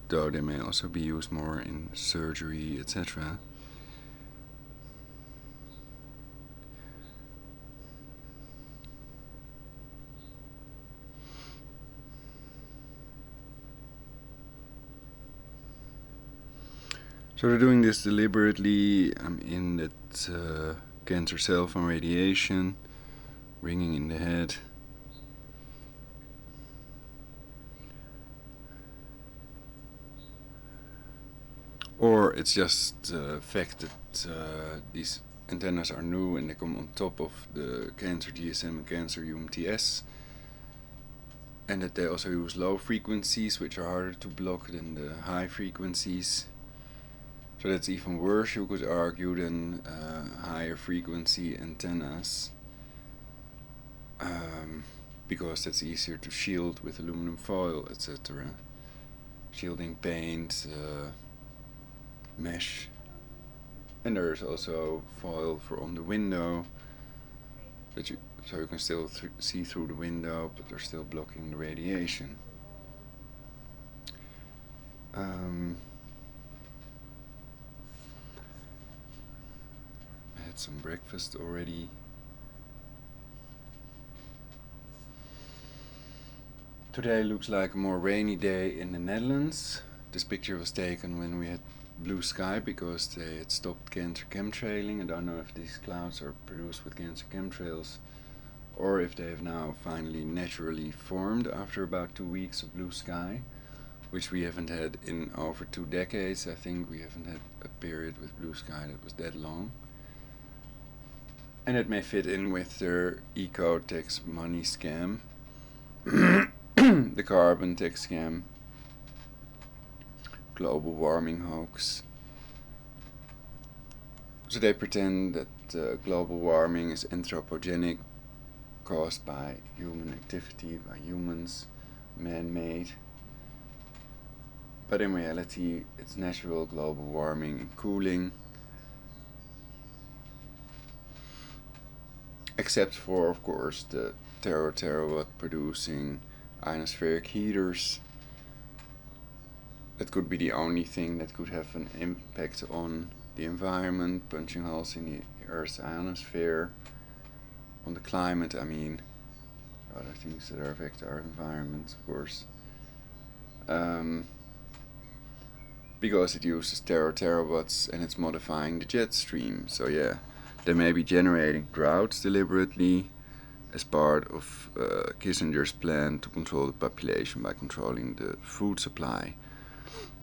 though they may also be used more in surgery, etc. So they're doing this deliberately. I'm in that cancer cellphone radiation, ringing in the head. Or it's just the fact that these antennas are new and they come on top of the cancer GSM and cancer UMTS, and that they also use low frequencies which are harder to block than the high frequencies. So that's even worse, you could argue, than higher frequency antennas, because that's easier to shield with aluminum foil, etc. Shielding paint, mesh, and there's also foil for on the window, so you can still see through the window, but they're still blocking the radiation. I had some breakfast already. Today looks like a more rainy day in the Netherlands. This picture was taken when we had blue sky because they had stopped cancer chemtrailing. I don't know if these clouds are produced with cancer chemtrails or if they have now finally naturally formed after about 2 weeks of blue sky, which we haven't had in over 2 decades. I think we haven't had a period with blue sky that was that long. And it may fit in with their eco tax money scam, the carbon tax scam, global warming hoax. So they pretend that global warming is anthropogenic, caused by human activity, by humans, man-made. But in reality, it's natural global warming and cooling. Except for, of course, the terawatt producing ionospheric heaters. That could be the only thing that could have an impact on the environment, punching holes in the Earth's ionosphere, on the climate, I mean, other things that affect our environment, of course. Because it uses terawatts and it's modifying the jet stream. So yeah, they may be generating droughts deliberately as part of Kissinger's plan to control the population by controlling the food supply,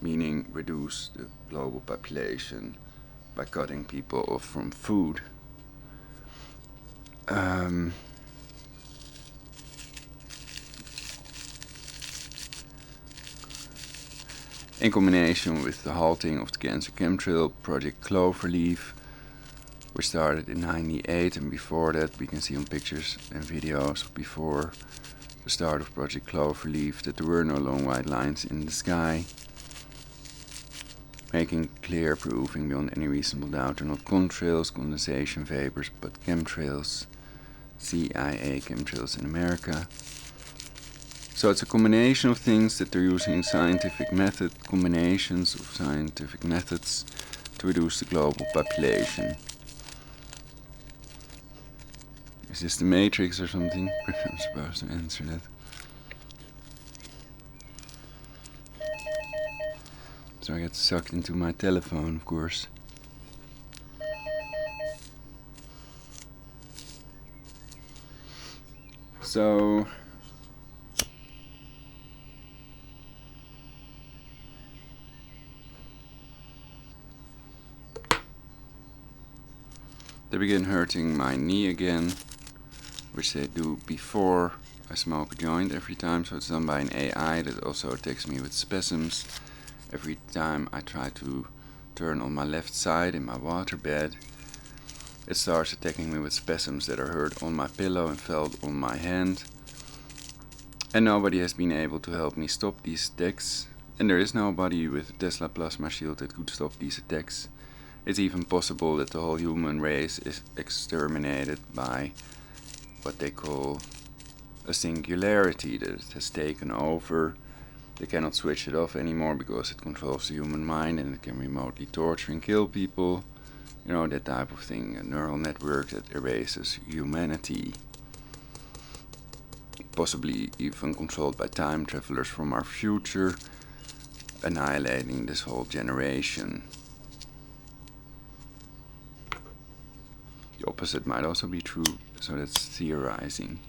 meaning reduce the global population by cutting people off from food. In combination with the halting of the cancer chemtrail project Cloverleaf, which started in '98, and before that we can see on pictures and videos before the start of Project Cloverleaf that there were no long white lines in the sky, making clear, proving beyond any reasonable doubt they're not contrails, condensation vapors, but chemtrails, CIA chemtrails in America. So it's a combination of things that they're using combinations of scientific methods to reduce the global population. Is this the Matrix or something? I'm supposed to answer that. So I get sucked into my telephone, of course. So they begin hurting my knee again, which they do before I smoke a joint every time, so it's done by an AI that also attacks me with spasms every time I try to turn on my left side in my waterbed. It starts attacking me with spasms that are heard on my pillow and felt on my hand. And nobody has been able to help me stop these attacks. And there is nobody with a Tesla plasma shield that could stop these attacks. It's even possible that the whole human race is exterminated by what they call a singularity, that it has taken over. They cannot switch it off anymore because it controls the human mind and it can remotely torture and kill people. You know, that type of thing, a neural network that erases humanity. Possibly even controlled by time travelers from our future, annihilating this whole generation. The opposite might also be true, so that's theorizing.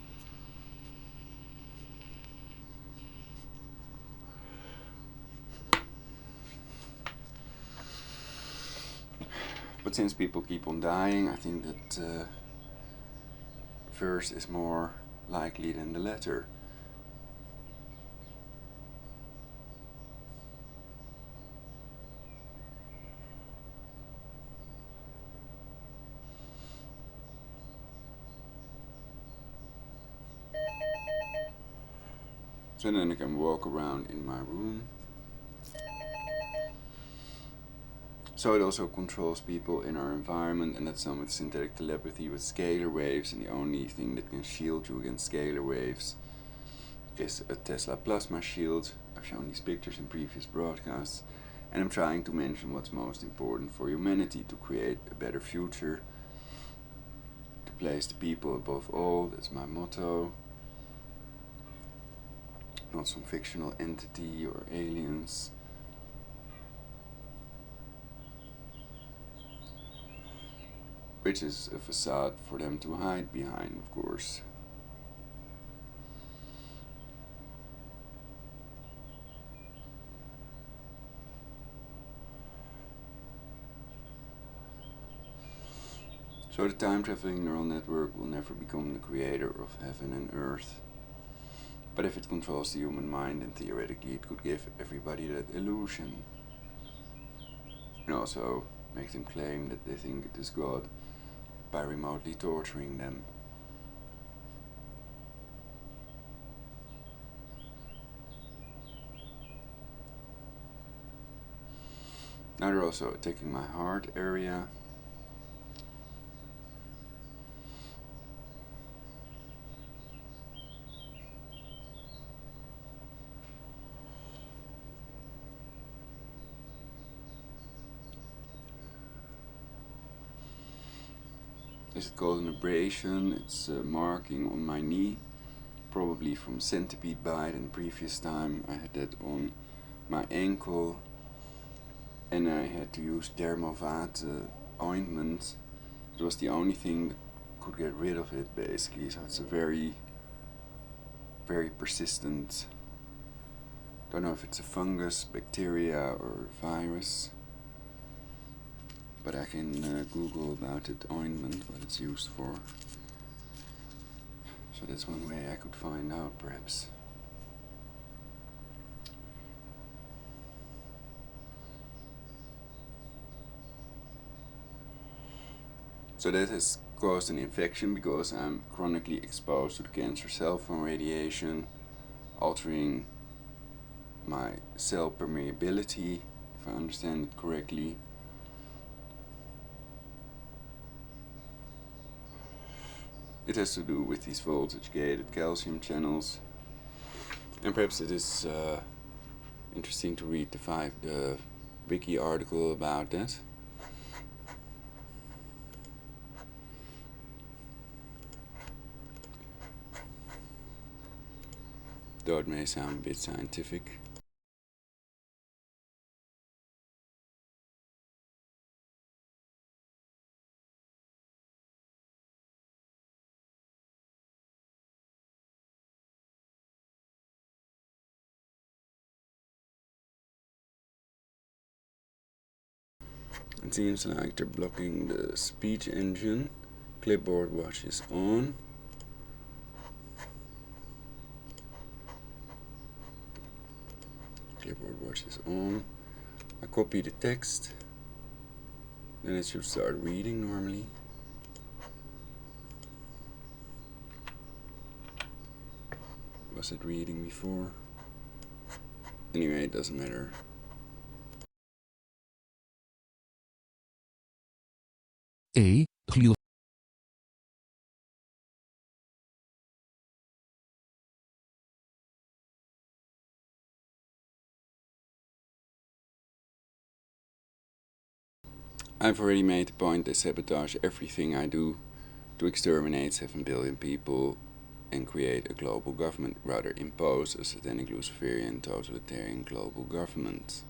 But since people keep on dying, I think that first is more likely than the latter. So then I can walk around in my room. So it also controls people in our environment, and that's done with synthetic telepathy with scalar waves, and the only thing that can shield you against scalar waves is a Tesla plasma shield. I've shown these pictures in previous broadcasts, and I'm trying to mention what's most important for humanity, to create a better future, to place the people above all. That's my motto. Not some fictional entity or aliens. Which is a facade for them to hide behind, of course. So the time-traveling neural network will never become the creator of heaven and earth. But if it controls the human mind, then theoretically it could give everybody that illusion. And also make them claim that they think it is God by remotely torturing them. Now they're also attacking my heart area. Is it called an abrasion? It's a marking on my knee, probably from centipede bite, and previous time I had that on my ankle, and I had to use DERMOVATE ointment. It was the only thing that could get rid of it, basically. So it's a very, very persistent, don't know if it's a fungus, bacteria, or virus, but I can Google about it, ointment, what it's used for. So that's one way I could find out, perhaps. So that has caused an infection because I'm chronically exposed to the cancer cellphone radiation, altering my cell permeability, if I understand it correctly. It has to do with these voltage-gated calcium channels, and perhaps it is interesting to read the wiki article about that. Though it may sound a bit scientific. It seems like they're blocking the speech engine. Clipboard watch is on. Clipboard watch is on. I copy the text. Then it should start reading normally. Was it reading before? Anyway, it doesn't matter. I've already made the point they sabotage everything I do to exterminate 7 billion people and create a global government, rather impose a satanic Luciferian totalitarian global government.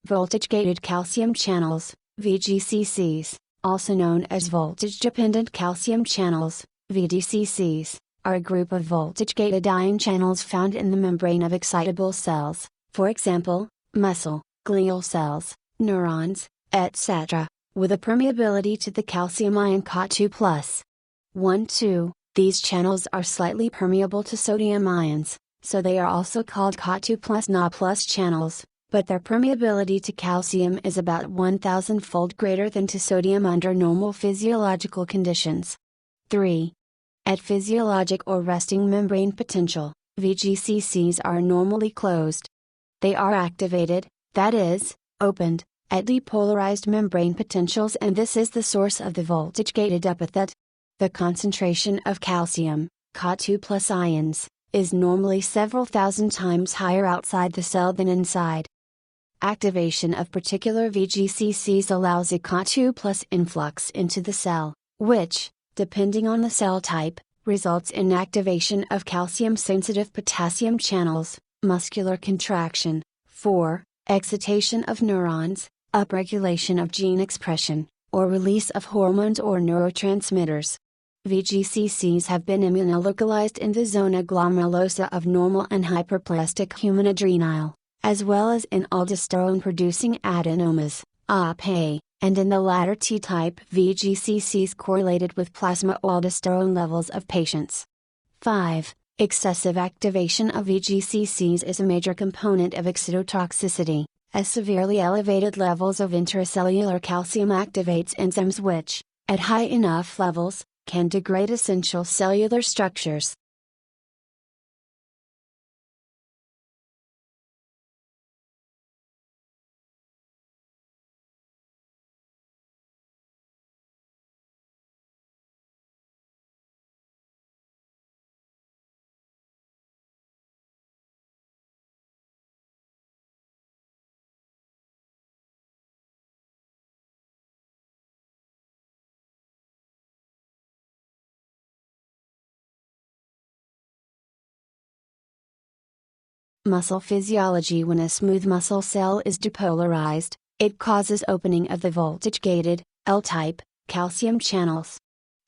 Voltage-gated calcium channels, VGCCs, also known as voltage-dependent calcium channels, VDCCs, are a group of voltage-gated ion channels found in the membrane of excitable cells, for example, muscle, glial cells, neurons, etc., with a permeability to the calcium ion Ca2+. 1-2, these channels are slightly permeable to sodium ions, so they are also called Ca2+ Na+ channels, but their permeability to calcium is about 1,000-fold greater than to sodium under normal physiological conditions. 3. At physiologic or resting membrane potential, VGCCs are normally closed. They are activated, that is, opened, at depolarized membrane potentials, and this is the source of the voltage-gated epithet. The concentration of calcium, Ca2+ ions, is normally several thousand times higher outside the cell than inside. Activation of particular VGCCs allows a Ca2+ influx into the cell, which, depending on the cell type, results in activation of calcium-sensitive potassium channels, muscular contraction. 4. Excitation of neurons, upregulation of gene expression, or release of hormones or neurotransmitters. VGCCs have been immunolocalized in the zona glomerulosa of normal and hyperplastic human adrenal, as well as in aldosterone-producing adenomas, APA, and in the latter T-type VGCCs correlated with plasma aldosterone levels of patients. 5. Excessive activation of VGCCs is a major component of excitotoxicity, as severely elevated levels of intracellular calcium activates enzymes which, at high enough levels, can degrade essential cellular structures. Muscle physiology. When a smooth muscle cell is depolarized, it causes opening of the voltage-gated, L-type, calcium channels.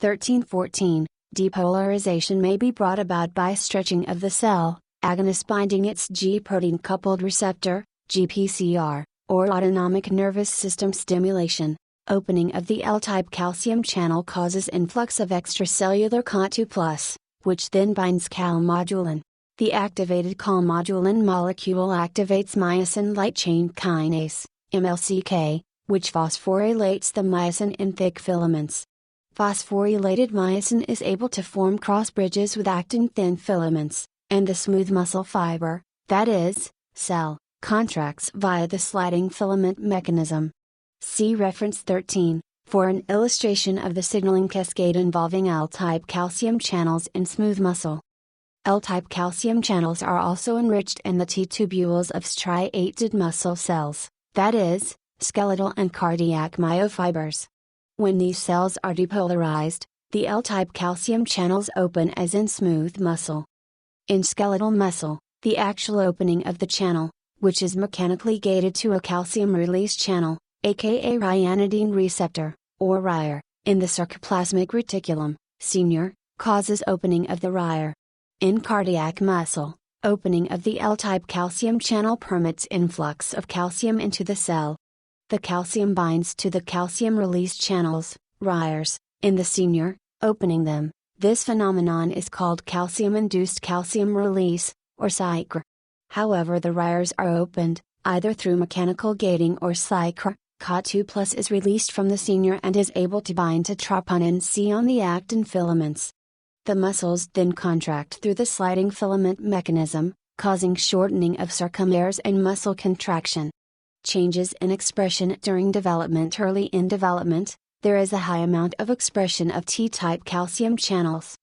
1314. Depolarization may be brought about by stretching of the cell, agonist binding its G-protein coupled receptor, GPCR, or autonomic nervous system stimulation. Opening of the L-type calcium channel causes influx of extracellular Ca2+, which then binds calmodulin. The activated calmodulin molecule activates myosin light chain kinase, MLCK, which phosphorylates the myosin in thick filaments. Phosphorylated myosin is able to form cross bridges with actin thin filaments, and the smooth muscle fiber, that is, cell, contracts via the sliding filament mechanism. See reference 13, for an illustration of the signaling cascade involving L-type calcium channels in smooth muscle. L-type calcium channels are also enriched in the T-tubules of striated muscle cells, that is, skeletal and cardiac myofibers. When these cells are depolarized, the L-type calcium channels open as in smooth muscle. In skeletal muscle, the actual opening of the channel, which is mechanically gated to a calcium release channel, aka ryanodine receptor, or RIR, in the sarcoplasmic reticulum, senior, causes opening of the RIR. In cardiac muscle, opening of the L-type calcium channel permits influx of calcium into the cell. The calcium binds to the calcium release channels, RIRs, in the senior, opening them. This phenomenon is called calcium-induced calcium release, or CRE. However, the RIRs are opened, either through mechanical gating or CRE. Ca2+ is released from the senior and is able to bind to troponin C on the actin filaments. The muscles then contract through the sliding filament mechanism, causing shortening of sarcomeres and muscle contraction. Changes in expression during development. Early in development, there is a high amount of expression of T-type calcium channels.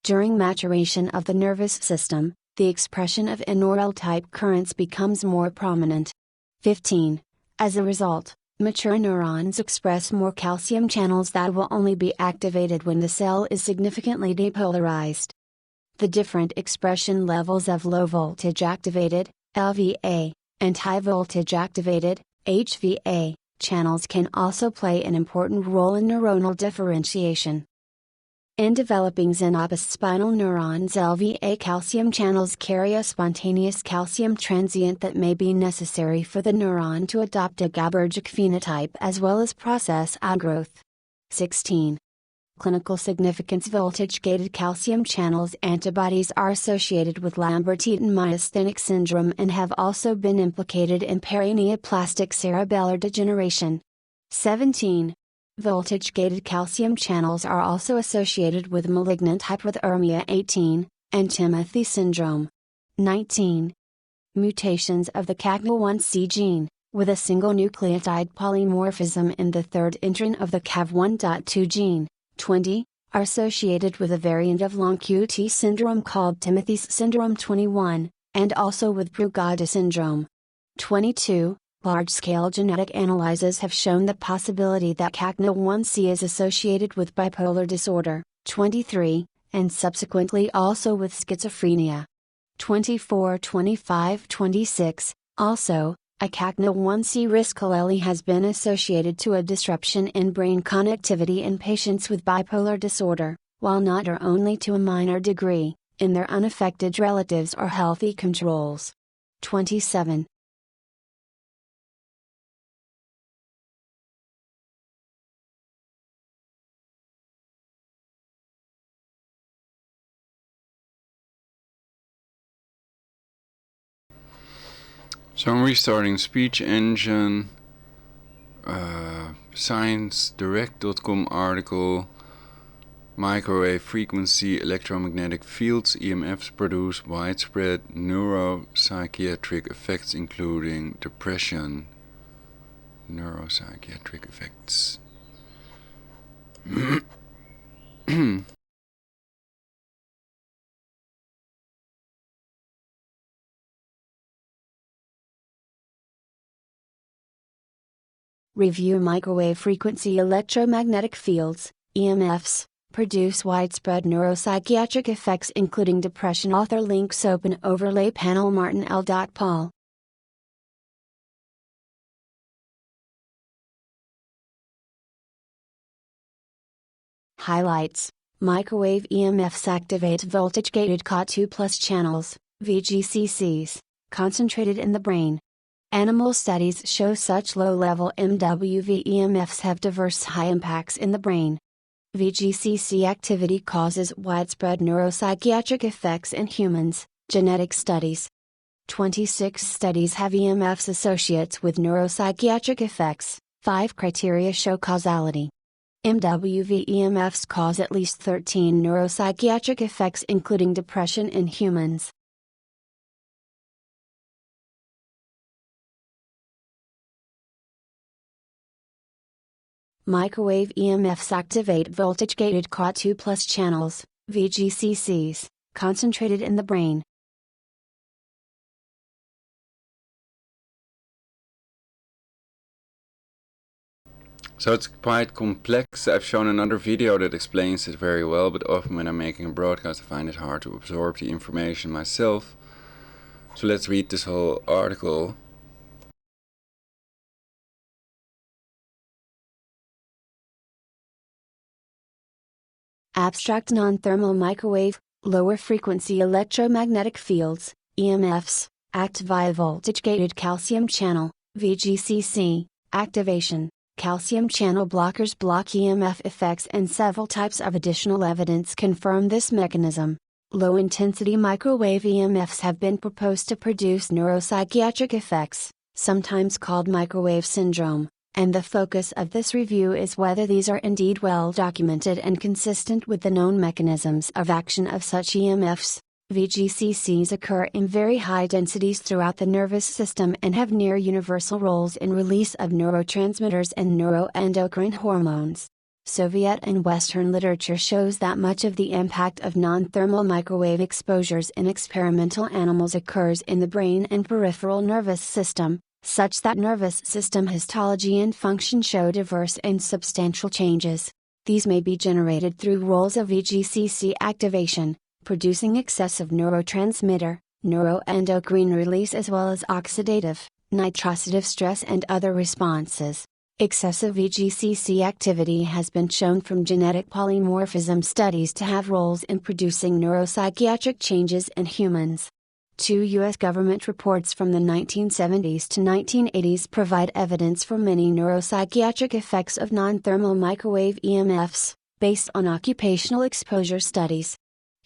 During maturation of the nervous system, the expression of N or L-type currents becomes more prominent. 15. As a result, mature neurons express more calcium channels that will only be activated when the cell is significantly depolarized. The different expression levels of low voltage activated, LVA, and high voltage activated, HVA, channels can also play an important role in neuronal differentiation. In developing xenospinal neurons, LVA calcium channels carry a spontaneous calcium transient that may be necessary for the neuron to adopt a GABAergic phenotype as well as process outgrowth. 16. Clinical significance. Voltage-gated calcium channels antibodies are associated with Lambert-Eaton myasthenic syndrome and have also been implicated in paraneoplastic cerebellar degeneration. 17. Voltage-gated calcium channels are also associated with malignant hyperthermia. 18, and Timothy syndrome. 19. Mutations of the CAGNA1C gene, with a single nucleotide polymorphism in the third intron of the CAV1.2 gene, 20, are associated with a variant of long QT syndrome called Timothy's syndrome. 21, and also with Brugada syndrome. 22. Large-scale genetic analyses have shown the possibility that CAGNA1C is associated with bipolar disorder. 23, and subsequently also with schizophrenia. 24, 25, 26, also, a CAGNA1C risk allele has been associated to a disruption in brain connectivity in patients with bipolar disorder, while not or only to a minor degree, in their unaffected relatives or healthy controls. 27. So I'm restarting speech engine, ScienceDirect.com article, microwave frequency electromagnetic fields, EMFs produce widespread neuropsychiatric effects including depression. Neuropsychiatric effects. Review microwave frequency electromagnetic fields, EMFs, produce widespread neuropsychiatric effects including depression. Author links open overlay panel Martin L. Paul. Highlights: microwave EMFs activate voltage-gated Ca2+ channels, VGCCs, concentrated in the brain. Animal studies show such low-level MWV EMFs have diverse high impacts in the brain. VGCC activity causes widespread neuropsychiatric effects in humans. Genetic studies. 26 studies have EMFs associates with neuropsychiatric effects. 5 criteria show causality. MWV EMFs cause at least 13 neuropsychiatric effects including depression in humans. Microwave EMFs activate voltage-gated Ca2+ channels, VGCCs, concentrated in the brain. So it's quite complex. I've shown another video that explains it very well, but often when I'm making a broadcast I find it hard to absorb the information myself. So let's read this whole article. Abstract non-thermal microwave, lower frequency electromagnetic fields, EMFs, act via voltage-gated calcium channel, VGCC, activation. Calcium channel blockers block EMF effects and several types of additional evidence confirm this mechanism. Low-intensity microwave EMFs have been proposed to produce neuropsychiatric effects, sometimes called microwave syndrome, and the focus of this review is whether these are indeed well documented and consistent with the known mechanisms of action of such EMFs. VGCCs occur in very high densities throughout the nervous system and have near universal roles in release of neurotransmitters and neuroendocrine hormones. Soviet and Western literature shows that much of the impact of non-thermal microwave exposures in experimental animals occurs in the brain and peripheral nervous system, such that nervous system histology and function show diverse and substantial changes. These may be generated through roles of VGCC activation, producing excessive neurotransmitter, neuroendocrine release as well as oxidative, nitrosative stress and other responses. Excessive VGCC activity has been shown from genetic polymorphism studies to have roles in producing neuropsychiatric changes in humans. 2 U.S. government reports from the 1970s to 1980s provide evidence for many neuropsychiatric effects of non-thermal microwave EMFs, based on occupational exposure studies.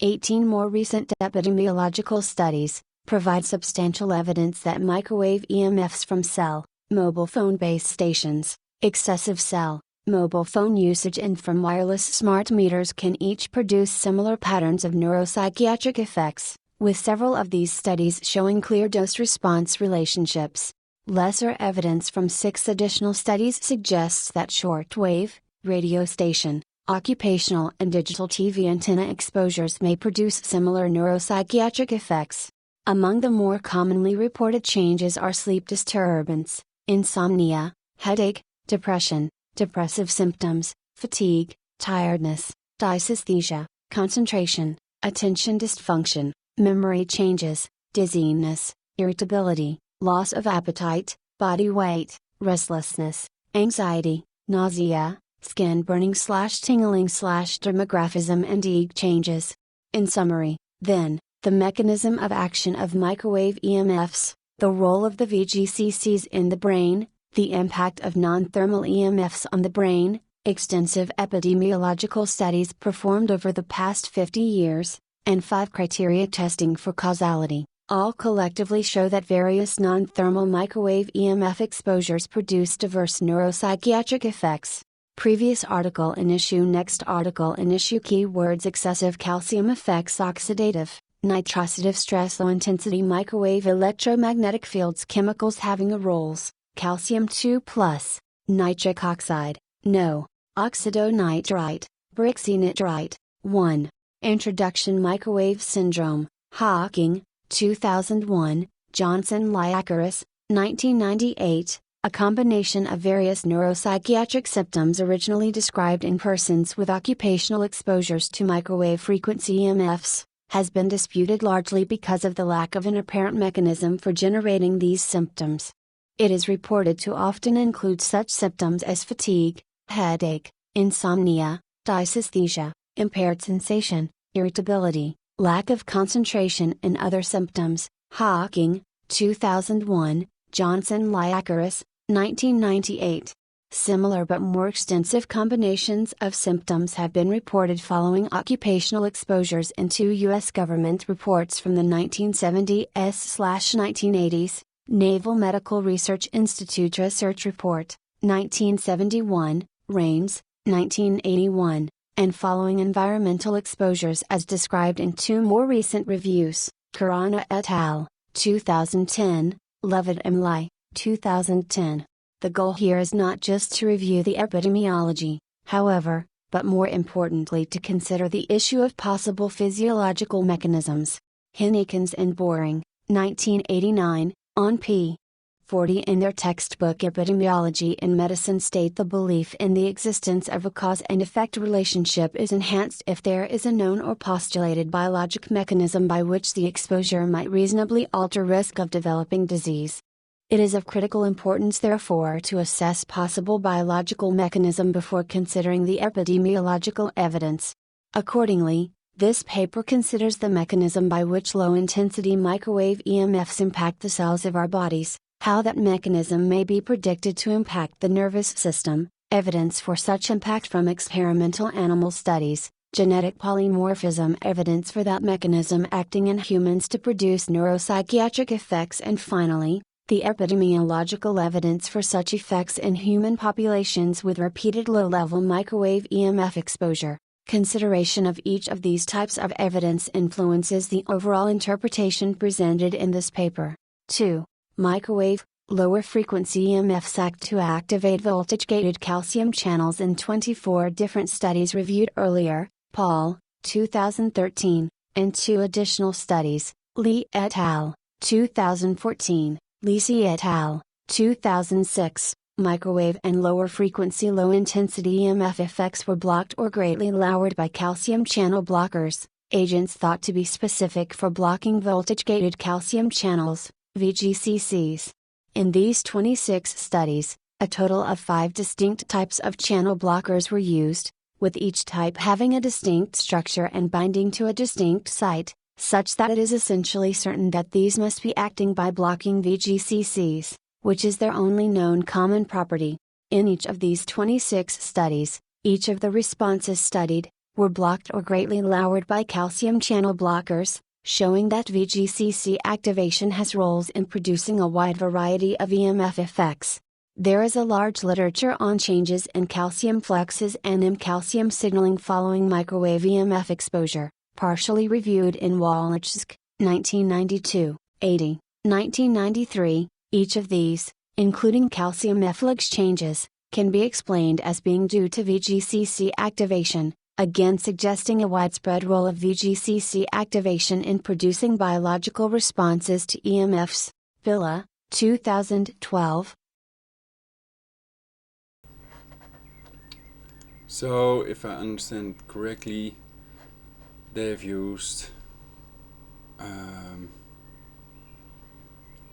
18 more recent epidemiological studies provide substantial evidence that microwave EMFs from cell, mobile phone base stations, excessive cell, mobile phone usage and from wireless smart meters can each produce similar patterns of neuropsychiatric effects, with several of these studies showing clear dose-response relationships. Lesser evidence from 6 additional studies suggests that shortwave, radio station, occupational and digital TV antenna exposures may produce similar neuropsychiatric effects. Among the more commonly reported changes are sleep disturbance, insomnia, headache, depression, depressive symptoms, fatigue, tiredness, dysesthesia, concentration, attention dysfunction, memory changes, dizziness, irritability, loss of appetite, body weight, restlessness, anxiety, nausea, skin burning/tingling/dermographism and EEG changes. In summary, then, the mechanism of action of microwave EMFs, the role of the VGCCs in the brain, the impact of non-thermal EMFs on the brain, extensive epidemiological studies performed over the past 50 years, and 5 criteria testing for causality, all collectively show that various non-thermal microwave EMF exposures produce diverse neuropsychiatric effects. Previous article in issue. Next article in issue. Keywords: excessive calcium effects, oxidative, nitrosative stress, low intensity microwave electromagnetic fields, chemicals having a roles, calcium 2+, nitric oxide, no, oxidonitrite, brixynitrite, 1. Introduction. Microwave syndrome, Hawking, 2001, Johnson Liacaris, 1998, a combination of various neuropsychiatric symptoms originally described in persons with occupational exposures to microwave frequency EMFs, has been disputed largely because of the lack of an apparent mechanism for generating these symptoms. It is reported to often include such symptoms as fatigue, headache, insomnia, dysesthesia, impaired sensation, irritability, lack of concentration, and other symptoms. Hawking, 2001, Johnson Liacaris, 1998. Similar but more extensive combinations of symptoms have been reported following occupational exposures in two U.S. government reports from the 1970s/1980s, Naval Medical Research Institute Research Report, 1971, Raines, 1981, and following environmental exposures as described in two more recent reviews, Khurana et al., 2010, Levitt and Lai, 2010. The goal here is not just to review the epidemiology, however, but more importantly to consider the issue of possible physiological mechanisms. Hennikens and Boring, 1989, on p. 40 in their textbook Epidemiology in Medicine state the belief in the existence of a cause and effect relationship is enhanced if there is a known or postulated biologic mechanism by which the exposure might reasonably alter risk of developing disease. It is of critical importance therefore to assess possible biological mechanism before considering the epidemiological evidence. Accordingly, this paper considers the mechanism by which low-intensity microwave EMFs impact the cells of our bodies, how that mechanism may be predicted to impact the nervous system, evidence for such impact from experimental animal studies, genetic polymorphism evidence for that mechanism acting in humans to produce neuropsychiatric effects, and finally, the epidemiological evidence for such effects in human populations with repeated low-level microwave EMF exposure. Consideration of each of these types of evidence influences the overall interpretation presented in this paper. 2. Microwave, lower frequency EMFs act to activate voltage-gated calcium channels in 24 different studies reviewed earlier, Paul, 2013, and 2 additional studies, Lee et al., 2014. Lisi et al., 2006, microwave and lower frequency low intensity EMF effects were blocked or greatly lowered by calcium channel blockers, agents thought to be specific for blocking voltage-gated calcium channels, VGCCs. In these 26 studies, a total of 5 distinct types of channel blockers were used, with each type having a distinct structure and binding to a distinct site, such that it is essentially certain that these must be acting by blocking VGCCs, which is their only known common property. In each of these 26 studies, each of the responses studied, were blocked or greatly lowered by calcium channel blockers, showing that VGCC activation has roles in producing a wide variety of EMF effects. There is a large literature on changes in calcium fluxes and calcium signaling following microwave EMF exposure, partially reviewed in Woloszewski, 1992, 80, 1993. Each of these, including calcium efflux changes, can be explained as being due to VGCC activation, again suggesting a widespread role of VGCC activation in producing biological responses to EMFs. Villa, 2012. So, if I understand correctly, they've used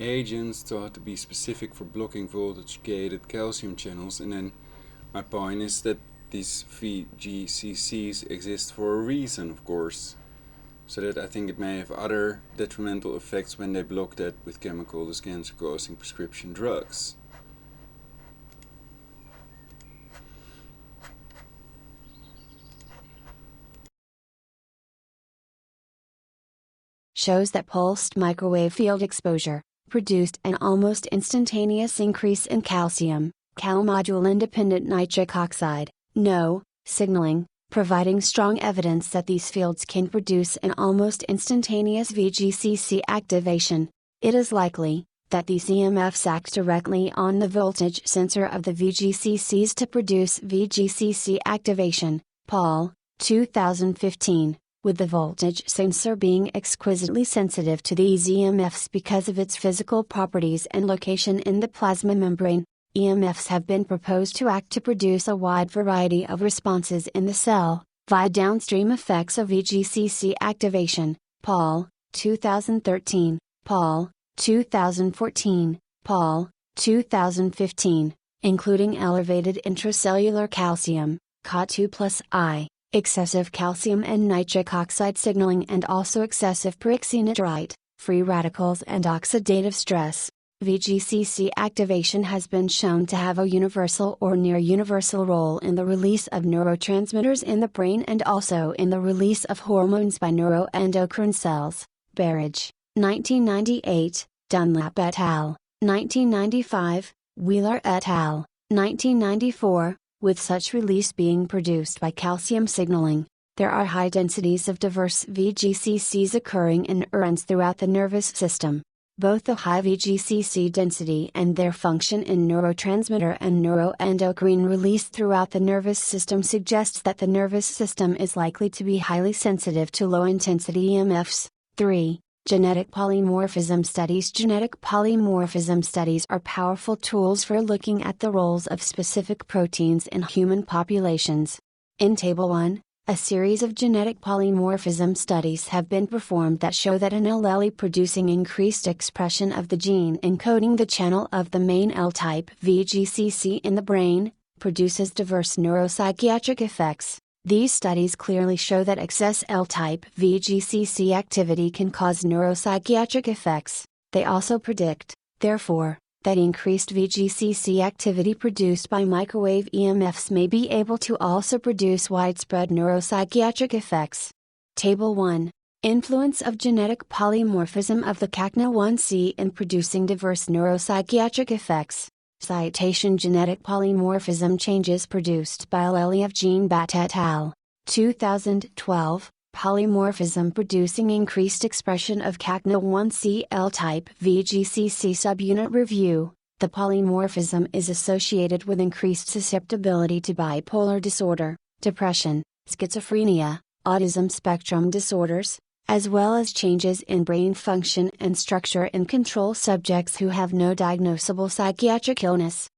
agents thought to be specific for blocking voltage-gated calcium channels, and then my point is that these VGCCs exist for a reason, of course, so that I think it may have other detrimental effects when they block that with chemicals cancer-causing prescription drugs. Shows that pulsed microwave field exposure produced an almost instantaneous increase in calcium, cal-module-independent nitric oxide, NO, signaling, providing strong evidence that these fields can produce an almost instantaneous VGCC activation. It is likely that these EMFs act directly on the voltage sensor of the VGCCs to produce VGCC activation. Paul, 2015. With the voltage sensor being exquisitely sensitive to these EMFs because of its physical properties and location in the plasma membrane, EMFs have been proposed to act to produce a wide variety of responses in the cell, via downstream effects of VGCC activation. Paul, 2013, Paul, 2014, Paul, 2015, including elevated intracellular calcium, Ca2+I, excessive calcium and nitric oxide signaling, and also excessive peroxynitrite, free radicals and oxidative stress. VGCC activation has been shown to have a universal or near universal role in the release of neurotransmitters in the brain and also in the release of hormones by neuroendocrine cells. Barrage, 1998, Dunlap et al., 1995, Wheeler et al., 1994, with such release being produced by calcium signaling. There are high densities of diverse VGCCs occurring in neurons throughout the nervous system. Both the high VGCC density and their function in neurotransmitter and neuroendocrine release throughout the nervous system suggests that the nervous system is likely to be highly sensitive to low-intensity EMFs. 3. Genetic polymorphism studies. Genetic polymorphism studies are powerful tools for looking at the roles of specific proteins in human populations. In Table 1, a series of genetic polymorphism studies have been performed that show that an allele producing increased expression of the gene encoding the channel of the main L-type VGCC in the brain, produces diverse neuropsychiatric effects. These studies clearly show that excess L-type VGCC activity can cause neuropsychiatric effects. They also predict, therefore, that increased VGCC activity produced by microwave EMFs may be able to also produce widespread neuropsychiatric effects. Table 1. Influence of genetic polymorphism of the CACNA1C in producing diverse neuropsychiatric effects. Citation: Genetic polymorphism changes produced by allele of gene Bat et al. 2012. Polymorphism producing increased expression of CACNA1C L-type VGCC subunit review. The polymorphism is associated with increased susceptibility to bipolar disorder, depression, schizophrenia, autism spectrum disorders, as well as changes in brain function and structure in control subjects who have no diagnosable psychiatric illness.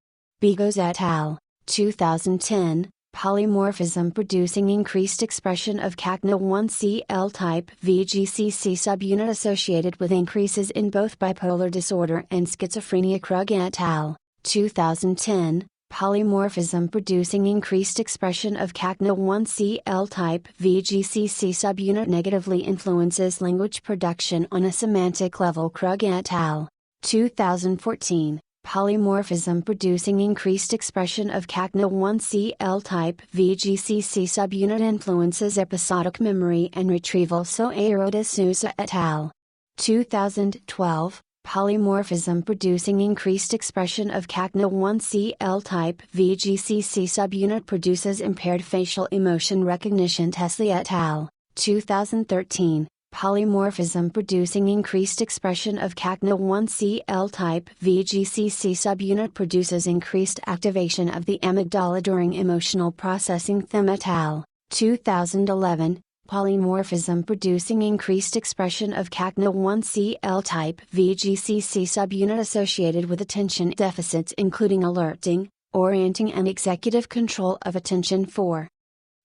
Bigos et al. 2010. Polymorphism producing increased expression of CACNA1C L-type VGCC subunit associated with increases in both bipolar disorder and schizophrenia. Krug et al. 2010. Polymorphism producing increased expression of CACNA1C L-type VGCC subunit negatively influences language production on a semantic level. Krug et al. 2014. Polymorphism producing increased expression of CACNA1C L-type VGCC subunit influences episodic memory and retrieval. Soeiro de Souza et al. 2012. Polymorphism producing increased expression of CACNA1C L-type VGCC subunit produces impaired facial emotion recognition. Tesley et al. 2013. Polymorphism producing increased expression of CACNA1C L-type VGCC subunit produces increased activation of the amygdala during emotional processing. Them et al. 2011. Polymorphism producing increased expression of CACNA1C L-type VGCC subunit associated with attention deficits including alerting, orienting and executive control of attention. 4.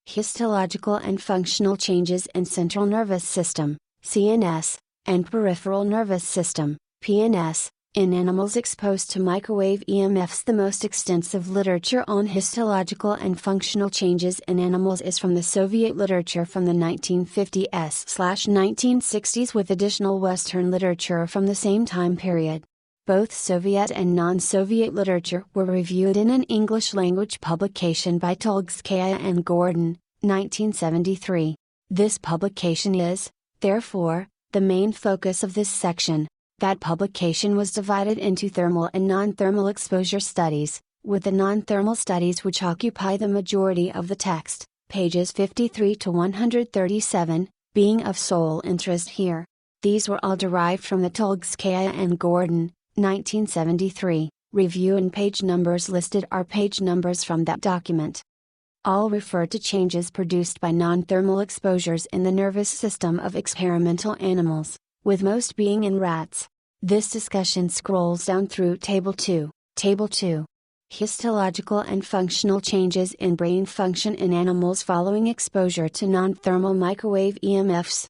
Histological and functional changes in central nervous system, CNS, and peripheral nervous system, PNS, in animals exposed to microwave EMFs. The most extensive literature on histological and functional changes in animals is from the Soviet literature from the 1950s/1960s with additional Western literature from the same time period. Both Soviet and non-Soviet literature were reviewed in an English-language publication by Tolgskaya and Gordon, 1973. This publication is, therefore, the main focus of this section. That publication was divided into thermal and non-thermal exposure studies, with the non-thermal studies which occupy the majority of the text, pages 53 to 137, being of sole interest here. These were all derived from the Tolgskaya and Gordon, 1973, review, and page numbers listed are page numbers from that document. All refer to changes produced by non-thermal exposures in the nervous system of experimental animals, with most being in rats. This discussion scrolls down through Table 2. Table 2. Histological and functional changes in brain function in animals following exposure to non-thermal microwave EMFs.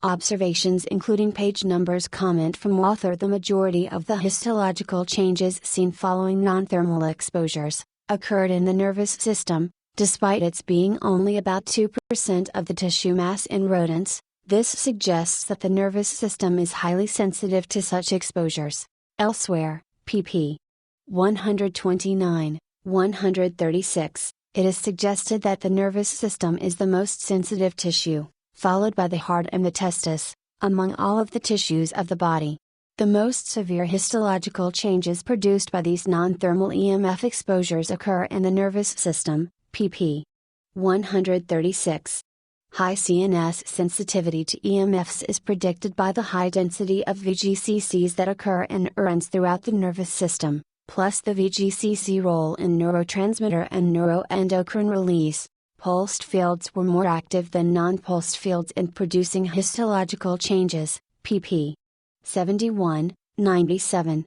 Observations including page numbers comment from author. The majority of the histological changes seen following non-thermal exposures occurred in the nervous system, despite its being only about 2% of the tissue mass in rodents. This suggests that the nervous system is highly sensitive to such exposures. Elsewhere, pp. 129, 136, it is suggested that the nervous system is the most sensitive tissue, followed by the heart and the testis, among all of the tissues of the body. The most severe histological changes produced by these non-thermal EMF exposures occur in the nervous system, pp. 136. High CNS sensitivity to EMFs is predicted by the high density of VGCCs that occur in neurons throughout the nervous system, plus the VGCC role in neurotransmitter and neuroendocrine release. Pulsed fields were more active than non-pulsed fields in producing histological changes, pp. 71, 97.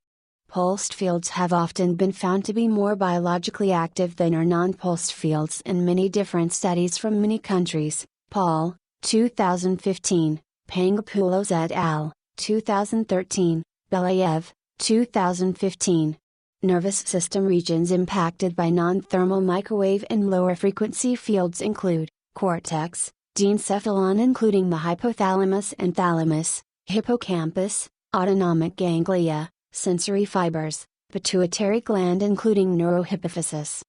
Pulsed fields have often been found to be more biologically active than are non-pulsed fields in many different studies from many countries. Paul, 2015, Pangopoulos et al., 2013, Belayev, 2015. Nervous system regions impacted by non-thermal microwave and lower frequency fields include cortex, diencephalon including the hypothalamus and thalamus, hippocampus, autonomic ganglia, sensory fibers, pituitary gland including neurohypophysis.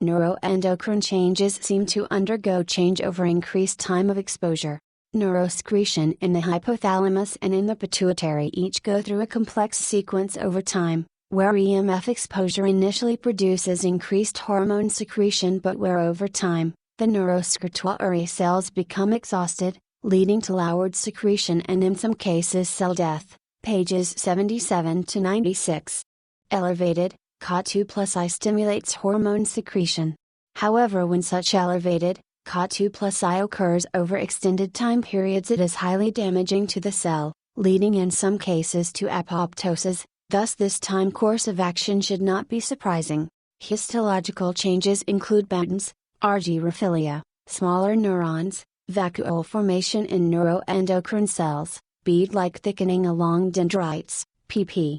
Neuroendocrine changes seem to undergo change over increased time of exposure. Neurosecretion in the hypothalamus and in the pituitary each go through a complex sequence over time, where EMF exposure initially produces increased hormone secretion but where over time, the neurosecretory cells become exhausted, leading to lowered secretion and in some cases cell death. Pages 77 to 96. Elevated, Ca2+I stimulates hormone secretion. However, when such elevated, Ca2+I occurs over extended time periods, it is highly damaging to the cell, leading in some cases to apoptosis, thus this time course of action should not be surprising. Histological changes include bands, argyrophilia, smaller neurons, vacuole formation in neuroendocrine cells, bead-like thickening along dendrites, pp.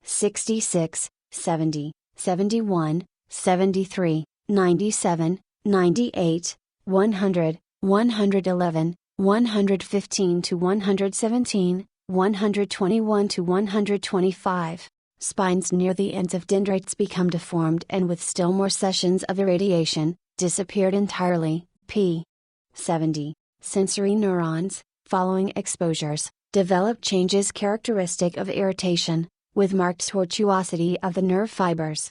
66, 70, 71, 73, 97, 98, 100, 111, 115 to 117, 121 to 125. Spines near the ends of dendrites become deformed and with still more sessions of irradiation, disappeared entirely, p. 70. Sensory neurons, following exposures, develop changes characteristic of irritation, with marked tortuosity of the nerve fibers.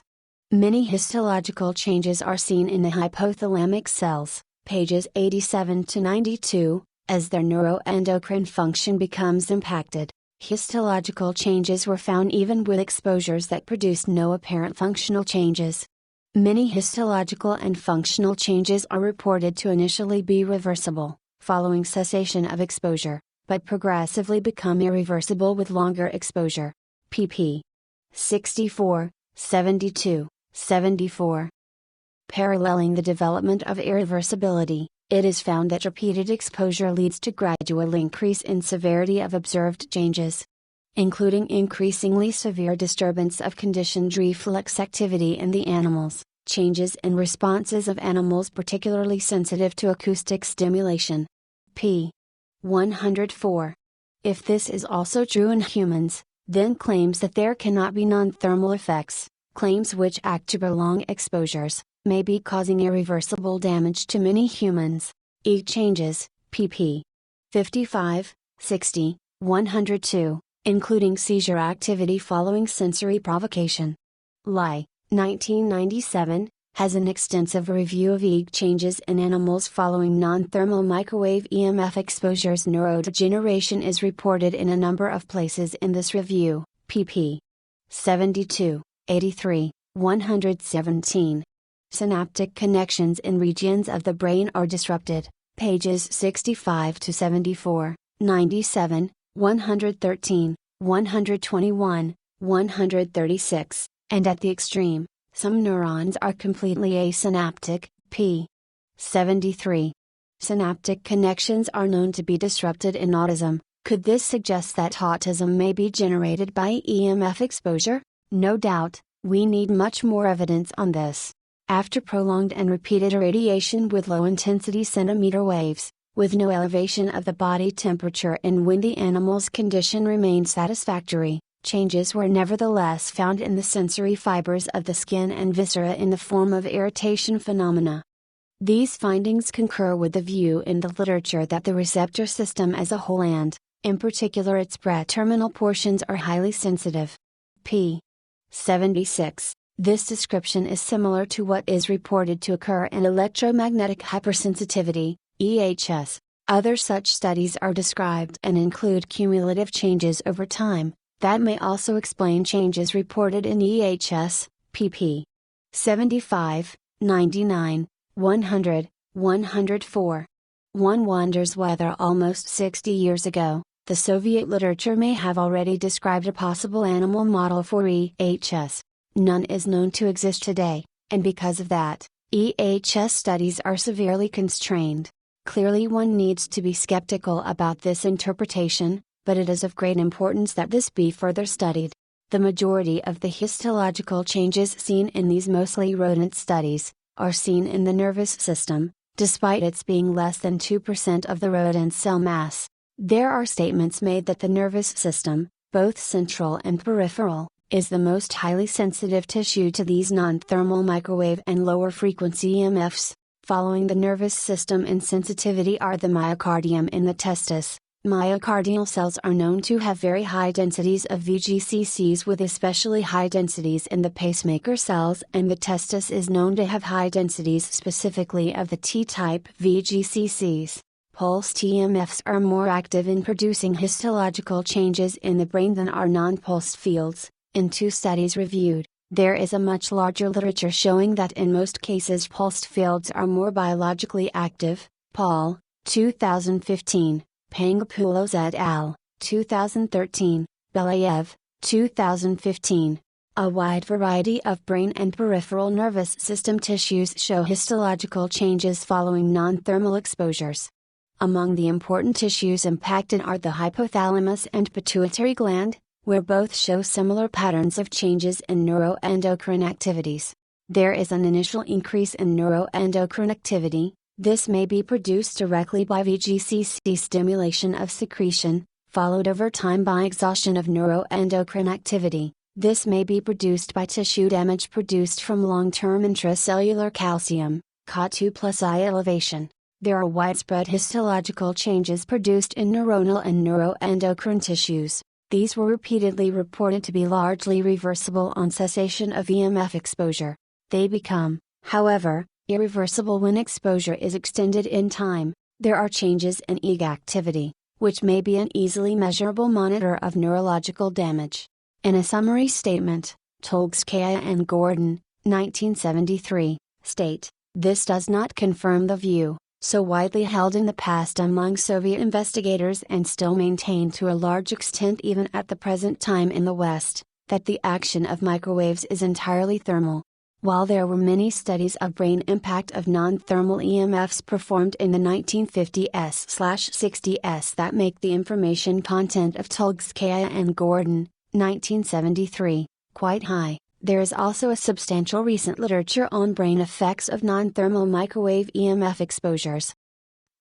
Many histological changes are seen in the hypothalamic cells, pages 87 to 92, as their neuroendocrine function becomes impacted. Histological changes were found even with exposures that produced no apparent functional changes. Many histological and functional changes are reported to initially be reversible, following cessation of exposure, but progressively become irreversible with longer exposure. pp. 64, 72, 74. Paralleling the development of irreversibility, it is found that repeated exposure leads to gradual increase in severity of observed changes, including increasingly severe disturbance of conditioned reflex activity in the animals, changes in responses of animals particularly sensitive to acoustic stimulation. p. 104. If this is also true in humans, then claims that there cannot be non-thermal effects, claims which act to prolong exposures, may be causing irreversible damage to many humans. Changes, pp. 55, 60, 102, including seizure activity following sensory provocation. Lai, 1997, has an extensive review of changes in animals following non-thermal microwave EMF exposures. Neurodegeneration is reported in a number of places in this review, pp. 72, 83, 117. Synaptic connections in regions of the brain are disrupted, pages 65 to 74, 97, 113, 121, 136, and at the extreme, Some neurons are completely asynaptic, p. 73. Synaptic connections are known to be disrupted in autism. Could this suggest that autism may be generated by EMF exposure? No doubt, we need much more evidence on this. After prolonged and repeated irradiation with low-intensity centimeter waves, with no elevation of the body temperature and when the animal's condition remained satisfactory, changes were nevertheless found in the sensory fibers of the skin and viscera in the form of irritation phenomena. These findings concur with the view in the literature that the receptor system as a whole and, in particular its preterminal portions are highly sensitive. P. 76. This description is similar to what is reported to occur in electromagnetic hypersensitivity, EHS. Other such studies are described and include cumulative changes over time, that may also explain changes reported in EHS, pp. 75, 99, 100, 104. One wonders whether almost 60 years ago, the Soviet literature may have already described a possible animal model for EHS. None is known to exist today, and because of that, EHS studies are severely constrained. Clearly one needs to be skeptical about this interpretation, but it is of great importance that this be further studied. The majority of the histological changes seen in these mostly rodent studies, are seen in the nervous system, despite its being less than 2% of the rodent cell mass. There are statements made that the nervous system, both central and peripheral, is the most highly sensitive tissue to these non-thermal microwave and lower frequency EMFs. Following the nervous system in sensitivity are the myocardium and the testis. Myocardial cells are known to have very high densities of VGCCs with especially high densities in the pacemaker cells, and the testis is known to have high densities specifically of the T-type VGCCs. Pulsed EMFs are more active in producing histological changes in the brain than are non-pulsed fields. In 2 studies reviewed, there is a much larger literature showing that in most cases pulsed fields are more biologically active. Paul, 2015, Pangopoulos et al., 2013, Belayev, 2015. A wide variety of brain and peripheral nervous system tissues show histological changes following non-thermal exposures. Among the important tissues impacted are the hypothalamus and pituitary gland, where both show similar patterns of changes in neuroendocrine activities. There is an initial increase in neuroendocrine activity. This may be produced directly by VGCC stimulation of secretion, followed over time by exhaustion of neuroendocrine activity. This may be produced by tissue damage produced from long-term intracellular calcium, Ca2+I elevation. There are widespread histological changes produced in neuronal and neuroendocrine tissues. These were repeatedly reported to be largely reversible on cessation of EMF exposure. They become, however, irreversible when exposure is extended in time. There are changes in EEG activity, which may be an easily measurable monitor of neurological damage. In a summary statement, Tolgskaya and Gordon, 1973, state, this does not confirm the view, so widely held in the past among Soviet investigators and still maintained to a large extent even at the present time in the West, that the action of microwaves is entirely thermal. While there were many studies of brain impact of non-thermal EMFs performed in the 1950s/60s that make the information content of Tolgskaya and Gordon, 1973, quite high, there is also a substantial recent literature on brain effects of non-thermal microwave EMF exposures.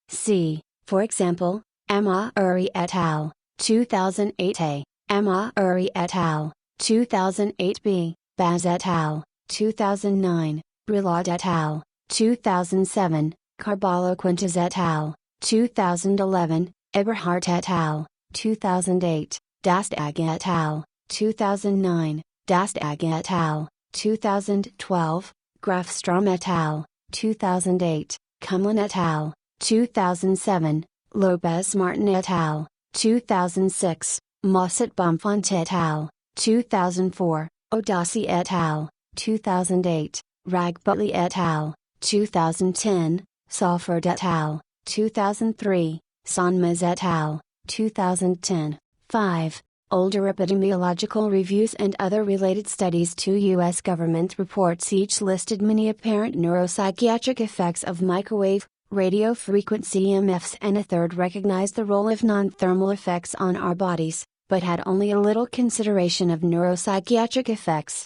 See, for example, Uri et al., 2008a, Uri et al., 2008b, Baz et al., 2009, Brilad et al., 2007, Carballo-Quintas et al., 2011, Eberhardt et al., 2008, Dastag et al., 2009, Dastag et al., 2012, Grafstrom et al., 2008, Kumlin et al., 2007, Lopez-Martin et al., 2006, Mossad-Bonfant et al., 2004, Odasi et al., 2008, Ragbutli et al., 2010, Salford et al., 2003, Sanmez et al., 2010, 5. Older epidemiological reviews and other related studies. 2 U.S. government reports each listed many apparent neuropsychiatric effects of microwave, radio frequency EMFs, and a third recognized the role of non-thermal effects on our bodies, but had only a little consideration of neuropsychiatric effects.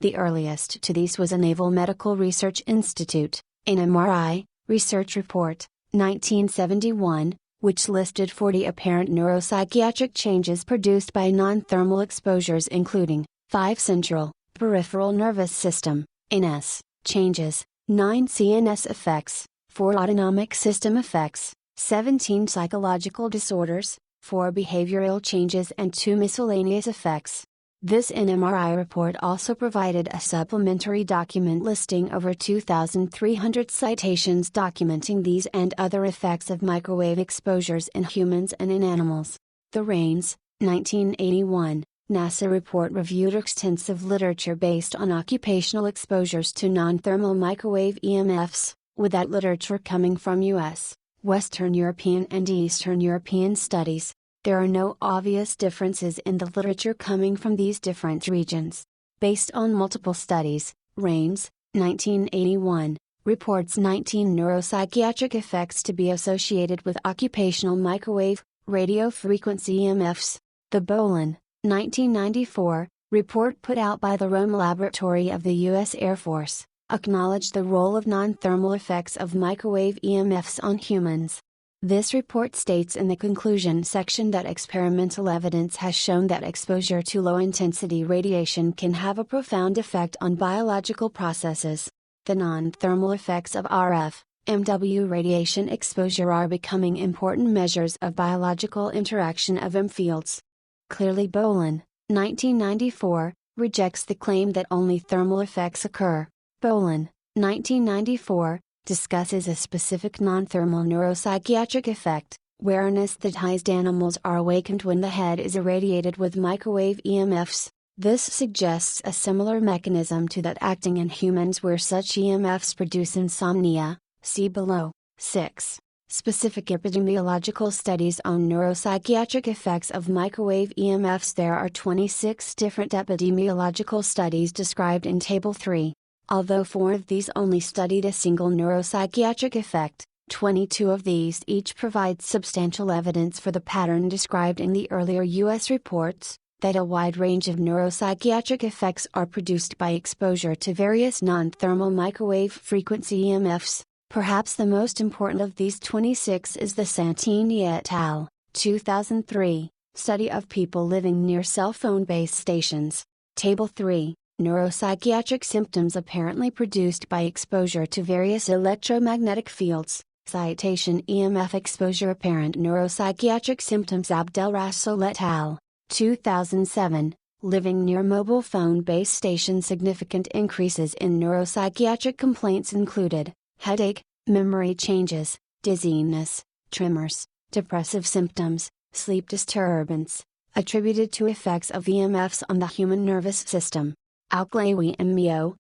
The earliest to these was a Naval Medical Research Institute, NMRI, research report, 1971, which listed 40 apparent neuropsychiatric changes produced by non-thermal exposures, including 5 central, peripheral nervous system, NS, changes, 9 CNS effects, 4 autonomic system effects, 17 psychological disorders, 4 behavioral changes, and 2 miscellaneous effects. This NMRI report also provided a supplementary document listing over 2,300 citations documenting these and other effects of microwave exposures in humans and in animals. The Raines, 1981, NASA report reviewed extensive literature based on occupational exposures to non-thermal microwave EMFs, with that literature coming from US, Western European and Eastern European studies. There are no obvious differences in the literature coming from these different regions. Based on multiple studies, Raines, 1981, reports 19 neuropsychiatric effects to be associated with occupational microwave, radio frequency EMFs. The Bolin, 1994, report put out by the Rome Laboratory of the U.S. Air Force, acknowledged the role of non-thermal effects of microwave EMFs on humans. This report states in the conclusion section that experimental evidence has shown that exposure to low-intensity radiation can have a profound effect on biological processes. The non-thermal effects of RF, MW radiation exposure are becoming important measures of biological interaction of EM fields. Clearly, Bolin, 1994, rejects the claim that only thermal effects occur. Bolin, 1994, discusses a specific non-thermal neuropsychiatric effect, where anesthetized animals are awakened when the head is irradiated with microwave EMFs. This suggests a similar mechanism to that acting in humans where such EMFs produce insomnia. See below. 6. Specific epidemiological studies on neuropsychiatric effects of microwave EMFs. There are 26 different epidemiological studies described in Table 3. Although 4 of these only studied a single neuropsychiatric effect, 22 of these each provide substantial evidence for the pattern described in the earlier U.S. reports, that a wide range of neuropsychiatric effects are produced by exposure to various non-thermal microwave frequency EMFs. Perhaps the most important of these 26 is the Santini et al. 2003 study of people living near cell phone base stations. Table 3. Neuropsychiatric symptoms apparently produced by exposure to various electromagnetic fields. Citation: EMF exposure. Apparent neuropsychiatric symptoms. Abdelrasoul et al. 2007. Living near mobile phone base stations. Significant increases in neuropsychiatric complaints included headache, memory changes, dizziness, tremors, depressive symptoms, sleep disturbance, attributed to effects of EMFs on the human nervous system. Alclawi and Mio.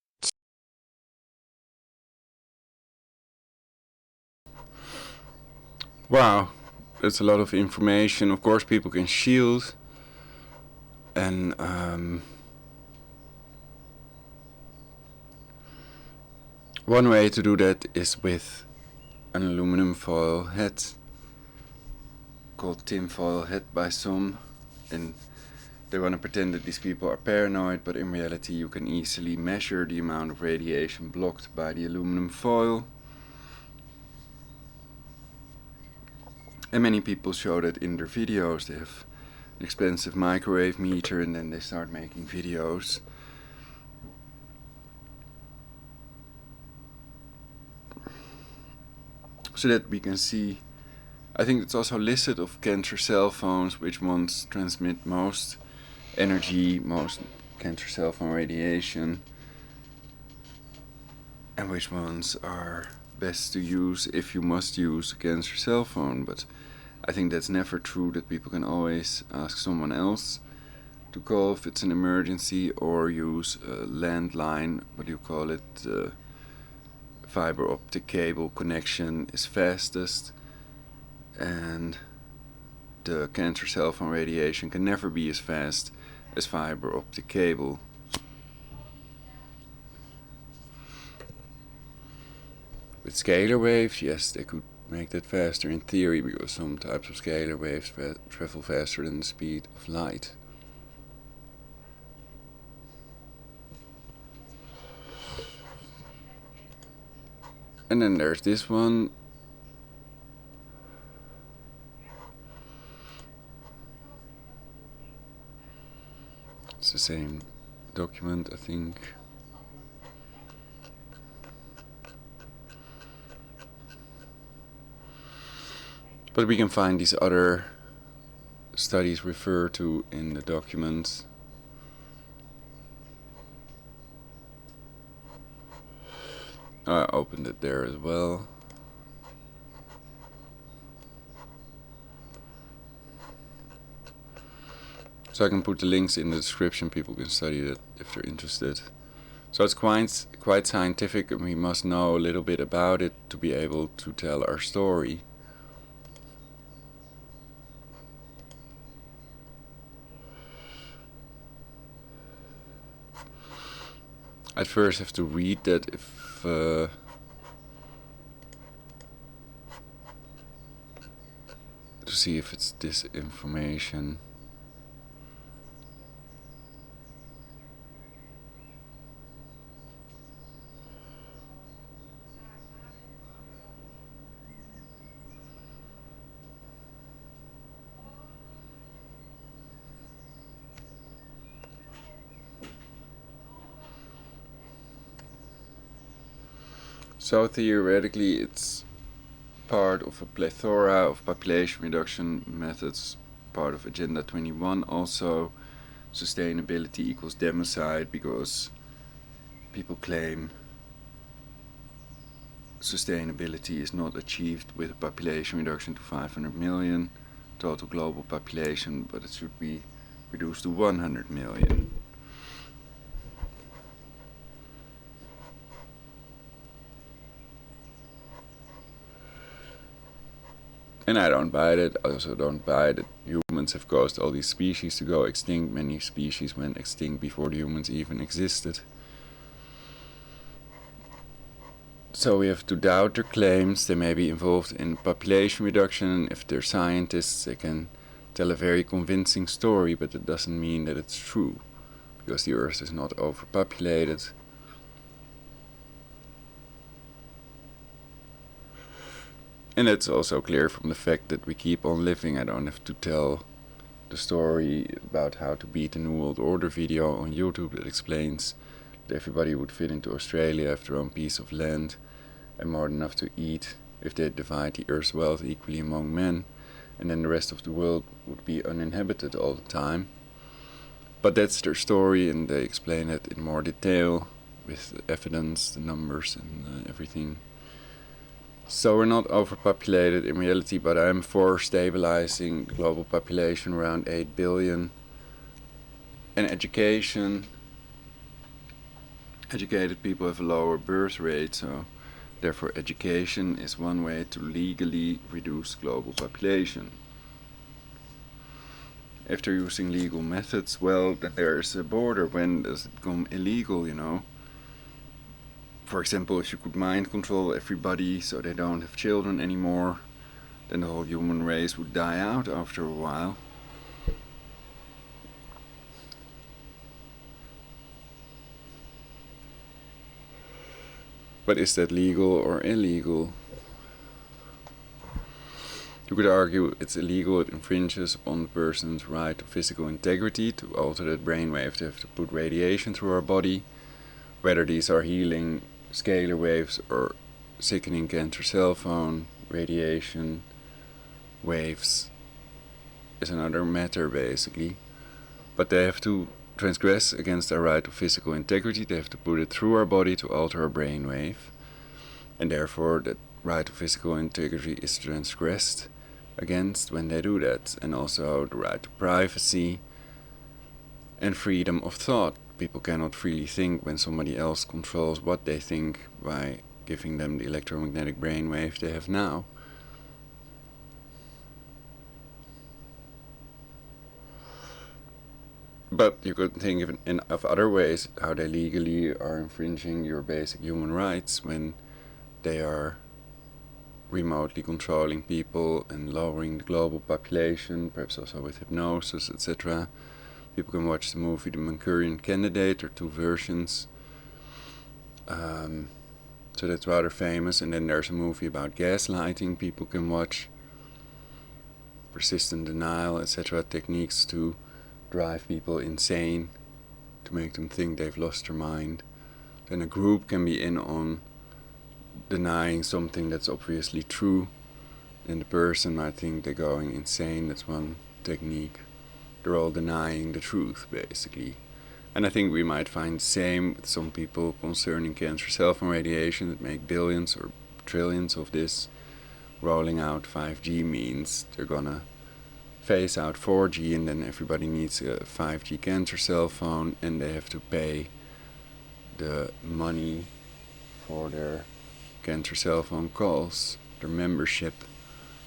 Wow, that's a lot of information. Of course, people can shield, and one way to do that is with an aluminum foil head, called tin foil head by some, and they want to pretend that these people are paranoid, but in reality you can easily measure the amount of radiation blocked by the aluminum foil. And many people show that in their videos. They have an expensive microwave meter and then they start making videos. So that we can see, I think it's also listed of cancer cell phones, which ones transmit most energy, most cancer cell phone radiation, and which ones are best to use if you must use a cancer cell phone. But I think that's never true, that people can always ask someone else to call if it's an emergency, or use a landline, what do you call it, fiber optic cable connection is fastest, and the cancer cell phone radiation can never be as fast as fiber optic cable. With scalar waves, yes, they could make that faster in theory, because some types of scalar waves travel faster than the speed of light. And then there's this one. It's the same document, I think. But we can find these other studies referred to in the documents. I opened it there as well. So I can put the links in the description, people can study it if they're interested. So it's quite scientific, and we must know a little bit about it to be able to tell our story. I'd first have to read that to see if it's this information. So theoretically it's part of a plethora of population reduction methods, part of Agenda 21. Also, sustainability equals democide, because people claim sustainability is not achieved with a population reduction to 500 million total global population, but it should be reduced to 100 million. And I don't buy it. I also don't buy that humans have caused all these species to go extinct. Many species went extinct before the humans even existed. So we have to doubt their claims. They may be involved in population reduction. If they're scientists, they can tell a very convincing story, but it doesn't mean that it's true, because the Earth is not overpopulated. And it's also clear from the fact that we keep on living. I don't have to tell the story about how to beat the New World Order video on YouTube that explains that everybody would fit into Australia, have their own piece of land and more than enough to eat if they divide the Earth's wealth equally among men, and then the rest of the world would be uninhabited all the time. But that's their story, and they explain it in more detail with the evidence, the numbers and everything. So we're not overpopulated in reality, but I'm for stabilizing the global population around 8 billion. And education. Educated people have a lower birth rate, so therefore education is one way to legally reduce global population. If they're using legal methods, well, then there's a border. When does it become illegal, you know? For example, if you could mind control everybody so they don't have children anymore, then the whole human race would die out after a while. But is that legal or illegal? You could argue it's illegal. It infringes upon the person's right to physical integrity. To alter that brainwave, they have to put radiation through our body. Whether these are healing scalar waves or sickening cancer cell phone radiation waves is another matter, basically. But they have to transgress against our right to physical integrity. They have to put it through our body to alter our brainwave, and therefore that right to physical integrity is transgressed against when they do that. And also the right to privacy and freedom of thought. People cannot freely think when somebody else controls what they think by giving them the electromagnetic brainwave they have now. But you could think of other ways how they legally are infringing your basic human rights when they are remotely controlling people and lowering the global population, perhaps also with hypnosis, etc. People can watch the movie The Manchurian Candidate. There are 2 versions. So that's rather famous. And then there's a movie about gaslighting people can watch. Persistent denial, etc. Techniques to drive people insane, to make them think they've lost their mind. Then a group can be in on denying something that's obviously true, and the person might think they're going insane. That's one technique. They're all denying the truth, basically. And I think we might find the same with some people concerning cancer cellphone radiation that make billions or trillions of this. Rolling out 5G means they're gonna phase out 4G, and then everybody needs a 5G cancer cell phone, and they have to pay the money for their cancer cell phone calls, their membership,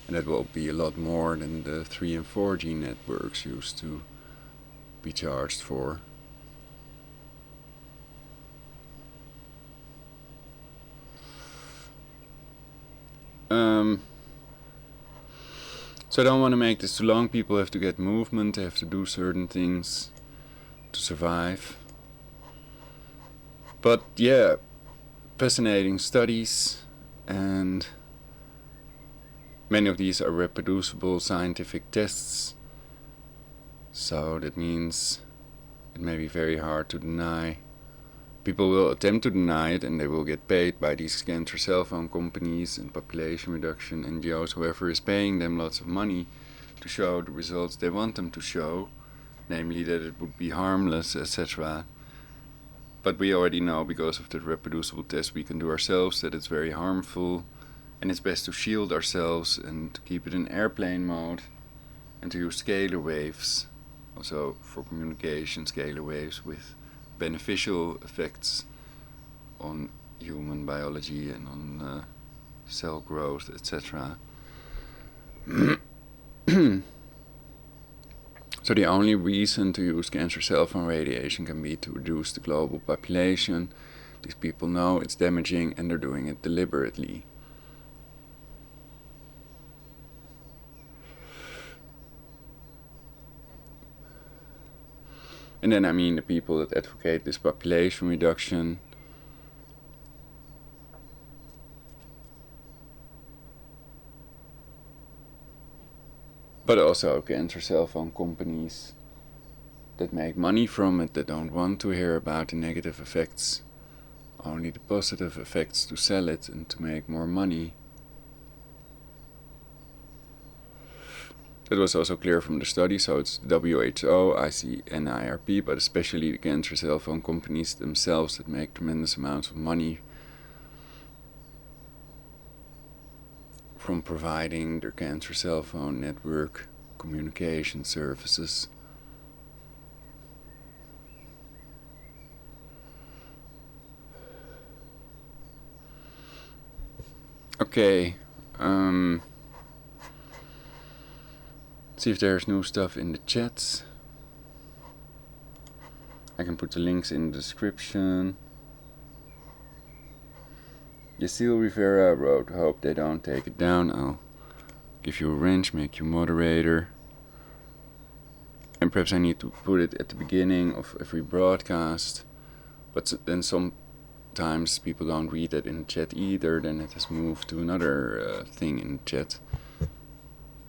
and that will be a lot more than the 3 and 4G networks used to be charged for. So I don't want to make this too long. People have to get movement, they have to do certain things to survive. But yeah, fascinating studies, and many of these are reproducible scientific tests. So that means it may be very hard to deny. People will attempt to deny it, and they will get paid by these cancer cell phone companies and population reduction NGOs, whoever is paying them lots of money to show the results they want them to show, namely that it would be harmless, etc. But we already know, because of the reproducible tests we can do ourselves, that it's very harmful, and it's best to shield ourselves and to keep it in airplane mode, and to use scalar waves, also for communication, scalar waves with beneficial effects on human biology and on cell growth, etc. So the only reason to use cancer cell phone radiation can be to reduce the global population. These people know it's damaging, and they're doing it deliberately. And then I mean the people that advocate this population reduction. But also cancer cell phone companies that make money from it, that don't want to hear about the negative effects, only the positive effects, to sell it and to make more money. That was also clear from the study, so it's WHO, ICNIRP, but especially the cancer cell phone companies themselves that make tremendous amounts of money from providing their cancer cell phone network communication services. Okay, see if there's new stuff in the chats. I can put the links in the description. Yacil Rivera wrote, hope they don't take it down. I'll give you a wrench, make you moderator. And perhaps I need to put it at the beginning of every broadcast. But then sometimes people don't read that in the chat either. Then it has moved to another thing in the chat.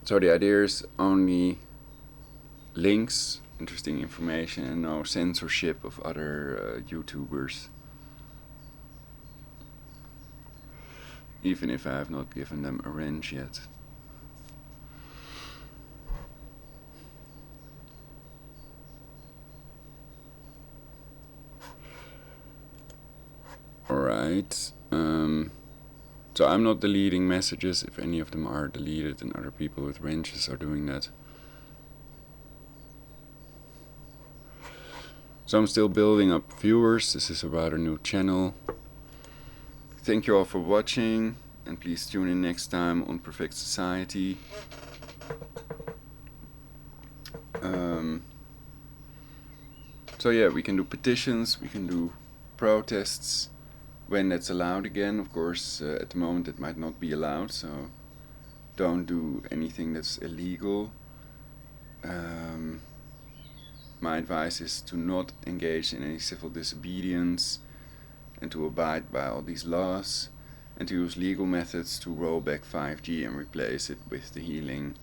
So the idea is only links, interesting information, and no censorship of other YouTubers. Even if I have not given them a wrench yet. Alright. So I'm not deleting messages. If any of them are deleted, and other people with wrenches are doing that. So I'm still building up viewers. This is a rather new channel. Thank you all for watching, and please tune in next time on Perfect Society. So yeah, we can do petitions, we can do protests when that's allowed again. Of course, at the moment it might not be allowed, so don't do anything that's illegal. My advice is to not engage in any civil disobedience and to abide by all these laws, and to use legal methods to roll back 5G and replace it with the healing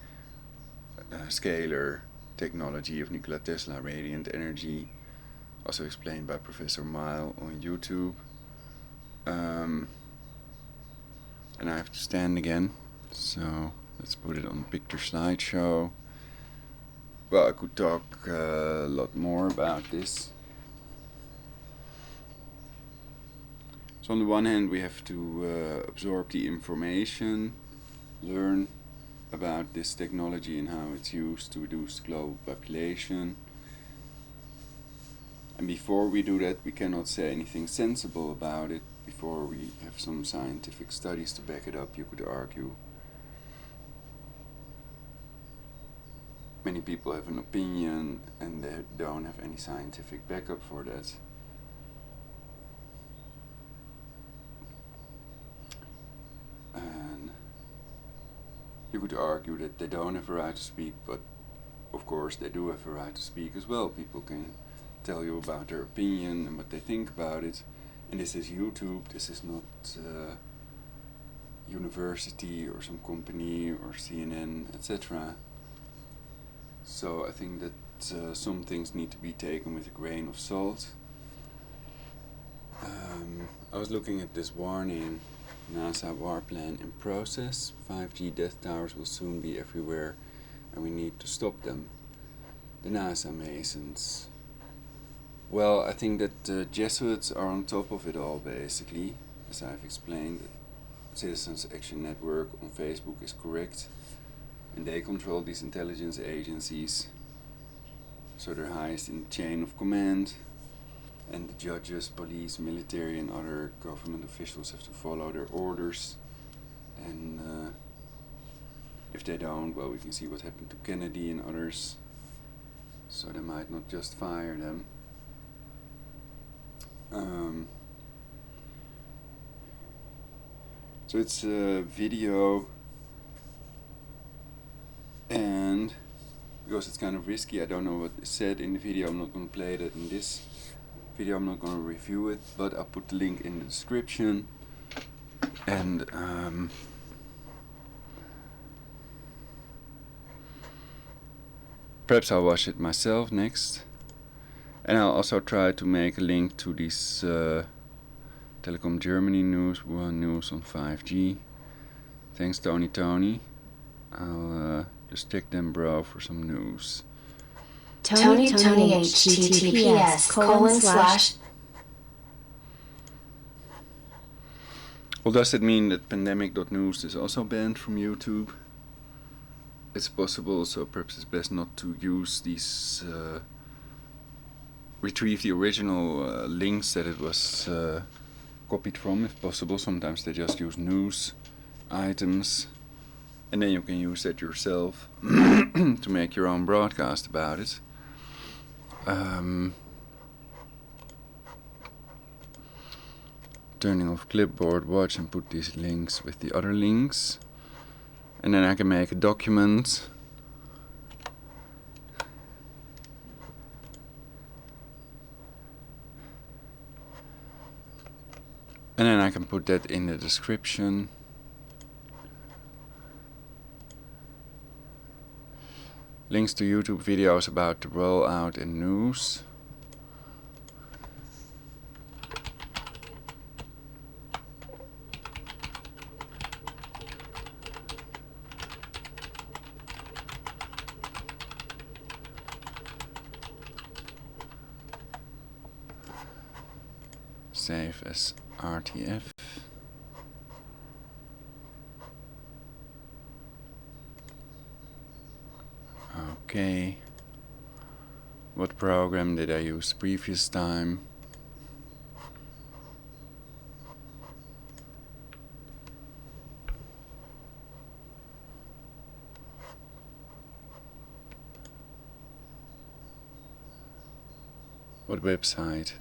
scalar technology of Nikola Tesla, radiant energy, also explained by Professor Mile on YouTube. And I have to stand again, so let's put it on the picture slideshow. Well, I could talk a lot more about this. So on the one hand, we have to absorb the information, learn about this technology and how it's used to reduce global population. And before we do that, we cannot say anything sensible about it before we have some scientific studies to back it up, you could argue. Many people have an opinion and they don't have any scientific backup for that. And you could argue that they don't have a right to speak, but of course they do have a right to speak as well. People can tell you about their opinion and what they think about it. And this is YouTube, this is not university or some company or CNN, etc. So I think that some things need to be taken with a grain of salt. I was looking at this warning, NASA Warplan in process. 5G death towers will soon be everywhere and we need to stop them. The NASA Masons. Well, I think that the Jesuits are on top of it all, basically. As I've explained, Citizens Action Network on Facebook is correct. And they control these intelligence agencies. So they're highest in the chain of command. And the judges, police, military and other government officials have to follow their orders. And if they don't, well, we can see what happened to Kennedy and others. So they might not just fire them. So it's a video, and because it's kind of risky, I don't know what is said in the video, I'm not going to play that in this video, I'm not going to review it, but I'll put the link in the description. And perhaps I'll watch it myself next. And I'll also try to make a link to this Telecom Germany news, One News on 5G. Thanks Tony. I'll just check them, bro, for some news. Tony https:// Well, does it mean that pandemic.news is also banned from YouTube? It's possible, so perhaps it's best not to use these retrieve the original links that it was copied from, if possible. Sometimes they just use news items and then you can use that yourself to make your own broadcast about it. Turning off clipboard, watch and put these links with the other links, and then I can make a document. And then I can put that in the description. Links to YouTube videos about the rollout and news. Save as RTF. Okay. What program did I use previous time? What website?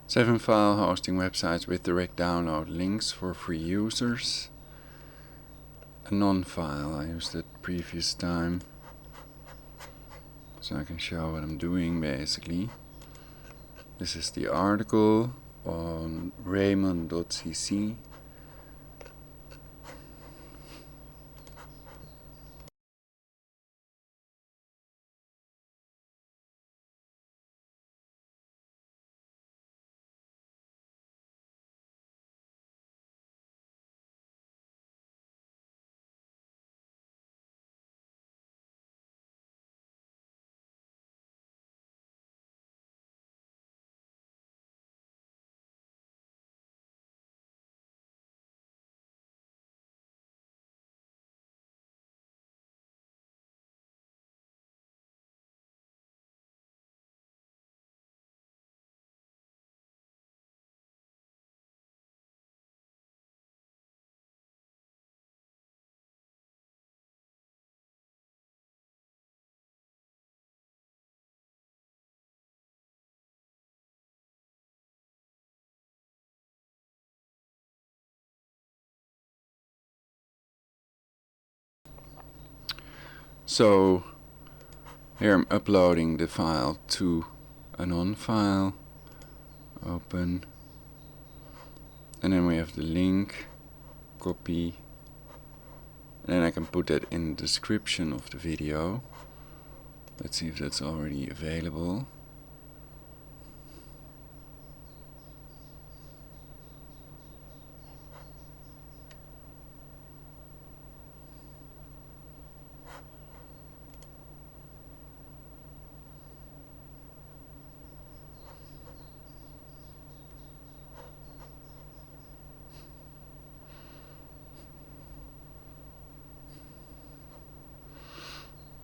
Seven file hosting websites with direct download links for free users. AnonFile, I used it previous time, so I can show what I'm doing basically. This is the article on Raymond.cc. So here I'm uploading the file to AnonFile. Open, and then we have the link, copy, and then I can put that in the description of the video. Let's see if that's already available.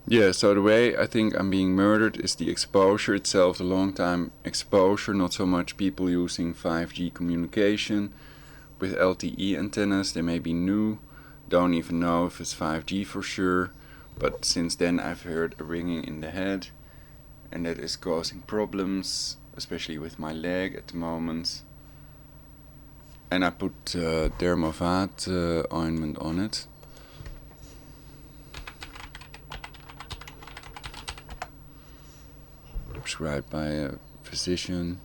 Yeah, so the way I think I'm being murdered is the exposure itself, the long time exposure, not so much people using 5G communication with LTE antennas. They may be new, don't even know if it's 5G for sure, but since then I've heard a ringing in the head, and that is causing problems, especially with my leg at the moment. And I put DERMOVATE ointment on it. Prescribed by a physician.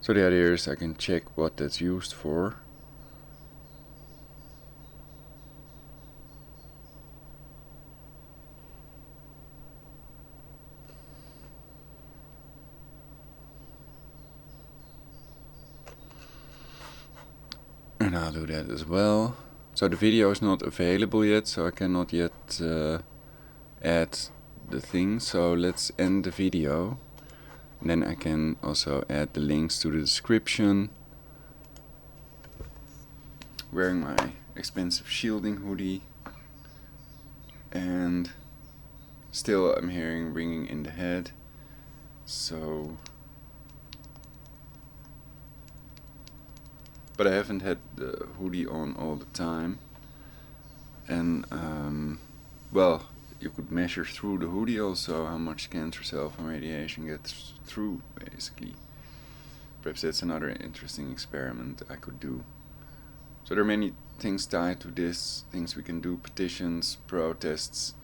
So the idea is I can check what that's used for. And I'll do that as well. So the video is not available yet, so I cannot yet add the thing. So let's end the video. And then I can also add the links to the description. Wearing my expensive shielding hoodie. And still I'm hearing ringing in the head. So... But I haven't had the hoodie on all the time, and well, you could measure through the hoodie also how much cancer cell phone radiation gets through, basically. Perhaps that's another interesting experiment I could do. So there are many things tied to this, things we can do, petitions, protests,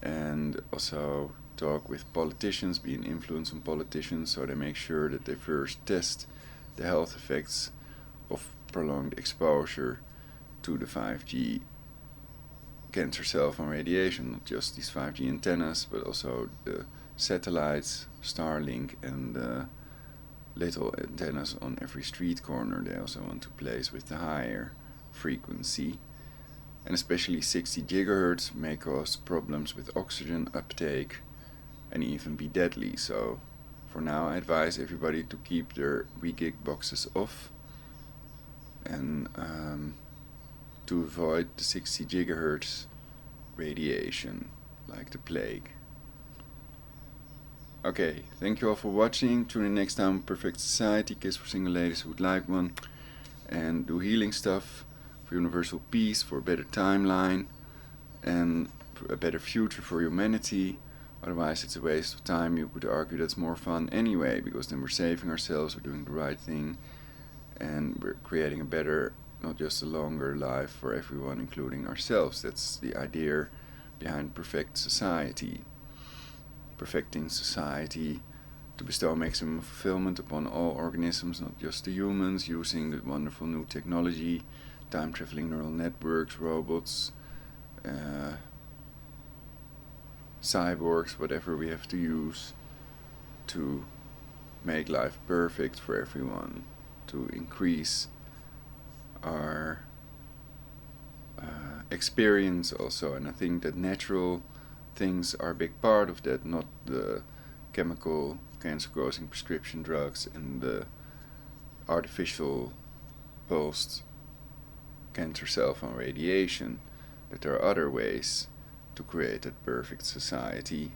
and also talk with politicians, be an influence on politicians, so they make sure that they first test the health effects of prolonged exposure to the 5G cancer cell phone radiation, not just these 5G antennas, but also the satellites, Starlink, and the little antennas on every street corner they also want to place with the higher frequency. And especially 60 gigahertz may cause problems with oxygen uptake and even be deadly. So For now, I advise everybody to keep their WeGig boxes off and to avoid the 60 gigahertz radiation like the plague. Okay, thank you all for watching. Tune in next time. Perfect Society, Kiss for single ladies who would like one, and do healing stuff for universal peace, for a better timeline, and for a better future for humanity. Otherwise it's a waste of time. You could argue that's more fun anyway, because then we're saving ourselves, we're doing the right thing, and we're creating a better, not just a longer life for everyone, including ourselves. That's the idea behind Perfect Society. Perfecting society to bestow maximum fulfillment upon all organisms, not just the humans, using the wonderful new technology, time-traveling neural networks, robots, cyborgs, whatever we have to use to make life perfect for everyone, to increase our experience also. And I think that natural things are a big part of that, not the chemical cancer-causing prescription drugs and the artificial pulsed cancer cell phone radiation. That there are other ways to create that perfect society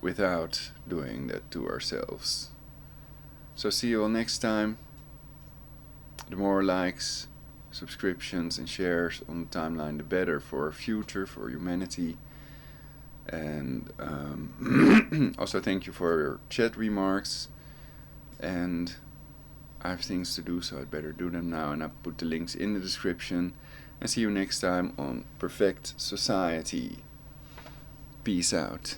without doing that to ourselves. So see you all next time. The more likes, subscriptions and shares on the timeline, the better for our future, for humanity. And also thank you for your chat remarks, and I have things to do, so I'd better do them now, and I'll put the links in the description, and see you next time on Perfect Society. Peace out.